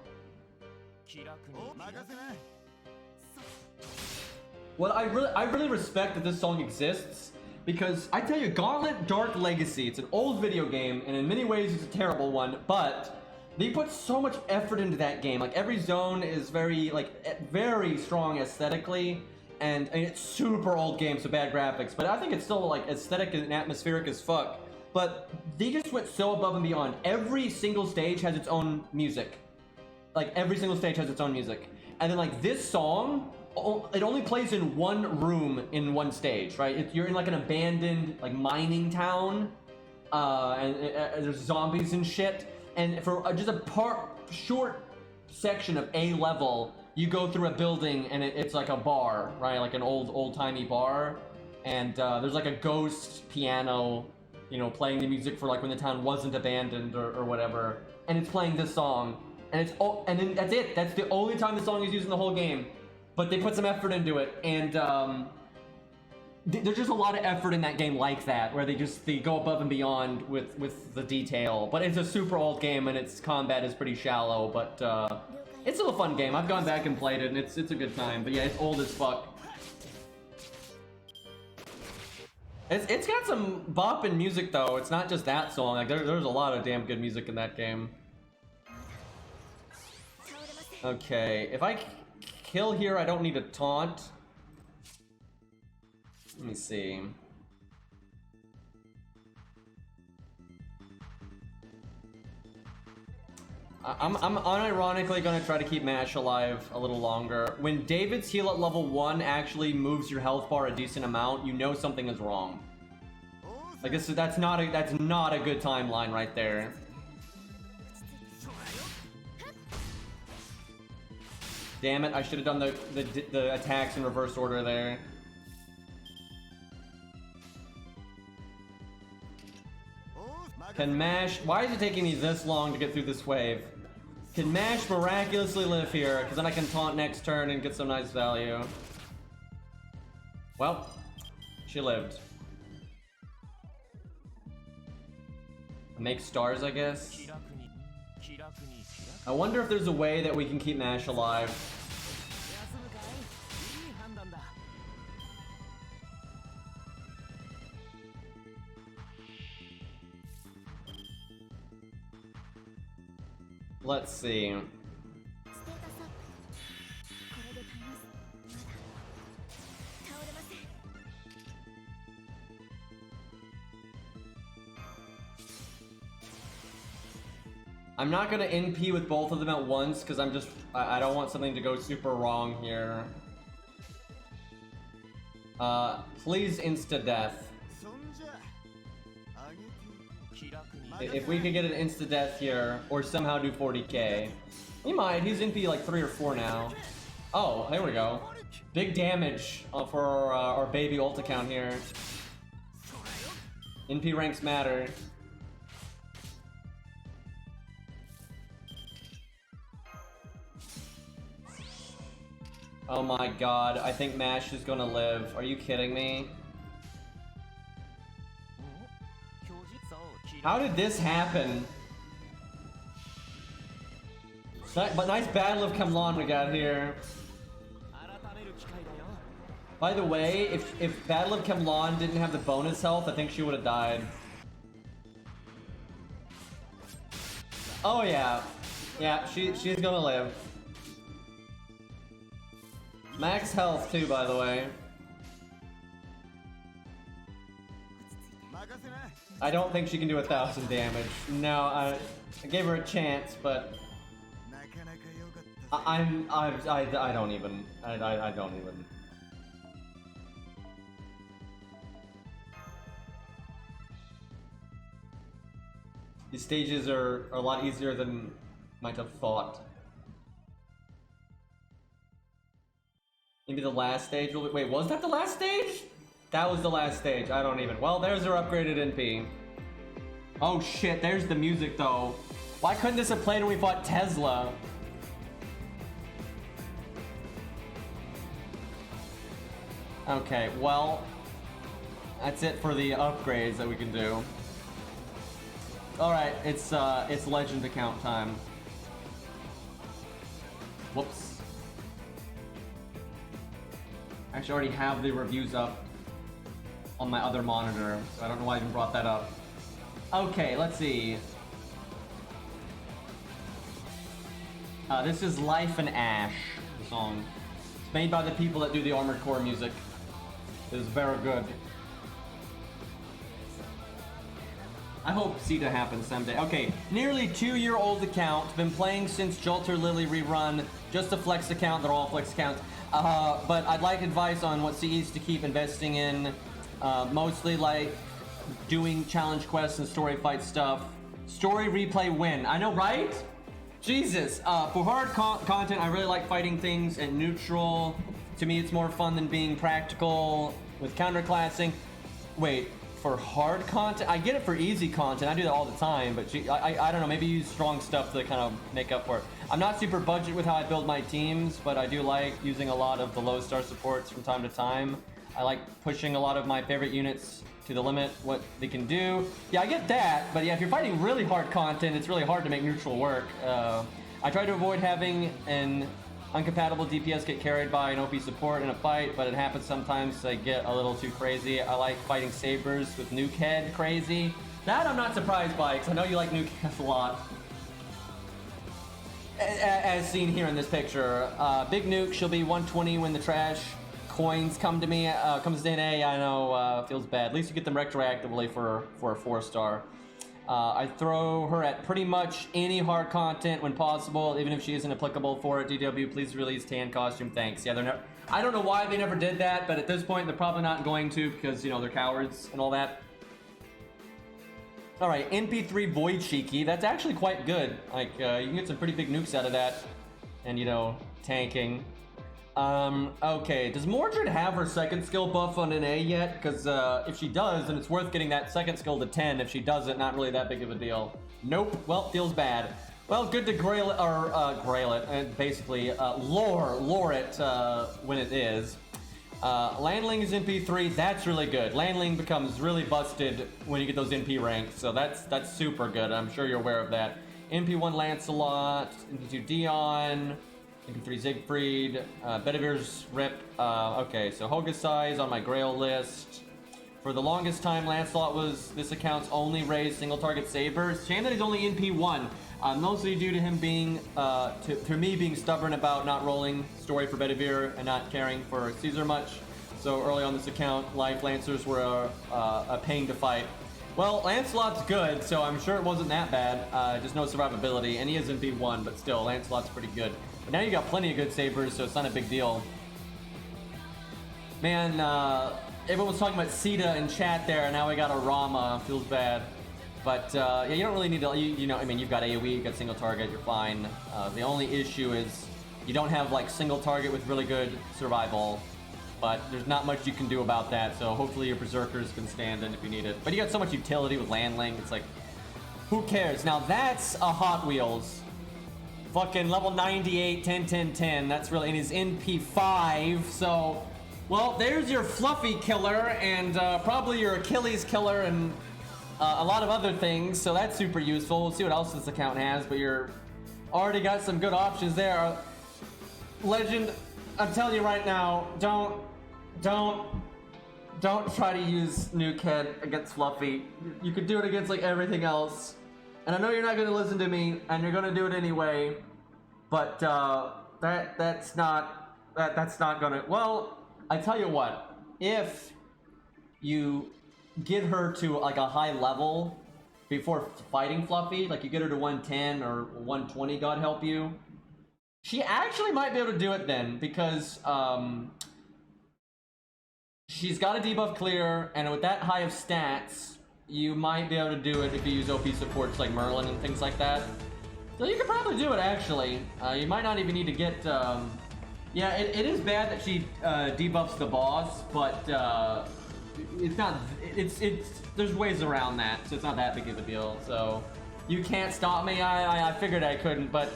Well, I really respect that this song exists, because I tell you, Gauntlet Dark Legacy, it's an old video game, and in many ways it's a terrible one, but they put so much effort into that game. Like, every zone is very strong aesthetically, and it's super old game, so bad graphics, but I think it's still, like, aesthetic and atmospheric as fuck. But they just went so above and beyond. Every single stage has its own music. Like, every single stage has its own music. And then, like, this song, it only plays in one room in one stage, right? You're in, like, an abandoned, like, mining town, and there's zombies and shit. And for just a short section of a level, you go through a building, and it's like a bar, right? Like an old-timey bar. And there's, like, a ghost piano, you know, playing the music for like when the town wasn't abandoned or whatever, and it's playing this song, and and then that's it. That's the only time the song is used in the whole game, but they put some effort into it, and there's just a lot of effort in that game like that, where they go above and beyond with the detail. But it's a super old game, and its combat is pretty shallow, but it's still a fun game. I've gone back and played it, and it's a good time. But yeah, it's old as fuck. It's got some bopping music though. It's not just that song. Like there's a lot of damn good music in that game. Okay, if I kill here, I don't need a taunt. Let me see. I'm unironically gonna try to keep Mash alive a little longer. When David's heal at level 1 actually moves your health bar a decent amount, you know something is wrong. Like that's not a good timeline right there. Damn it! I should have done the attacks in reverse order there. Can Mash? Why is it taking me this long to get through this wave? Can Mash miraculously live here? Because then I can taunt next turn and get some nice value. Well, she lived. Make stars, I guess. I wonder if there's a way that we can keep Mash alive. Let's see. I'm not gonna NP with both of them at once because I don't want something to go super wrong here. Please insta-death. If we could get an insta-death here, or somehow do 40k. He might, he's NP like 3 or 4 now. Oh, there we go. Big damage for our baby ult account here. NP ranks matter. Oh my god, I think Mash is gonna live. Are you kidding me? How did this happen? But nice Battle of Kemlon we got here. By the way, if Battle of Kemlon didn't have the bonus health, I think she would have died. Oh yeah. Yeah, she's gonna live. Max health too, by the way. I don't think she can do 1,000 damage. No, I gave her a chance, but I don't even. I don't even. These stages are a lot easier than might have thought. Maybe the last stage will be— wait, was that the last stage? That was the last stage. I don't even. Well, there's her upgraded NP. Oh shit, there's the music though. Why couldn't this have played when we fought Tesla? Okay, well, that's it for the upgrades that we can do. Alright, it's legend account time. Whoops. I actually already have the reviews up on my other monitor, so I don't know why I even brought that up. Okay, let's see. This is Life and Ash, the song. It's made by the people that do the Armored Core music. It is very good. I hope Sita happens someday. Okay, nearly 2-year-old account. Been playing since Jolter Lily rerun. Just a flex account. They're all flex accounts. But I'd like advice on what CEs to keep investing in. Mostly like doing challenge quests and story fight stuff. Story replay win. I know, right? Jesus. For hard content, I really like fighting things at neutral. To me, it's more fun than being practical with counterclassing. Wait. For hard content, I get it for easy content. I do that all the time, but I don't know. Maybe use strong stuff to kind of make up for it. I'm not super budget with how I build my teams, but I do like using a lot of the low star supports from time to time. I like pushing a lot of my favorite units to the limit, what they can do. Yeah, I get that, but yeah, if you're fighting really hard content, it's really hard to make neutral work. I try to avoid having an uncompatible DPS get carried by an OP support in a fight, but it happens sometimes. I get a little too crazy. I like fighting Sabers with Nuke Head crazy. That I'm not surprised by, because I know you like Nuke Head a lot. As seen here in this picture. Big Nuke, she'll be 120 when the trash coins come to me. Comes to NA, I know, feels bad. At least you get them retroactively for a 4-star. I throw her at pretty much any hard content when possible, even if she isn't applicable for it. DW, please release tan costume. Thanks. Yeah, they're never— I don't know why they never did that, but at this point they're probably not going to, because, you know, they're cowards and all that. All right, NP3 Void Cheeky. That's actually quite good. Like, you can get some pretty big nukes out of that, and, you know, tanking. Okay, does Mordred have her second skill buff on an A yet? Because if she does, then it's worth getting that second skill to 10. If she doesn't, not really that big of a deal. Nope, well, feels bad. Well, good to grail it, or grail it, and basically lore it when it is. Landling is NP3, that's really good. Landling becomes really busted when you get those NP ranks, so that's super good. I'm sure you're aware of that. NP1 Lancelot, NP2 Dion, NP3 Siegfried, Bedivir's Rip. Okay, so Hokusai is on my Grail list. For the longest time, Lancelot was this account's only raised single target Saber. It's a shame that he's only NP1. Mostly due to him being, to me being stubborn about not rolling story for Bedivere and not caring for Caesar much. So early on this account, Life Lancers were a pain to fight. Well, Lancelot's good, so I'm sure it wasn't that bad. Just no survivability, and he is NP1, but still, Lancelot's pretty good. But now you got plenty of good Sabers, so it's not a big deal. Man, everyone was talking about Sita in chat there, and now we got a Rama. Feels bad. But, yeah, you don't really need to, you know, I mean, you've got AoE, you've got single target, you're fine. The only issue is you don't have, like, single target with really good survival. But there's not much you can do about that, so hopefully your Berserkers can stand in if you need it. But you got so much utility with Landling, it's like, who cares? Now that's a Hot Wheels. Fucking level 98, 10, 10, 10. That's really, and he's NP5, so, well, there's your Fluffy killer, and probably your Achilles killer, and a lot of other things, so that's super useful. We'll see what else this account has, but you're already got some good options there. Legend, I'm telling you right now, don't try to use Nuke Head against Fluffy. You could do it against like everything else. And I know you're not gonna listen to me, and you're gonna do it anyway, but that's not gonna, well, I tell you what, if you get her to like a high level before fighting Fluffy. Like you get her to 110 or 120, God help you. She actually might be able to do it then because she's got a debuff clear, and with that high of stats, you might be able to do it if you use OP supports like Merlin and things like that. So you could probably do it actually. You might not even need to get. Yeah, it is bad that she debuffs the boss, but it's not. It's there's ways around that, so it's not that big of a deal. So you can't stop me. I figured I couldn't, but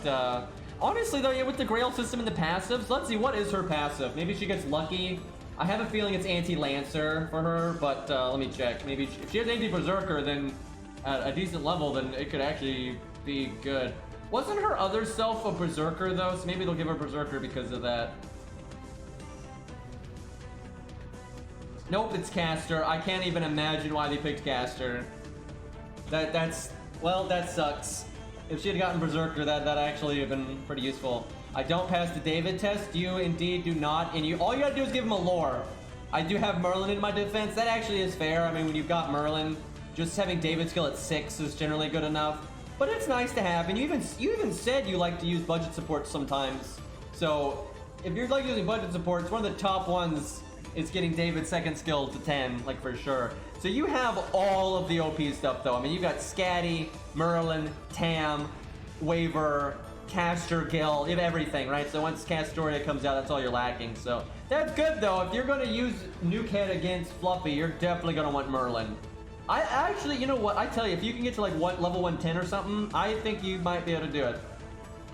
honestly though, yeah, with the Grail system and the passives, let's see what is her passive. Maybe she gets lucky. I have a feeling it's anti-Lancer for her, but let me check. Maybe if she has anti-Berserker, then at a decent level, then it could actually be good. Wasn't her other self a Berserker though? So maybe they'll give her Berserker because of that. Nope, it's Caster. I can't even imagine why they picked Caster. Well, that sucks. If she had gotten Berserker, that actually have been pretty useful. I don't pass the David test. You indeed do not, and all you gotta do is give him a lore. I do have Merlin in my defense. That actually is fair. I mean, when you've got Merlin, just having David skill at 6 is generally good enough. But it's nice to have, and you even said you like to use budget support sometimes. So if you're like using budget support, it's one of the top ones. Is getting David's second skill to 10, like for sure. So you have all of the OP stuff though. I mean, you got Scatty, Merlin, Tam, Waver, Caster, Gil, you have everything, right? So once Castoria comes out, that's all you're lacking. So that's good though. If you're gonna use Nukehead against Fluffy, you're definitely gonna want Merlin. I actually, you know what? I tell you, if you can get to like level 110 or something, I think you might be able to do it.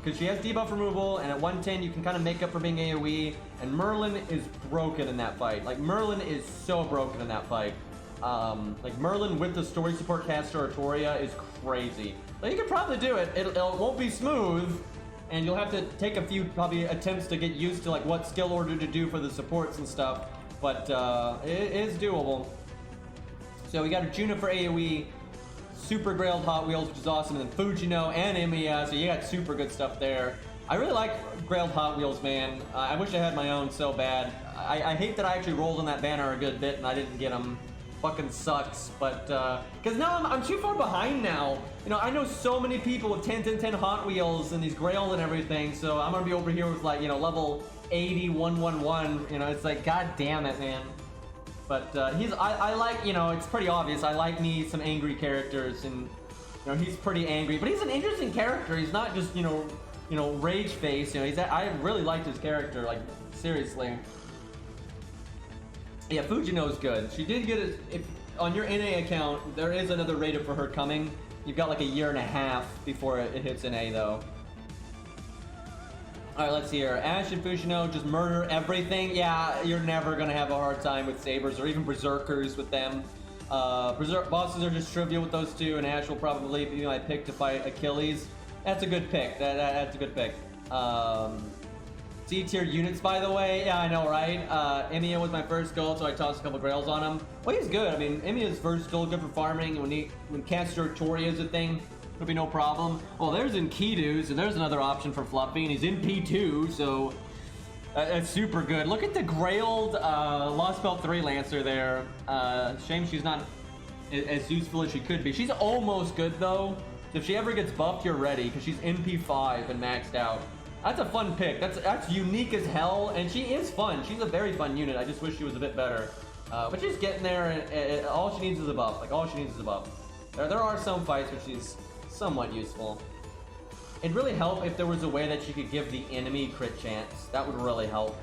Because she has debuff removal, and at 110 you can kind of make up for being AoE, and Merlin is broken in that fight. Like, Merlin is so broken in that fight. Like, Merlin with the story support caster Artoria is crazy. But you could probably do it. It won't be smooth, and you'll have to take a few, probably, attempts to get used to, like, what skill order to do for the supports and stuff. But, it is doable. So we got Arjuna for AoE. Super Grailed Hot Wheels, which is awesome, and then Fujino and Emiya, so you got super good stuff there. I really like Grailed Hot Wheels, man. I wish I had my own so bad. I hate that I actually rolled on that banner a good bit and I didn't get them. Fucking sucks, but, because now I'm too far behind now. You know, I know so many people with 10 Hot Wheels and these Grailed and everything, so I'm gonna be over here with, like, you know, level 80, 111, you know, it's like, god damn it, man. But I like, you know, it's pretty obvious. I like me some angry characters, and you know he's pretty angry, but he's an interesting character. He's not just you know rage face. You know, I really liked his character, like seriously. Yeah, Fujino's good. She did get it. If on your NA account, there is another rated for her coming. You've got like a year and a half before it hits NA though. Alright, let's see here. Ash and Fujino just murder everything. Yeah, you're never gonna have a hard time with Sabers or even Berserkers with them. Bosses are just trivial with those two, and Ash will probably be my pick to fight Achilles. That's a good pick. That's a good pick. C-tier units, by the way. Yeah, I know, right? Emiya was my first gold, so I tossed a couple grails on him. Well, he's good. I mean, Emiya's versatile, good for farming. When Caster Artoria is a thing, it'll be no problem. Well, there's Enkidu, so there's another option for Fluffy, and he's in P2, so that's super good. Look at the Grailed Lost Belt 3 Lancer there. Shame she's not as useful as she could be. She's almost good, though. So if she ever gets buffed, you're ready, because she's in P5 and maxed out. That's a fun pick. That's unique as hell, and she is fun. She's a very fun unit. I just wish she was a bit better. But she's getting there, and all she needs is a buff. Like, all she needs is a buff. There are some fights where she's somewhat useful. It'd really help if there was a way that you could give the enemy crit chance. That would really help.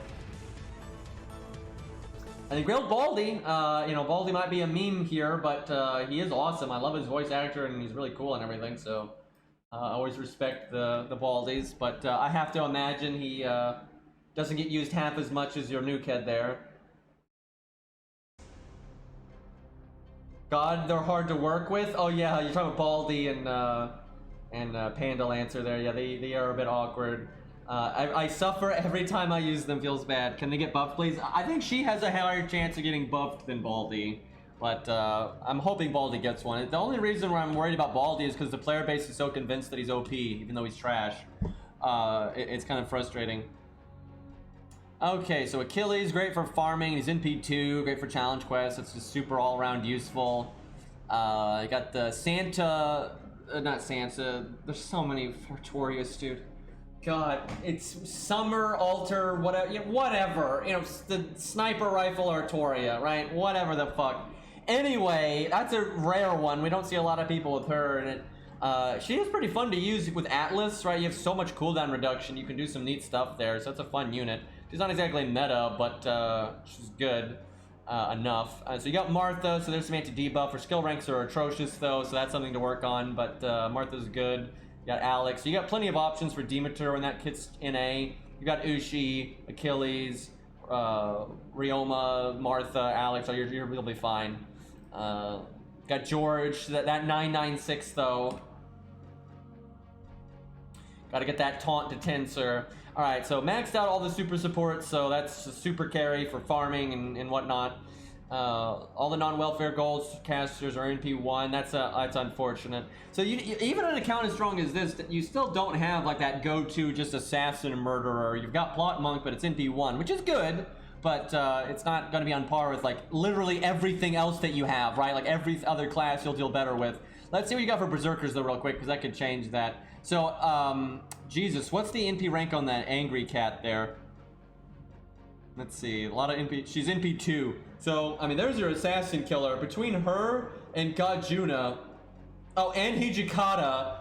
And then Grailed Baldy, you know, Baldy might be a meme here, but he is awesome. I love his voice actor, and he's really cool and everything, so I always respect the Baldies. But I have to imagine he doesn't get used half as much as your Nukehead there. God, they're hard to work with. Oh yeah, you're talking about Baldy and Panda Lancer there. Yeah, they are a bit awkward. I suffer every time I use them. Feels bad. Can they get buffed, please? I think she has a higher chance of getting buffed than Baldy, but I'm hoping Baldy gets one. The only reason why I'm worried about Baldy is because the player base is so convinced that he's OP, even though he's trash. It's kind of frustrating. Okay, so Achilles, great for farming. He's NP2, great for challenge quests. It's just super all-around useful. I got the Santa, not Santa. There's so many Artorias, dude. God, it's Summer, Alter, whatever, whatever. You know, the sniper rifle Artoria, right? Whatever the fuck. Anyway, that's a rare one. We don't see a lot of people with her, and she is pretty fun to use with Atlas, right? You have so much cooldown reduction. You can do some neat stuff there, so that's a fun unit. She's not exactly meta, but she's good enough. So you got Martha, so there's some anti-debuff. Her skill ranks are atrocious, though, so that's something to work on, but Martha's good. You got Alex. So you got plenty of options for Demeter when that kit's NA. You got Ushi, Achilles, Ryoma, Martha, Alex. So you'll be fine. Got George. That 996 though. Got to get that taunt to Tensor. All right, so maxed out all the super supports. So that's a super carry for farming and whatnot. All the non-welfare goals casters are NP1. That's unfortunate. So you even an account as strong as this, you still don't have like that go-to just assassin murderer. You've got plot monk, but it's NP1, which is good, but it's not going to be on par with like literally everything else that you have, right? Like every other class you'll deal better with. Let's see what you got for berserkers though, real quick, because that could change that. So Jesus, what's the NP rank on that angry cat there? Let's see, a lot of NP. She's NP2. So, I mean, there's your assassin killer. Between her and Gajuna, oh, and Hijikata,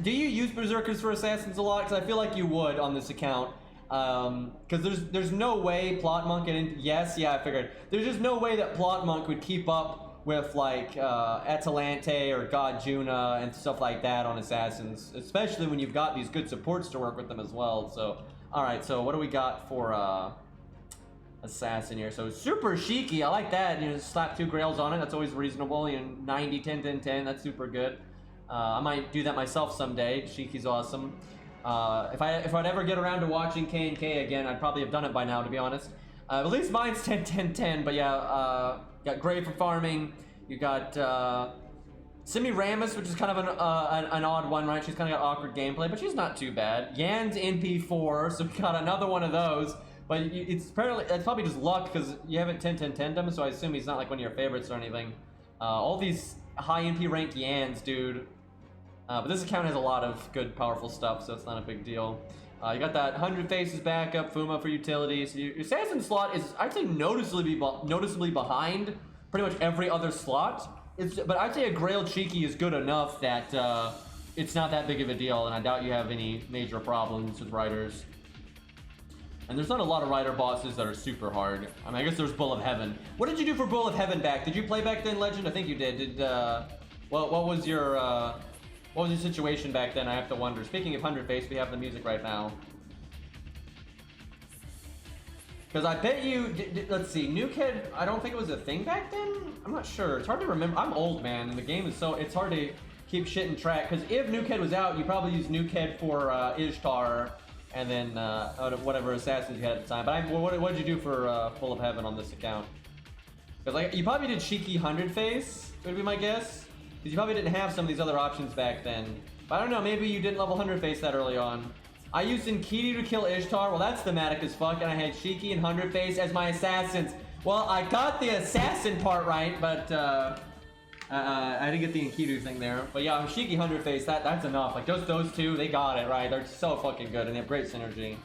do you use berserkers for assassins a lot? Because I feel like you would on this account. Because there's no way plot monk I figured. There's just no way that plot monk would keep up with like Atalante or Gajuna and stuff like that on assassins, especially when you've got these good supports to work with them as well. So. Alright, so what do we got for assassin here? So super cheeky, I like that. You know, slap 2 grails on it, that's always reasonable. You know, 90, 10, 10, 10, that's super good. I might do that myself someday. Cheeky's awesome. If I'd ever get around to watching K&K again, I'd probably have done it by now, to be honest. At least mine's 10, 10, 10, but yeah, got great for farming. You got Semiramis, which is kind of an odd one, right? She's kind of got awkward gameplay, but she's not too bad. Yan's NP4, so we got another one of those. But it's probably just luck because you haven't 10-10-10'd him, so I assume he's not like one of your favorites or anything. All these high NP ranked Yans, dude. But this account has a lot of good, powerful stuff, so it's not a big deal. You got that 100 Faces backup, Fuma for utility. So your assassin slot is, I'd say, noticeably behind pretty much every other slot. But I'd say a Grail Cheeky is good enough that it's not that big of a deal, and I doubt you have any major problems with riders. And there's not a lot of rider bosses that are super hard. I mean, I guess there's Bull of Heaven. What did you do for Bull of Heaven back? Did you play back then, Legend? I think you did. What was your situation back then? I have to wonder. Speaking of 100 Face, we have the music right now. Because I bet you, let's see, Nukehead, I don't think it was a thing back then? I'm not sure. It's hard to remember. I'm old, man, and the game is so, it's hard to keep shit in track. Because if Nukehead was out, you probably used Nukehead for Ishtar, and then whatever assassins you had at the time. But what did you do for Full of Heaven on this account? Because like, you probably did Cheeky 100 Face, would be my guess. Because you probably didn't have some of these other options back then. But I don't know, maybe you didn't level 100 Face that early on. I used Enkidu to kill Ishtar. Well, that's thematic as fuck, and I had Shiki and 100 Face as my assassins. Well, I got the assassin part right, but I didn't get the Enkidu thing there. But yeah, Shiki 100 Face, that's enough. Like, just those two, they got it, right? They're so fucking good, and they have great synergy.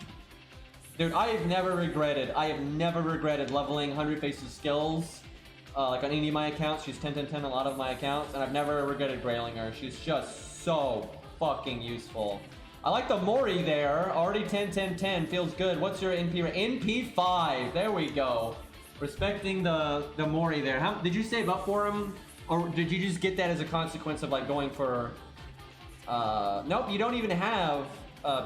Dude, I have never regretted leveling 100 Face's skills. Like on any of my accounts, she's 10-10-10 a lot of my accounts, and I've never regretted grailing her. She's just so fucking useful. I like the Mori there. Already 10-10-10. Feels good. What's your NP? NP5. There we go. Respecting the Mori there. How did you save up for him? Or did you just get that as a consequence of like going for... Nope, you don't even have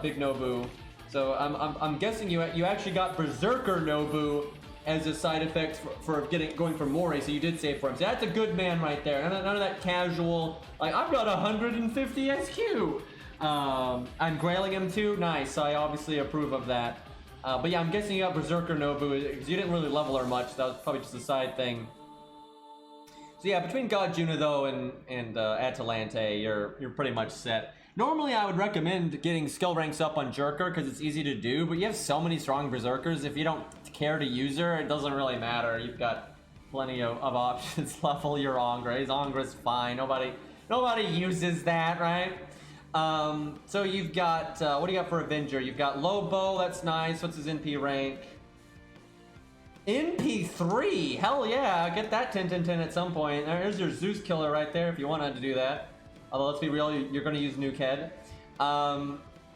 Big Nobu. So I'm guessing you actually got Berserker Nobu as a side effect for going for Mori. So you did save for him. So that's a good man right there. None of that casual, like, I've got 150 SQ. I'm grailing him too. Nice. So I obviously approve of that. But yeah, I'm guessing you got Berserker Nobu because you didn't really level her much. That was probably just a side thing. So yeah, between God Juna though and Atalante, you're pretty much set. Normally, I would recommend getting skill ranks up on Jerker because it's easy to do, but you have so many strong Berserkers. If you don't care to use her, it doesn't really matter. You've got plenty of options. Level your Angra. His Angra's fine. Nobody uses that, right? So you've got, what do you got for Avenger? You've got Lobo, that's nice. What's his NP rank? NP3, hell yeah, get that 10-10-10 at some point. There's your Zeus killer right there if you wanted to do that. Although let's be real, you're going to use Nuke Head.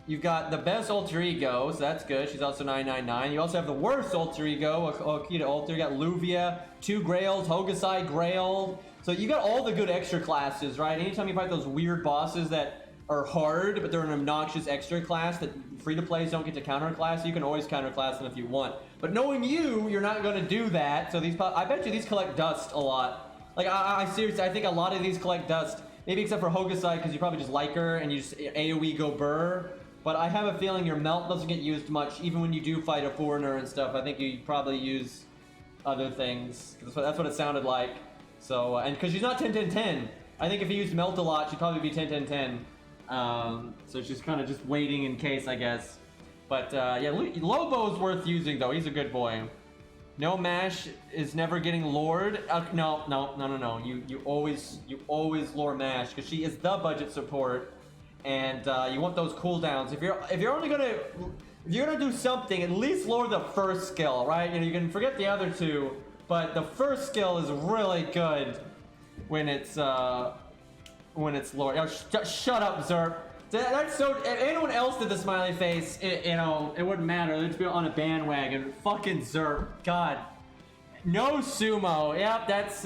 You've got the best alter ego, so that's good. She's also 999. You also have the worst alter ego, Akita alter. You got Luvia, 2 Grails, Hokusai Grail. So you got all the good extra classes, right? Anytime you fight those weird bosses that are hard, but they're an obnoxious extra class that free-to-plays don't get to counterclass, you can always counterclass them if you want. But knowing you're not going to do that. So I bet you these collect dust a lot. Like, I seriously, I think a lot of these collect dust. Maybe except for Hokusai, because you probably just like her and you just AoE go burr. But I have a feeling your melt doesn't get used much, even when you do fight a foreigner and stuff. I think you probably use other things. That's what it sounded like. So, and because she's not 10-10-10. I think if you used melt a lot, she'd probably be 10-10-10. So she's kind of just waiting in case, I guess. But yeah, Lobo's worth using though. He's a good boy. No mash is never getting lured. No. You always lure mash because she is the budget support, and you want those cooldowns. If you're gonna do something, at least lure the first skill, right? You can forget the other two, but the first skill is really good when it's lured. Shut up, Zerp. That's so. If anyone else did the smiley face, it wouldn't matter. They'd just be on a bandwagon. Fucking Zerp. God. No sumo. Yep, that's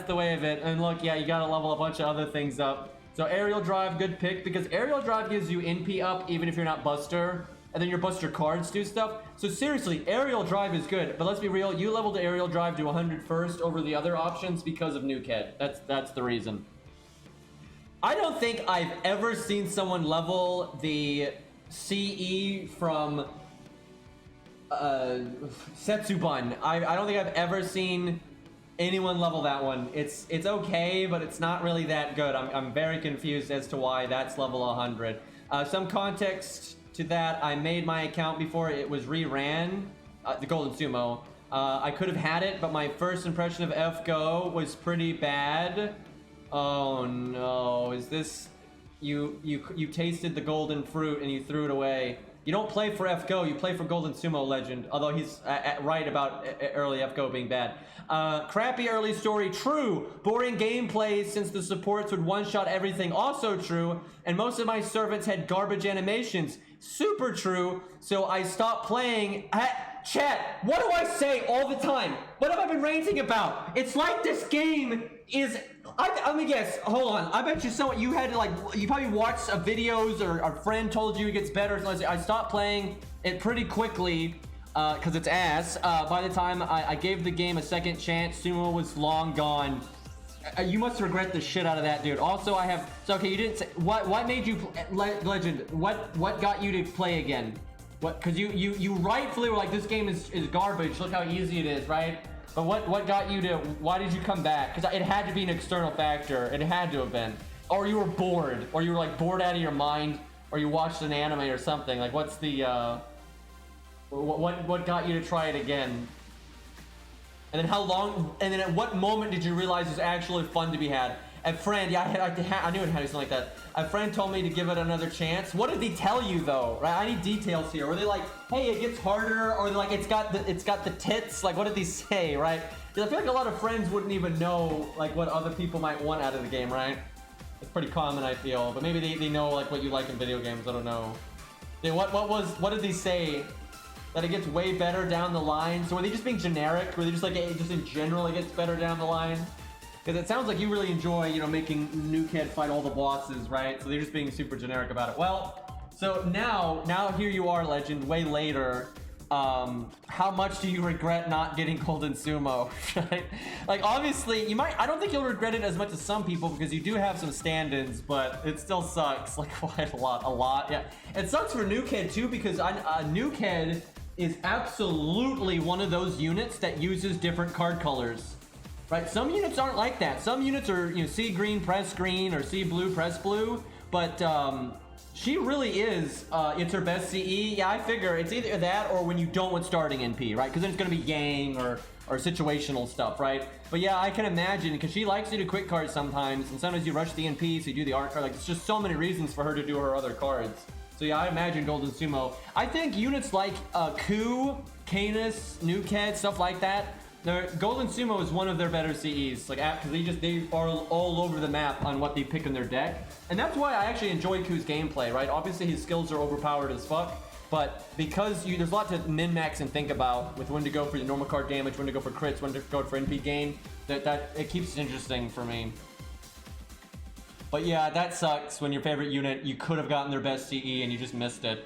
the way of it. And look, yeah, you gotta level a bunch of other things up. So aerial drive, good pick because aerial drive gives you NP up even if you're not Buster, and then your Buster cards do stuff. So seriously, aerial drive is good. But let's be real, you leveled aerial drive to 100 first over the other options because of Nuke Head. That's the reason. I don't think I've ever seen someone level the CE from Setsubun. I don't think I've ever seen anyone level that one. It's okay, but it's not really that good. I'm very confused as to why that's level 100. Some context to that, I made my account before it was re-ran, the Golden Sumo. I could have had it, but my first impression of FGO was pretty bad. Oh no, is this... You tasted the golden fruit and you threw it away. You don't play for FGO, you play for Golden Sumo Legend, although he's right about early FGO being bad. Crappy early story, true. Boring gameplay since the supports would one-shot everything, also true. And most of my servants had garbage animations, super true. So I stopped playing. Chat, what do I say all the time? What have I been ranting about? It's like this game is... Let me guess. Hold on. I bet you had to you probably watched videos or a friend told you it gets better. So I stopped playing it pretty quickly because it's ass. By the time I gave the game a second chance, Sumo was long gone. You must regret the shit out of that, dude. Also, I have... So, okay, you didn't say... What made you... Legend, what got you to play again? Because you rightfully were like, this game is garbage. Look how easy it is, right? But what got you to... Why did you come back? Because it had to be an external factor. It had to have been. Or you were bored. Or you were, like, bored out of your mind. Or you watched an anime or something. Like, what's the... What got you to try it again? And then how long... And then at what moment did you realize it was actually fun to be had? A friend... Yeah, I knew it had to be something like that. A friend told me to give it another chance. What did they tell you, though? Right? I need details here. Were they like, hey, it gets harder? Or like, it's got the tits? Like, what did they say, right? Because I feel like a lot of friends wouldn't even know, like, what other people might want out of the game, right? It's pretty common, I feel. But maybe they know, like, what you like in video games. I don't know. Yeah, what did they say? That it gets way better down the line? So were they just being generic? Were they just like, just in general it gets better down the line? Because it sounds like you really enjoy, making Nuke Head fight all the bosses, right? So they're just being super generic about it. Well, so now here you are, Legend, way later. How much do you regret not getting Golden Sumo? Right? Like, obviously, I don't think you'll regret it as much as some people because you do have some stand-ins, but it still sucks, like, quite a lot, yeah. It sucks for Nuke Head, too, because Nuke Head is absolutely one of those units that uses different card colors. Right, some units aren't like that. Some units are, see green, press green, or see blue, press blue. But she really is, it's her best CE. Yeah, I figure it's either that or when you don't want starting NP, right? Because then it's going to be Yang or situational stuff, right? But yeah, I can imagine, because she likes to do quick cards sometimes, and sometimes you rush the NP, so you do the art card. Like, it's just so many reasons for her to do her other cards. So yeah, I imagine Golden Sumo. I think units like Ku, Canis, Nukehead, stuff like that, Golden Sumo is one of their better CEs, like, because they are all over the map on what they pick in their deck. And that's why I actually enjoy Ku's gameplay, right? Obviously his skills are overpowered as fuck, but because there's a lot to min-max and think about with when to go for your normal card damage, when to go for crits, when to go for NP gain, that it keeps it interesting for me. But yeah, that sucks when your favorite unit, you could have gotten their best CE and you just missed it.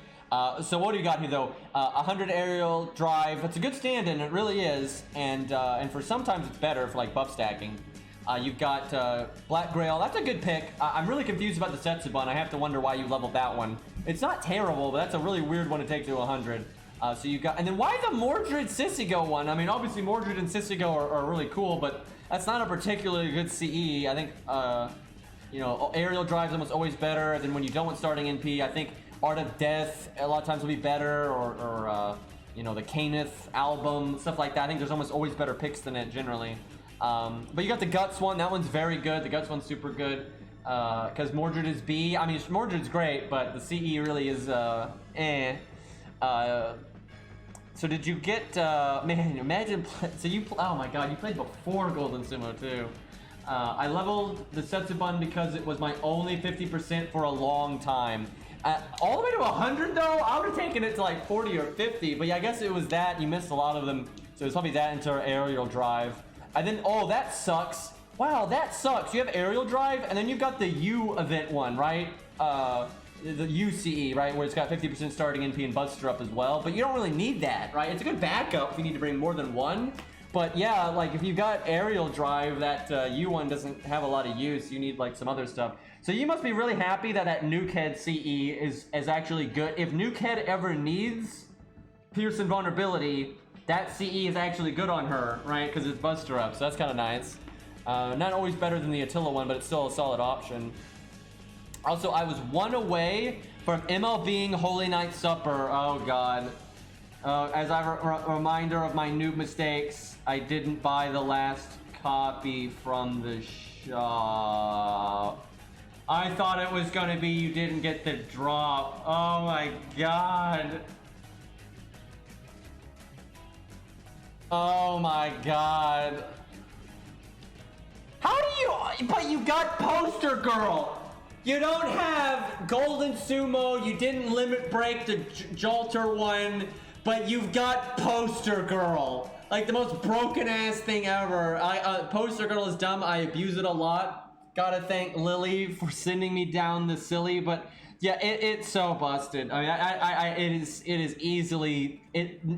So what do you got here though? 100 aerial drive. It's a good stand-in, it really is. And for sometimes it's better for like buff stacking. You've got Black Grail. That's a good pick. I'm really confused about the Setsubun. I have to wonder why you leveled that one. It's not terrible, but that's a really weird one to take to 100. So you got, and then why the Mordred Sissigo one? I mean, obviously Mordred and Sissigo are really cool, but that's not a particularly good CE. I think, you know, aerial drive's almost always better than when you don't want starting NP. I think Art of Death a lot of times will be better, or you know, the Caneth album, stuff like that. I think there's almost always better picks than it generally. But you got the Guts one. That one's very good. The Guts one's super good because Mordred is B. I mean, Mordred's great, but the CE really is eh. So did you get? Man, imagine. So you. Oh my God, you played before Golden Sumo too. I leveled the Setsubun because it was my only 50% for a long time. All the way to 100 though, I would have taken it to like 40 or 50, but yeah, I guess it was that. You missed a lot of them, so it's probably that into our aerial drive. And then, oh, that sucks. Wow, that sucks. You have aerial drive, and then you've got the U event one, right? The UCE, right, where it's got 50% starting NP and Buster up as well, but you don't really need that, right? It's a good backup if you need to bring more than one. But yeah, like if you got aerial drive, that U1 doesn't have a lot of use. You need like some other stuff. So you must be really happy that Nukehead CE is actually good. If Nukehead ever needs Pierce and Vulnerability, that CE is actually good on her, right? Because it's Buster up, so that's kind of nice. Not always better than the Attila one, but it's still a solid option. Also, I was one away from MLBing Holy Night Supper. Oh God. As a reminder of my noob mistakes, I didn't buy the last copy from the shop. I thought it was gonna be you didn't get the drop. Oh my God. Oh my God. How do you, but you got Poster Girl. You don't have Golden Sumo, you didn't limit break the Jolter one, but you've got Poster Girl. Like the most broken ass thing ever. Poster Girl is dumb, I abuse it a lot. Gotta thank Lily for sending me down the silly, but yeah, it's so busted. I mean, it is easily,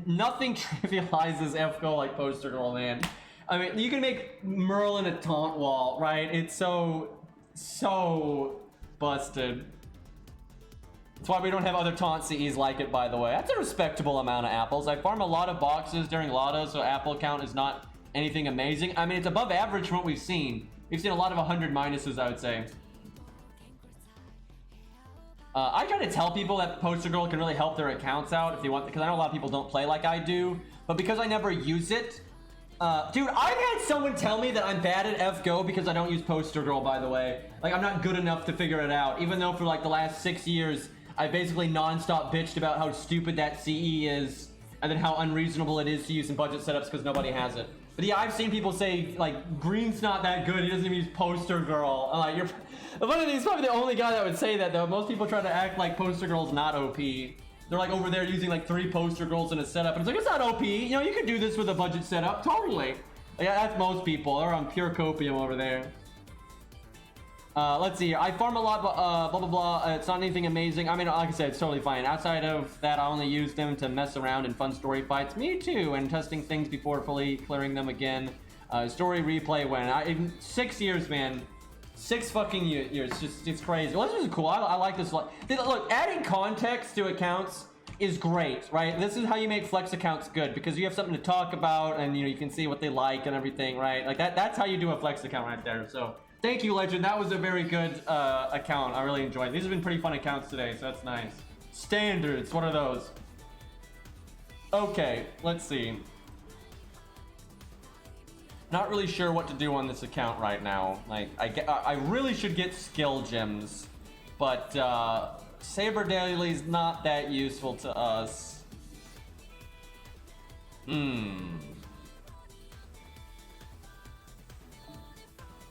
nothing trivializes FGO like Poster Girl, man. I mean, you can make Merlin a taunt wall, right? It's so busted. That's why we don't have other taunt CEs like it, by the way. That's a respectable amount of apples. I farm a lot of boxes during Lotto, so apple count is not anything amazing. I mean, it's above average from what we've seen. We've seen a lot of 100 minuses, I would say. I try to tell people that Poster Girl can really help their accounts out if they want, because I know a lot of people don't play like I do, but because I never use it, dude, I've had someone tell me that I'm bad at FGO because I don't use Poster Girl, by the way. Like, I'm not good enough to figure it out, even though for like the last 6 years, I basically non-stop bitched about how stupid that CE is, and then how unreasonable it is to use in budget setups because nobody has it. But yeah, I've seen people say, like, Green's not that good, he doesn't even use Poster Girl. I'm like, he's probably the only guy that would say that, though. Most people try to act like Poster Girl's not OP. They're like over there using like 3 Poster Girls in a setup, and it's like, it's not OP. You know, you could do this with a budget setup, totally. Yeah, that's most people. They're on pure copium over there. Let's see. I farm a lot, blah blah blah. It's not anything amazing. I mean, like I said, it's totally fine. Outside of that, I only use them to mess around in fun story fights. Me too, and testing things before fully clearing them again. Story replay when in 6 years, man. 6 fucking years. It's crazy. Well, this is cool. I like this a lot. Look, adding context to accounts is great, right? This is how you make flex accounts good, because you have something to talk about, and you know, you can see what they like and everything, right? Like that's how you do a flex account right there. So Thank you, Legend. That was a very good account. I really enjoyed it. These have been pretty fun accounts today, so that's nice. Standards, what are those? Okay, let's see. Not really sure what to do on this account right now. Like, I really should get skill gems, but Saber Daily's not that useful to us.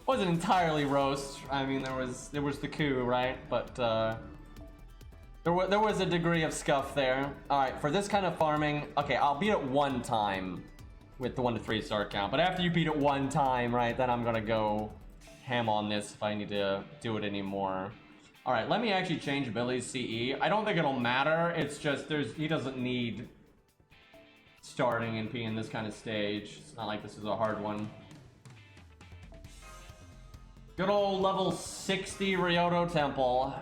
Wasn't entirely roast. I mean, there was the coup, right? But there was a degree of scuff there. All right, for this kind of farming, okay, I'll beat it one time with the 1 to 3 star count. But after you beat it one time, right, then I'm gonna go ham on this if I need to do it anymore. All right, let me actually change Billy's CE. I don't think it'll matter. It's just he doesn't need starting NP in this kind of stage. It's not like this is a hard one. Good old level 60 Ryoto Temple.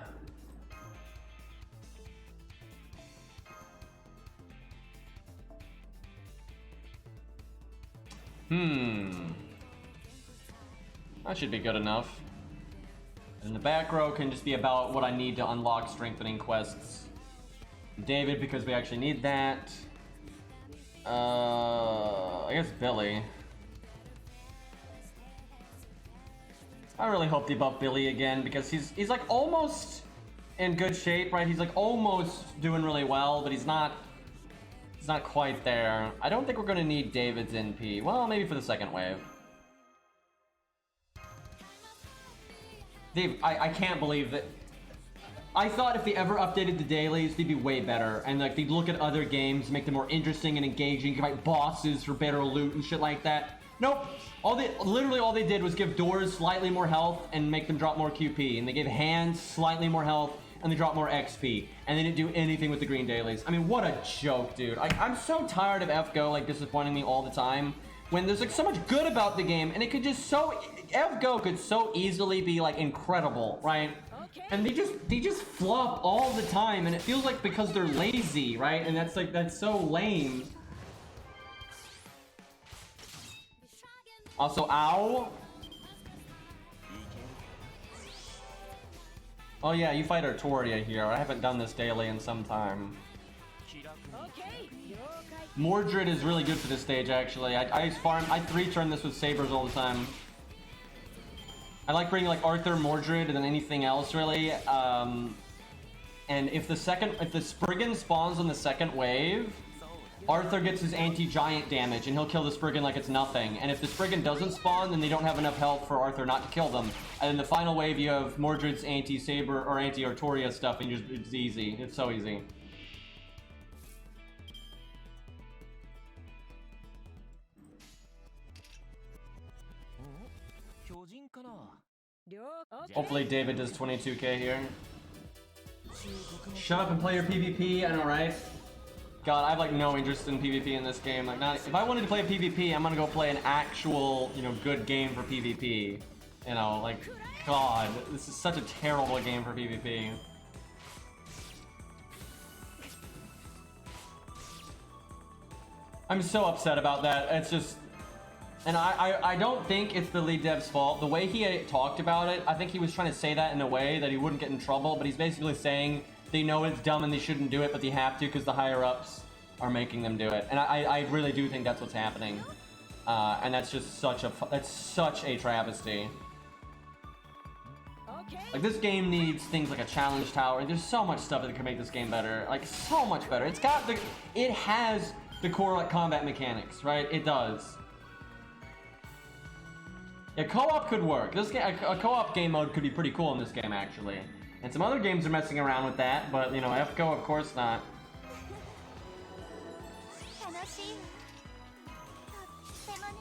That should be good enough. And the back row can just be about what I need to unlock strengthening quests. David, because we actually need that. I guess Billy. I really hope they buff Billy again because he's like almost in good shape, right? He's like almost doing really well, but he's not quite there. I don't think we're gonna need David's NP. Well, maybe for the second wave. Dave, I can't believe that. I thought if they ever updated the dailies, they'd be way better. And like they'd look at other games, make them more interesting and engaging, fight bosses for better loot and shit like that. Nope. Literally all they did was give doors slightly more health and make them drop more QP. And they gave hands slightly more health and they drop more XP. And they didn't do anything with the green dailies. I mean, what a joke, dude. I'm so tired of FGO like disappointing me all the time. When there's like so much good about the game and it could just FGO could so easily be like incredible, right? And they just flop all the time and it feels like because they're lazy, right? And that's so lame. Also, ow. Oh yeah, you fight Artoria here. I haven't done this daily in some time. Mordred is really good for this stage, actually. I 3-turn this with Sabers all the time. I like bringing like Arthur, Mordred, and then anything else really. And if the Spriggan spawns on the second wave, Arthur gets his anti-giant damage and he'll kill the Spriggan like it's nothing. And if the Spriggan doesn't spawn, then they don't have enough health for Arthur not to kill them. And in the final wave, you have Mordred's anti-Saber or anti-Artoria stuff, and it's easy. It's so easy. Hopefully David does 22k here. Shut up and play your PvP, I know, right? God, I have like no interest in PvP in this game. Like, if I wanted to play a PvP, I'm gonna go play an actual, good game for PvP. You know, like, God, this is such a terrible game for PvP. I'm so upset about that. It's just, and I don't think it's the lead dev's fault. The way he talked about it, I think he was trying to say that in a way that he wouldn't get in trouble, but he's basically saying they know it's dumb and they shouldn't do it, but they have to because the higher-ups are making them do it. And I really do think that's what's happening. And that's just such a travesty. Like, this game needs things like a challenge tower. There's so much stuff that can make this game better. Like, so much better. It has the core like combat mechanics, right? It does. Yeah, co-op could work. This game, a co-op game mode could be pretty cool in this game, actually. And some other games are messing around with that, but, FGO, of course not.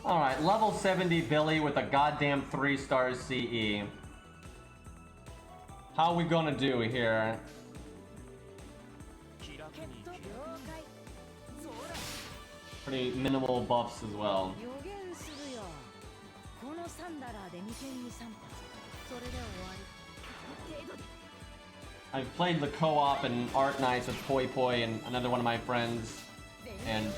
Alright, level 70 Billy with a goddamn 3-star CE. How are we gonna do here? Pretty minimal buffs as well. I've played the co-op and Art Knights with Poi Poi and another one of my friends, and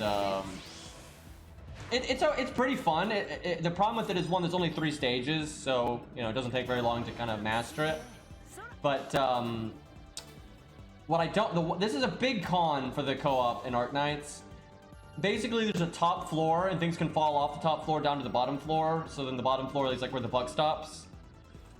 It's pretty fun. The problem with it is, one, there's only 3 stages, so you know it doesn't take very long to kind of master it. But what I don't, this is a big con for the co-op in Arknights. Basically, there's a top floor, and things can fall off the top floor down to the bottom floor. So then the bottom floor is like where the buck stops.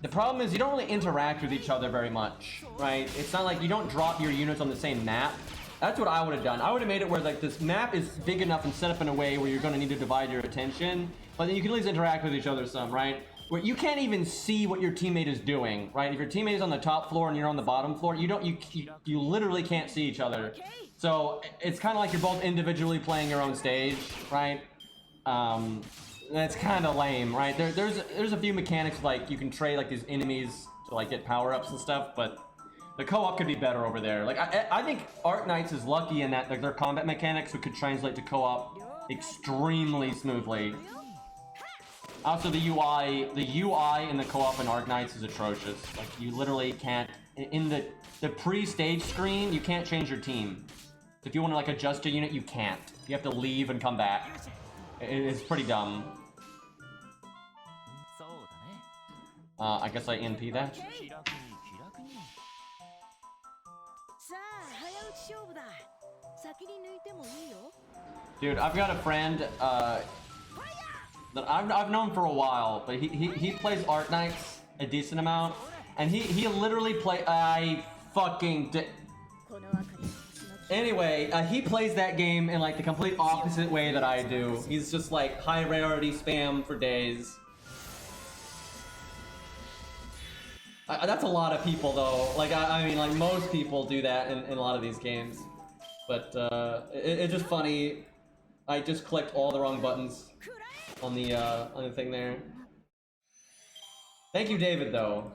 The problem is you don't really interact with each other very much, right? It's not like you don't drop your units on the same map. That's what I would have done. I would have made it where like this map is big enough and set up in a way where you're going to need to divide your attention, but then you can at least interact with each other some, right? Where you can't even see what your teammate is doing, right? If your teammate is on the top floor and you're on the bottom floor, you literally can't see each other. So it's kind of like you're both individually playing your own stage, right? That's kind of lame, right? There's a few mechanics, like you can trade like these enemies to like get power-ups and stuff, but the co-op could be better over there. Like I think Arknights is lucky in that like their combat mechanics could translate to co-op extremely smoothly. Also, the UI in the co-op in Arknights is atrocious. Like you literally can't, in the pre-stage screen, you can't change your team. If you want to like adjust a unit, you can't. You have to leave and come back. It's pretty dumb. I guess I NP that. Dude, I've got a friend that I've known for a while, but he plays Arknights a decent amount, and he literally Anyway, he plays that game in like the complete opposite way that I do. He's just like high rarity spam for days. That's a lot of people though. Like I mean, like most people do that in a lot of these games. But it's just funny. I just clicked all the wrong buttons on the thing there. Thank you, David, though.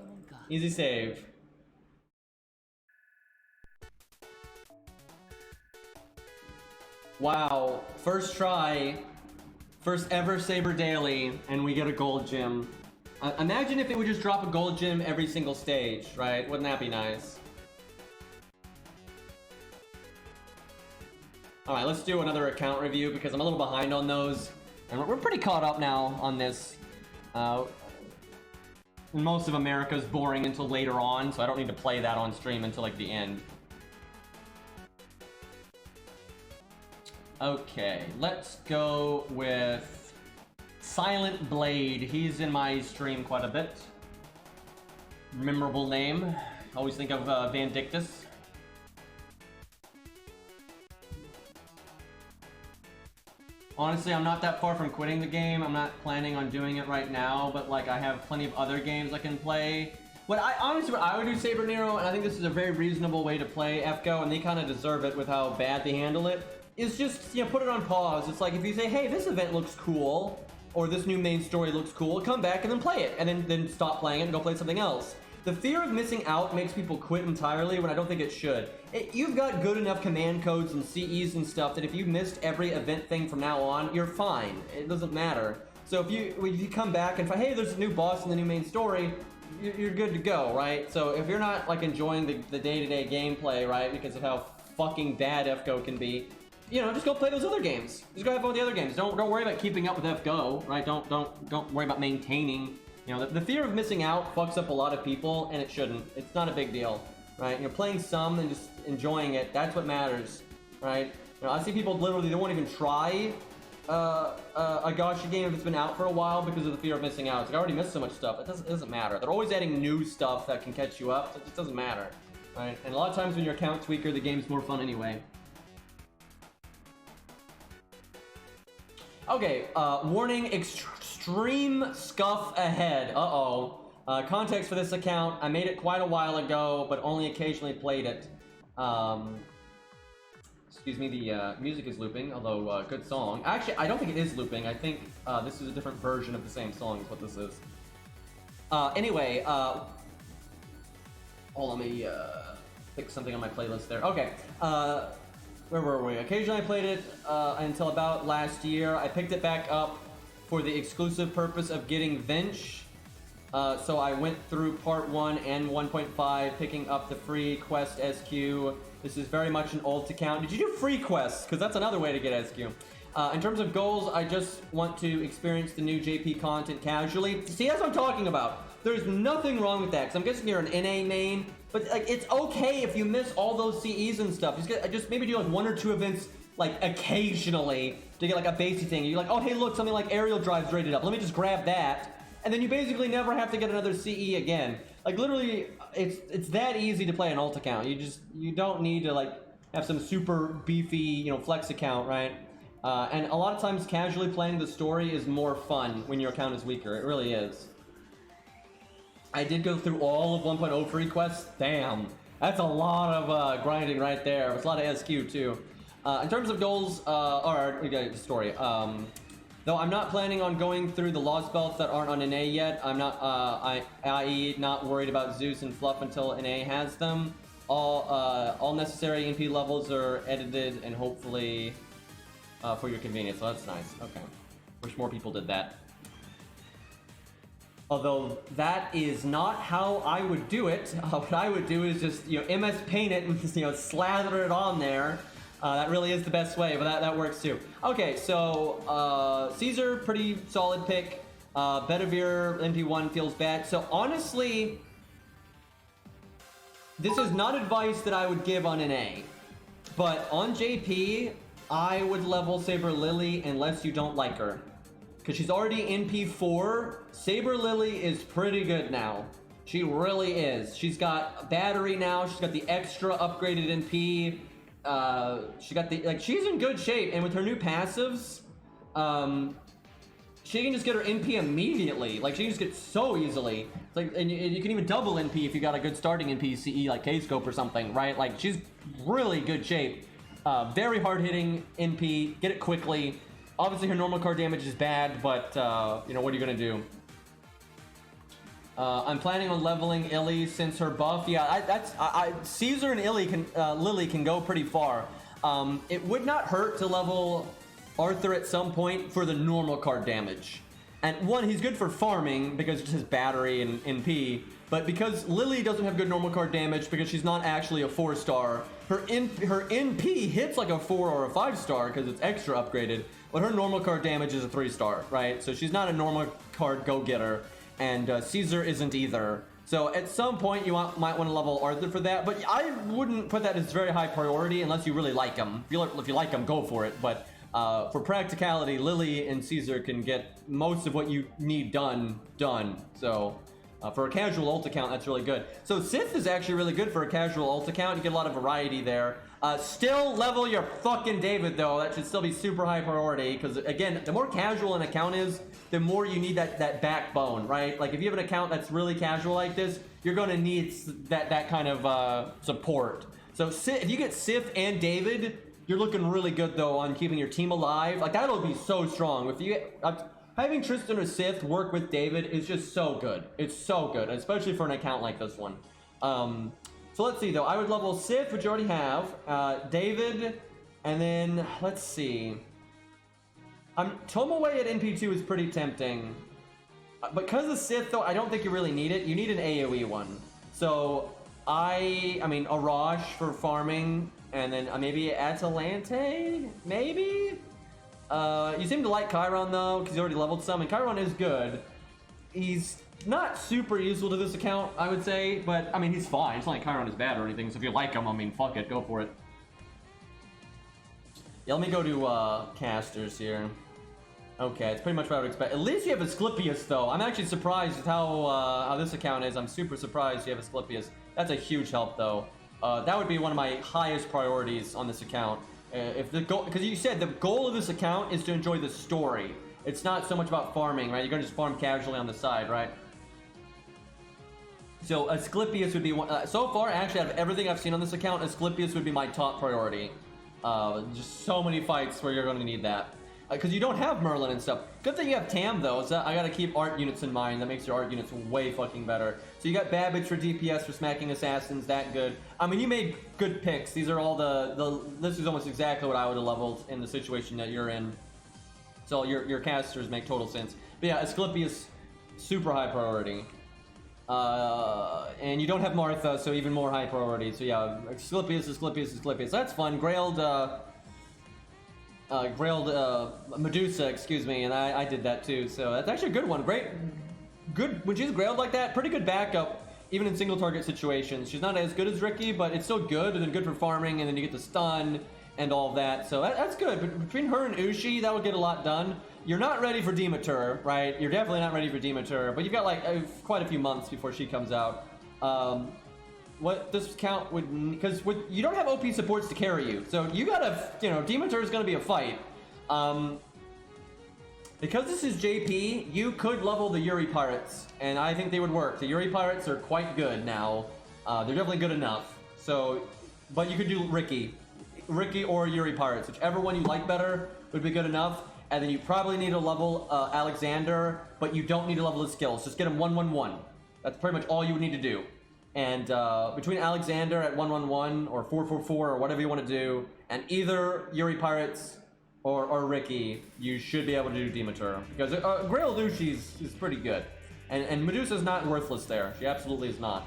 Easy save. Wow, first try, first ever Saber daily, and we get a gold gem. Imagine if it would just drop a gold gem every single stage, right? Wouldn't that be nice? Alright, let's do another account review because I'm a little behind on those. And we're pretty caught up now on this. Most of America's boring until later on, so I don't need to play that on stream until like the end. Okay, let's go with Silent Blade. He's in my stream quite a bit. Memorable name. Always think of Vandictus. Honestly, I'm not that far from quitting the game. I'm not planning on doing it right now, but like I have plenty of other games I can play. Honestly, what I would do Saber Nero, and I think this is a very reasonable way to play FGO, and they kind of deserve it with how bad they handle it, is just, you know, put it on pause. It's like if you say, hey, this event looks cool, or this new main story looks cool, come back and then play it, and then stop playing it and go play something else. The fear of missing out makes people quit entirely when I don't think it should. You've got good enough command codes and CEs and stuff that if you missed every event thing from now on, you're fine. It doesn't matter. So if you come back and find, hey, there's a new boss in the new main story, you're good to go, right? So if you're not like enjoying the day-to-day gameplay, right, because of how fucking bad FGO can be, you know, just go play those other games. Just go have fun with the other games. Don't worry about keeping up with FGO, right? Don't worry about maintaining. You know, the fear of missing out fucks up a lot of people, and it shouldn't. It's not a big deal, right? You're playing some and just enjoying it. That's what matters, right? You know, I see people literally, they won't even try a gacha game if it's been out for a while because of the fear of missing out. It's like, I already missed so much stuff. It doesn't matter. They're always adding new stuff that can catch you up. So it just doesn't matter, right? And a lot of times when your account's weaker, the game's more fun anyway. Okay, warning, extreme scuff ahead. Uh-oh. Context for this account, I made it quite a while ago, but only occasionally played it. Excuse me, the music is looping, although good song. Actually, I don't think it is looping. I think this is a different version of the same song is what this is. Anyway, hold on, let me pick something on my playlist there. Okay, where were we? Occasionally I played it until about last year. I picked it back up for the exclusive purpose of getting Vench. So I went through part 1 and 1.5, picking up the free quest SQ. This is very much an old account. Did you do free quests? Because that's another way to get SQ. In terms of goals, I just want to experience the new JP content casually. See, that's what I'm talking about. There's nothing wrong with that, because I'm guessing you're an NA main, but like it's okay if you miss all those CEs and stuff. Just maybe do like 1 or 2 events like occasionally to get like a basic thing. You're like, oh hey look, something like aerial drive's rated up. Let me just grab that, and then you basically never have to get another CE again. Like literally, it's that easy to play an alt account. You don't need to like have some super beefy, you know, flex account, right? And a lot of times casually playing the story is more fun when your account is weaker. It really is. I did go through all of 1.0 free quests. Damn, that's a lot of grinding right there. It's a lot of SQ too. In terms of goals, we got the story. Though I'm not planning on going through the lost belts that aren't on NA yet. I'm not, i.e. not worried about Zeus and Fluff until NA has them. All necessary NP levels are edited and hopefully for your convenience. So that's nice. Okay. Wish more people did that. Although that is not how I would do it. What I would do is just, you know, MS Paint it and just, you know, slather it on there. That really is the best way, but that works too. Okay, so Caesar, pretty solid pick. Bedivere, MP1 feels bad. So honestly, this is not advice that I would give on NA. But on JP, I would level Saber Lily unless you don't like her. Because she's already NP4. Saber Lily is pretty good now. She really is. She's got battery now. She's got the extra upgraded NP. She got the, like, she's in good shape. And with her new passives, she can just get her NP immediately. Like, she can just get so easily. It's like, and you can even double NP if you got a good starting NP CE, like K-Scope or something, right? Like, she's really good shape. Very hard-hitting NP. Get it quickly. Obviously, her normal card damage is bad, but, you know, what are you going to do? I'm planning on leveling Illy since her buff. Yeah, Caesar and Lily can go pretty far. It would not hurt to level Arthur at some point for the normal card damage. And one, he's good for farming because it's his battery and NP. But because Lily doesn't have good normal card damage because she's not actually a 4-star, her NP hits like a 4 or a 5-star because it's extra upgraded. But her normal card damage is a 3-star, right? So she's not a normal card go-getter. And Caesar isn't either. So at some point you might want to level Arthur for that, but I wouldn't put that as very high priority unless you really like him. If you like him, go for it. But for practicality, Lily and Caesar can get most of what you need done. So for a casual ult account, that's really good. So Sith is actually really good for a casual ult account. You get a lot of variety there. Still level your fucking David though. That should still be super high priority because again, the more casual an account is, the more you need that backbone, right? Like if you have an account that's really casual like this, you're going to need that kind of support. So if you get Sith and David, you're looking really good though on keeping your team alive. Like that'll be so strong. If you having Tristan or Sith work with David is just so good. It's so good, especially for an account like this one. So let's see though. I would level Sith, which you already have, David, and then let's see. Tomoe at NP2 is pretty tempting. Because of Sith though, I don't think you really need it. You need an AoE one. So I mean Arash for farming, and then maybe Atalante, maybe? You seem to like Chiron though, because you already leveled some, and Chiron is good. He's not super useful to this account, I would say, but I mean he's fine. It's not like Chiron is bad or anything, so if you like him, I mean fuck it, go for it. Yeah, let me go to casters here. Okay, it's pretty much what I would expect. At least you have Asclepius though. I'm actually surprised with how this account is. I'm super surprised you have Asclepius. That's a huge help though. That would be one of my highest priorities on this account. If the goal, because you said the goal of this account is to enjoy the story. It's not so much about farming, right? You're gonna just farm casually on the side, right? So Asclepius would be one. So far, actually, out of everything I've seen on this account, Asclepius would be my top priority. Just so many fights where you're going to need that. Because you don't have Merlin and stuff. Good thing you have Tam, though, so I gotta keep art units in mind. That makes your art units way fucking better. So you got Babbage for DPS for smacking assassins, that good. I mean, you made good picks. These are all this is almost exactly what I would have leveled in the situation that you're in. So your casters make total sense. But yeah, Asclepius, super high priority. And you don't have Martha, so even more high priority. So yeah, Asclepius. That's fun. Grailed, Medusa, excuse me, and I did that too. So that's actually a good one. Good when she's grailed like that. Pretty good backup, even in single target situations. She's not as good as Ricky, but it's still good, and then good for farming, and then you get the stun and all of that. So that's good. But between her and Ushi, that will get a lot done. You're not ready for Demeter, right? You're definitely not ready for Demeter, but you've got like quite a few months before she comes out. What this count would, because you don't have OP supports to carry you, so you gotta, Demeter is gonna be a fight. Because this is JP, you could level the Yuri Pirates, and I think they would work. The Yuri Pirates are quite good now. They're definitely good enough. So, but you could do Ricky or Yuri Pirates, whichever one you like better would be good enough. And then you probably need to level Alexander, but you don't need to level his skills. Just get him 1-1-1. That's pretty much all you would need to do. And between Alexander at 1-1-1 or 4-4-4 or whatever you want to do, and either Yuri Pirates or Ricky, you should be able to do Demeter. Because Grail Lushi is pretty good. And Medusa's not worthless there. She absolutely is not.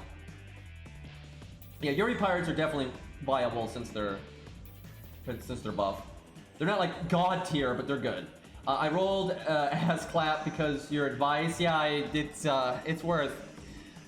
Yeah, Yuri Pirates are definitely viable since they're buff. They're not like god tier, but they're good. I rolled ass clap because your advice. Yeah, it's worth.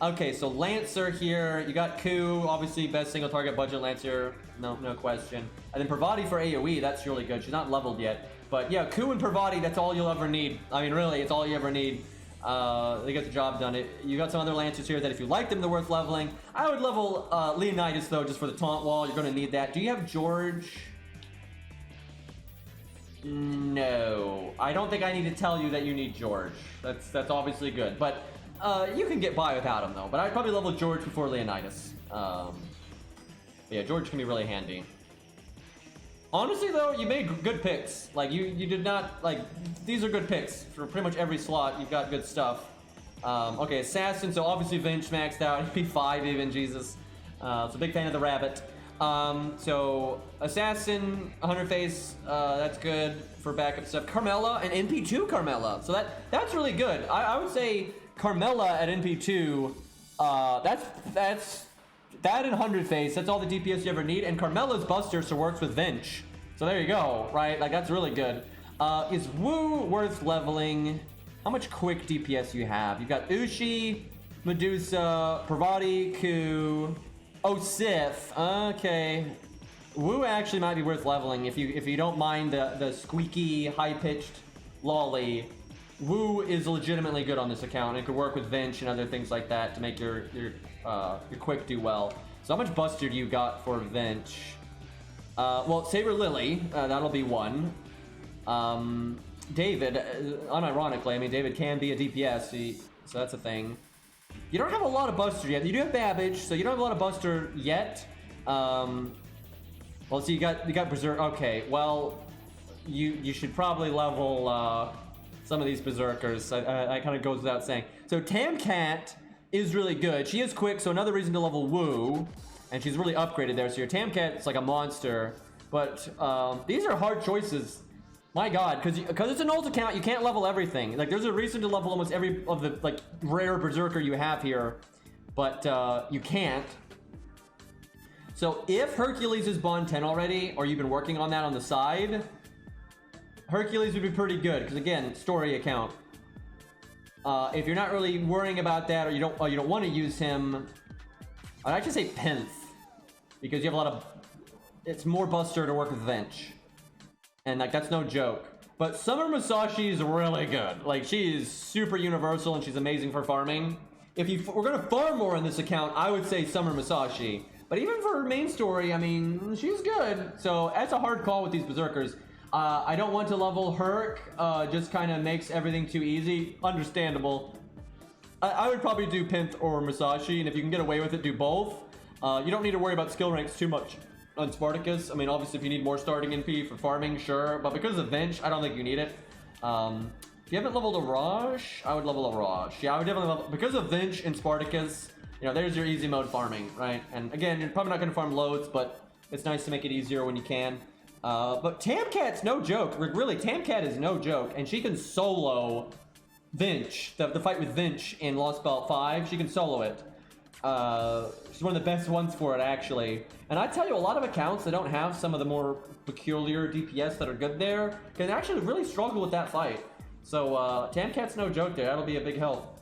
Okay, so Lancer here. You got Ku, obviously best single target budget Lancer, no question. And then Parvati for AoE, that's really good. She's not leveled yet, but yeah, Ku and Parvati, that's all you'll ever need. I mean, really, it's all you ever need. They get the job done. You got some other Lancers here that if you like them, they're worth leveling. I would level Leonidas though, just for the taunt wall. You're going to need that. Do you have George? No, I don't think I need to tell you that you need George. That's obviously good, but you can get by without him though. But I'd probably level George before Leonidas. Yeah, George can be really handy. Honestly though, you made good picks. Like you did not these are good picks for pretty much every slot. You've got good stuff. Okay, Assassin. So obviously Vince maxed out. He'd be 5 even. Jesus. So a big fan of the rabbit. So Assassin, 100 face, that's good for backup stuff. Carmella and NP2 Carmella. So that's really good. I would say Carmella at NP2, that's that and 100 face. That's all the DPS you ever need. And Carmella's Buster so works with Vinch. So there you go, right? Like that's really good. Is Wu worth leveling? How much quick DPS you have? You've got Ushi, Medusa, Parvati, Ku. Oh, Sif. Okay. Wu actually might be worth leveling if you don't mind the squeaky, high-pitched lolly. Wu is legitimately good on this account. It could work with Vinch and other things like that to make your quick do well. So how much Buster do you got for Vinch? Well, Saber Lily, that'll be 1. David, unironically, I mean, David can be a DPS, so that's a thing. You don't have a lot of Buster yet. You do have Babbage, so you don't have a lot of Buster yet. Well, so you got Berserk. Okay, well, you should probably level some of these Berserkers. That kind of goes without saying. So Tamcat is really good. She is quick, so another reason to level Wu, and she's really upgraded there. So your Tamcat is like a monster, but these are hard choices. My God, because it's an ult account, you can't level everything. Like, there's a reason to level almost every of the rare Berserker you have here, but you can't. So if Hercules is Bond 10 already, or you've been working on that on the side, Hercules would be pretty good. Because again, story account. If you're not really worrying about that, or you don't want to use him, I'd actually say Penth, because you have a lot of. It's more Buster to work with Vinch. And that's no joke. But Summer Musashi is really good. Like, she is super universal and she's amazing for farming. If we're gonna farm more on this account, I would say Summer Musashi. But even for her main story, I mean, she's good. So that's a hard call with these Berserkers. I don't want to level Herc. Just kind of makes everything too easy. Understandable. I would probably do Penth or Musashi, and if you can get away with it, do both. You don't need to worry about skill ranks too much on Spartacus. I mean, obviously, if you need more starting NP for farming, sure. But because of Vinch, I don't think you need it. If you haven't leveled a Raj, I would level a Raj. Yeah, I would definitely level. Because of Vinch and Spartacus, there's your easy mode farming, right? And again, you're probably not going to farm loads, but it's nice to make it easier when you can. But Tamcat's no joke. Really, Tamcat is no joke. And she can solo Vinch. The fight with Vinch in Lost Belt 5, she can solo it. She's one of the best ones for it, actually. And I tell you, a lot of accounts that don't have some of the more peculiar DPS that are good there can actually really struggle with that fight. So Tamcat's no joke there. That'll be a big help.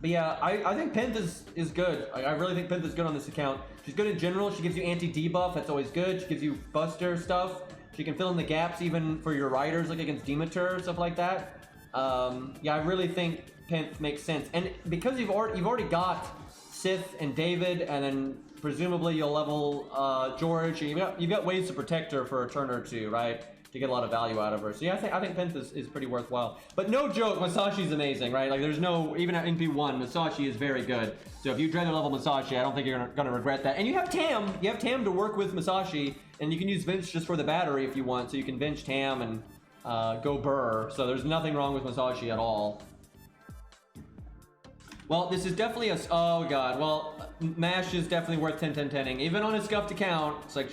But yeah, I think Pinth is good. I really think Pinth is good on this account. She's good in general. She gives you anti-debuff. That's always good. She gives you buster stuff. She can fill in the gaps even for your riders, like against Demeter, stuff like that. Yeah, I really think Pinth makes sense. And because you've already got Sith and David, and then presumably you'll level George. You've got ways to protect her for a turn or two, right? To get a lot of value out of her. So yeah, I think Pinth is pretty worthwhile. But no joke, Masashi's amazing, right? Like there's no, even at NP1, Masashi is very good. So if you dread level Masashi, I don't think you're gonna regret that. And you have Tam to work with Masashi, and you can use Vince just for the battery if you want. So you can bench Tam and go Burr. So there's nothing wrong with Masashi at all. Well, this is definitely a, oh god, well, Mash is definitely worth 10-10-10ing. Even on a scuffed account, it's like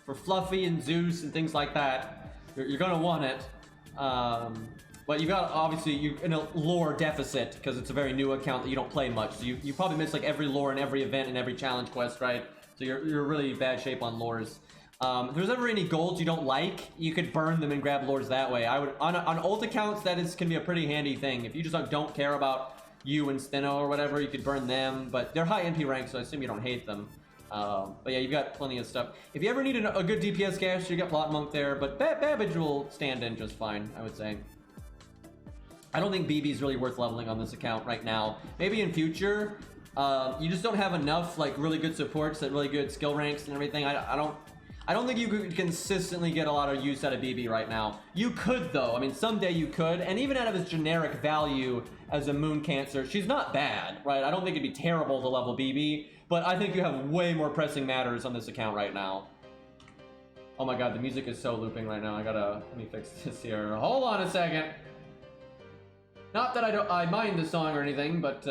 for Fluffy and Zeus and things like that. You're gonna want it, but you got obviously you in a lore deficit because it's a very new account that you don't play much. So you probably miss like every lore and every event and every challenge quest, right? So you're really bad shape on lores. If there's ever any golds you don't like, you could burn them and grab lores that way. I would on old accounts that can be a pretty handy thing. If you just don't care about you and Stheno or whatever, you could burn them. But they're high NP rank, so I assume you don't hate them. But yeah, you've got plenty of stuff. If you ever need a good DPS caster, you got Plot Monk there, but Babbage will stand in just fine, I would say. I don't think BB's really worth leveling on this account right now. Maybe in future, you just don't have enough like really good supports at really good skill ranks and everything. I don't think you could consistently get a lot of use out of BB right now. You could though, I mean someday you could, and even out of his generic value as a Moon Cancer, she's not bad, right? I don't think it'd be terrible to level BB. But I think you have way more pressing matters on this account right now. Oh my god, the music is so looping right now. Let me fix this here. Hold on a second. Not that I mind the song or anything, but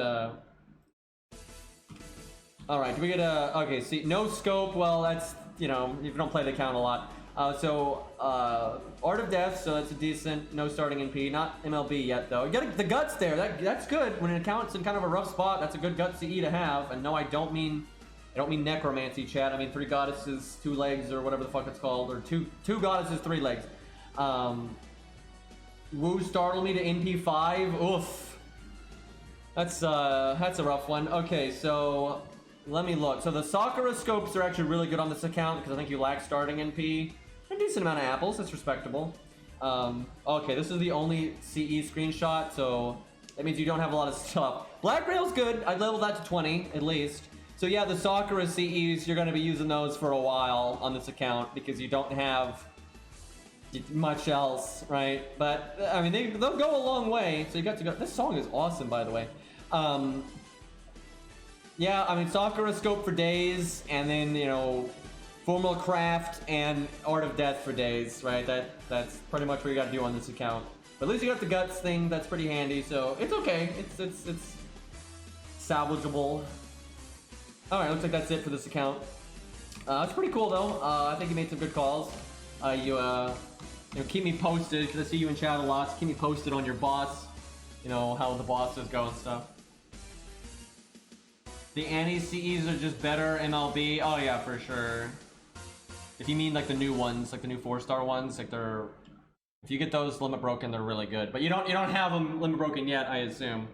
all right, do we get okay, see, no scope. Well, that's, you know, if you don't play the account a lot. Art of Death, so that's a decent, no starting NP, not MLB yet though. You got the guts there, that's good. When an account's in kind of a rough spot, that's a good gut CE to have. And no, I don't mean necromancy, chat. I mean 3 goddesses, 2 legs, or whatever the fuck it's called, or two goddesses, 3 legs. Woo startled me to NP5, oof. That's a rough one. Okay, so let me look. So the Sakura scopes are actually really good on this account because I think you lack starting NP. A decent amount of apples, that's respectable. Okay, this is the only CE screenshot, so that means you don't have a lot of stuff. Black Rail's good, I'd level that to 20, at least. So yeah, the Sakura CEs, you're gonna be using those for a while on this account because you don't have much else, right? But, I mean, they'll go a long way, so you got to go. This song is awesome, by the way. Yeah, I mean, Sakura scope for days, and then, you know, Formal Craft and Art of Death for days, right? That's pretty much what you gotta do on this account. But at least you got the guts thing, that's pretty handy, so it's okay. It's salvageable. Alright, looks like that's it for this account. It's pretty cool though. I think you made some good calls. You know, keep me posted, because I see you in chat a lot, so keep me posted on your boss. You know, how the bosses go and stuff. The anti-CEs are just better MLB. Oh yeah, for sure. If you mean like the new ones, like the new 4-star ones, like they're, if you get those limit broken, they're really good. But you don't have them limit broken yet, I assume.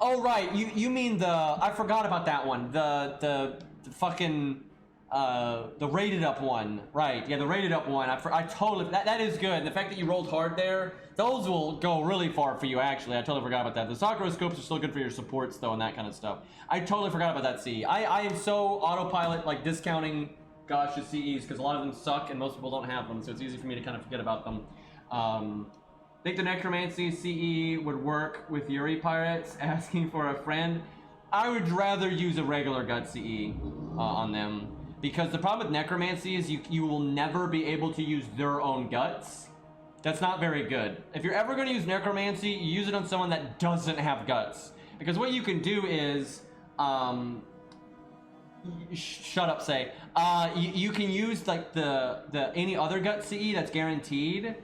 Oh right, you mean the, I forgot about that one. The fucking the rated up one, right? Yeah, the rated up one. I totally, that is good. And the fact that you rolled hard there, those will go really far for you. Actually, I totally forgot about that. The Sakura scopes are still good for your supports though, and that kind of stuff. I totally forgot about that C. I am so autopilot like discounting gosh CEs because a lot of them suck and most people don't have them, so it's easy for me to kind of forget about them. I think the Necromancy CE would work with Yuri Pirates asking for a friend. I would rather use a regular gut CE on them. Because the problem with Necromancy is you will never be able to use their own guts. That's not very good. If you're ever going to use Necromancy, you use it on someone that doesn't have guts. Because what you can do is, shut up, say. You can use like the any other gut CE that's guaranteed,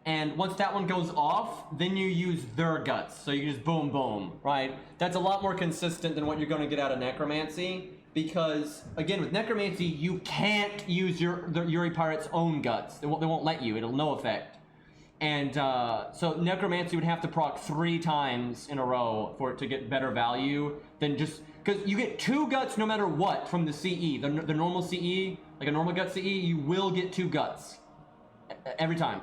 And once that one goes off, then you use their guts. So you just boom, boom, right? That's a lot more consistent than what you're going to get out of necromancy. Because, again, with necromancy, you can't use the Yuri Pirate's own guts. They won't let you. It'll no effect. And so necromancy would have to proc 3 times in a row for it to get better value than just... Because you get 2 guts no matter what from the CE. The normal CE, like a normal gut CE, you will get 2 guts. Every time.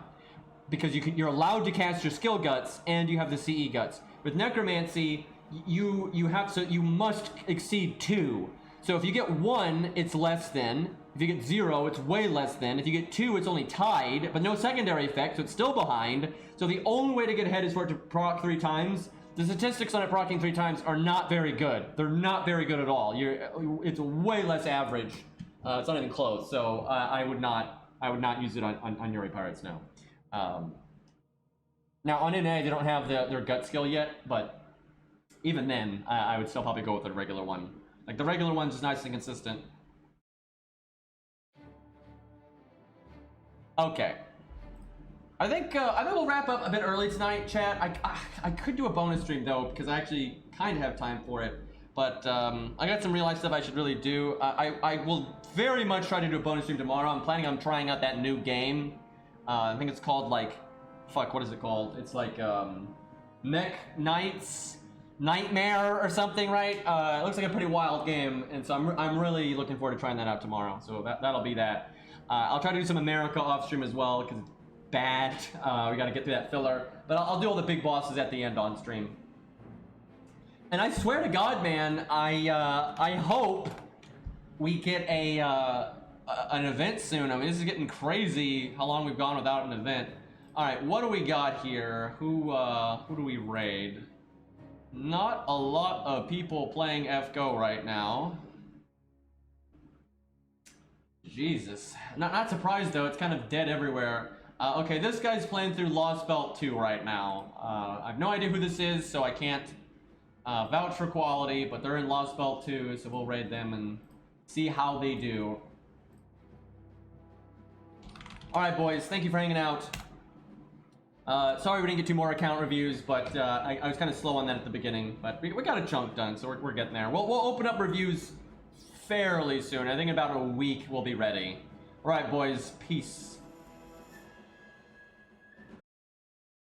Because you're allowed to cast your skill guts and you have the CE guts. With necromancy, you must exceed 2. So if you get 1, it's less than. If you get 0, it's way less than. If you get 2, it's only tied, but no secondary effect, so it's still behind. So the only way to get ahead is for it to proc 3 times. The statistics on it proccing 3 times are not very good. They're not very good at all. It's way less average. It's not even close. So I would not use it on Yuri Pirates now. Now on NA they don't have their gut skill yet, but even then I would still probably go with the regular one. Like the regular one's just nice and consistent. Okay. I think we'll wrap up a bit early tonight, chat. I could do a bonus stream though, because I actually kind of have time for it. But I got some real life stuff I should really do. I will very much try to do a bonus stream tomorrow. I'm planning on trying out that new game. I think it's called like, fuck, what is it called? It's like Mech Knights Nightmare or something, right? It looks like a pretty wild game, and so I'm really looking forward to trying that out tomorrow. So that'll be that. I'll try to do some America off stream as well because it's bad. We got to get through that filler, but I'll do all the big bosses at the end on stream. And I swear to God, man, I hope we get an event soon. I mean, this is getting crazy how long we've gone without an event. All right, what do we got here? Who do we raid? Not a lot of people playing FGO right now. Jesus. Not surprised though, it's kind of dead everywhere. Okay, this guy's playing through Lost Belt 2 right now. I have no idea who this is, so I can't vouch for quality, but they're in Lost Belt 2, so we'll raid them and see how they do. Alright boys, thank you for hanging out. Sorry we didn't get 2 more account reviews, but I was kind of slow on that at the beginning, but we got a chunk done, so we're getting there. We'll open up reviews fairly soon. I think in about a week we'll be ready. Alright boys, peace.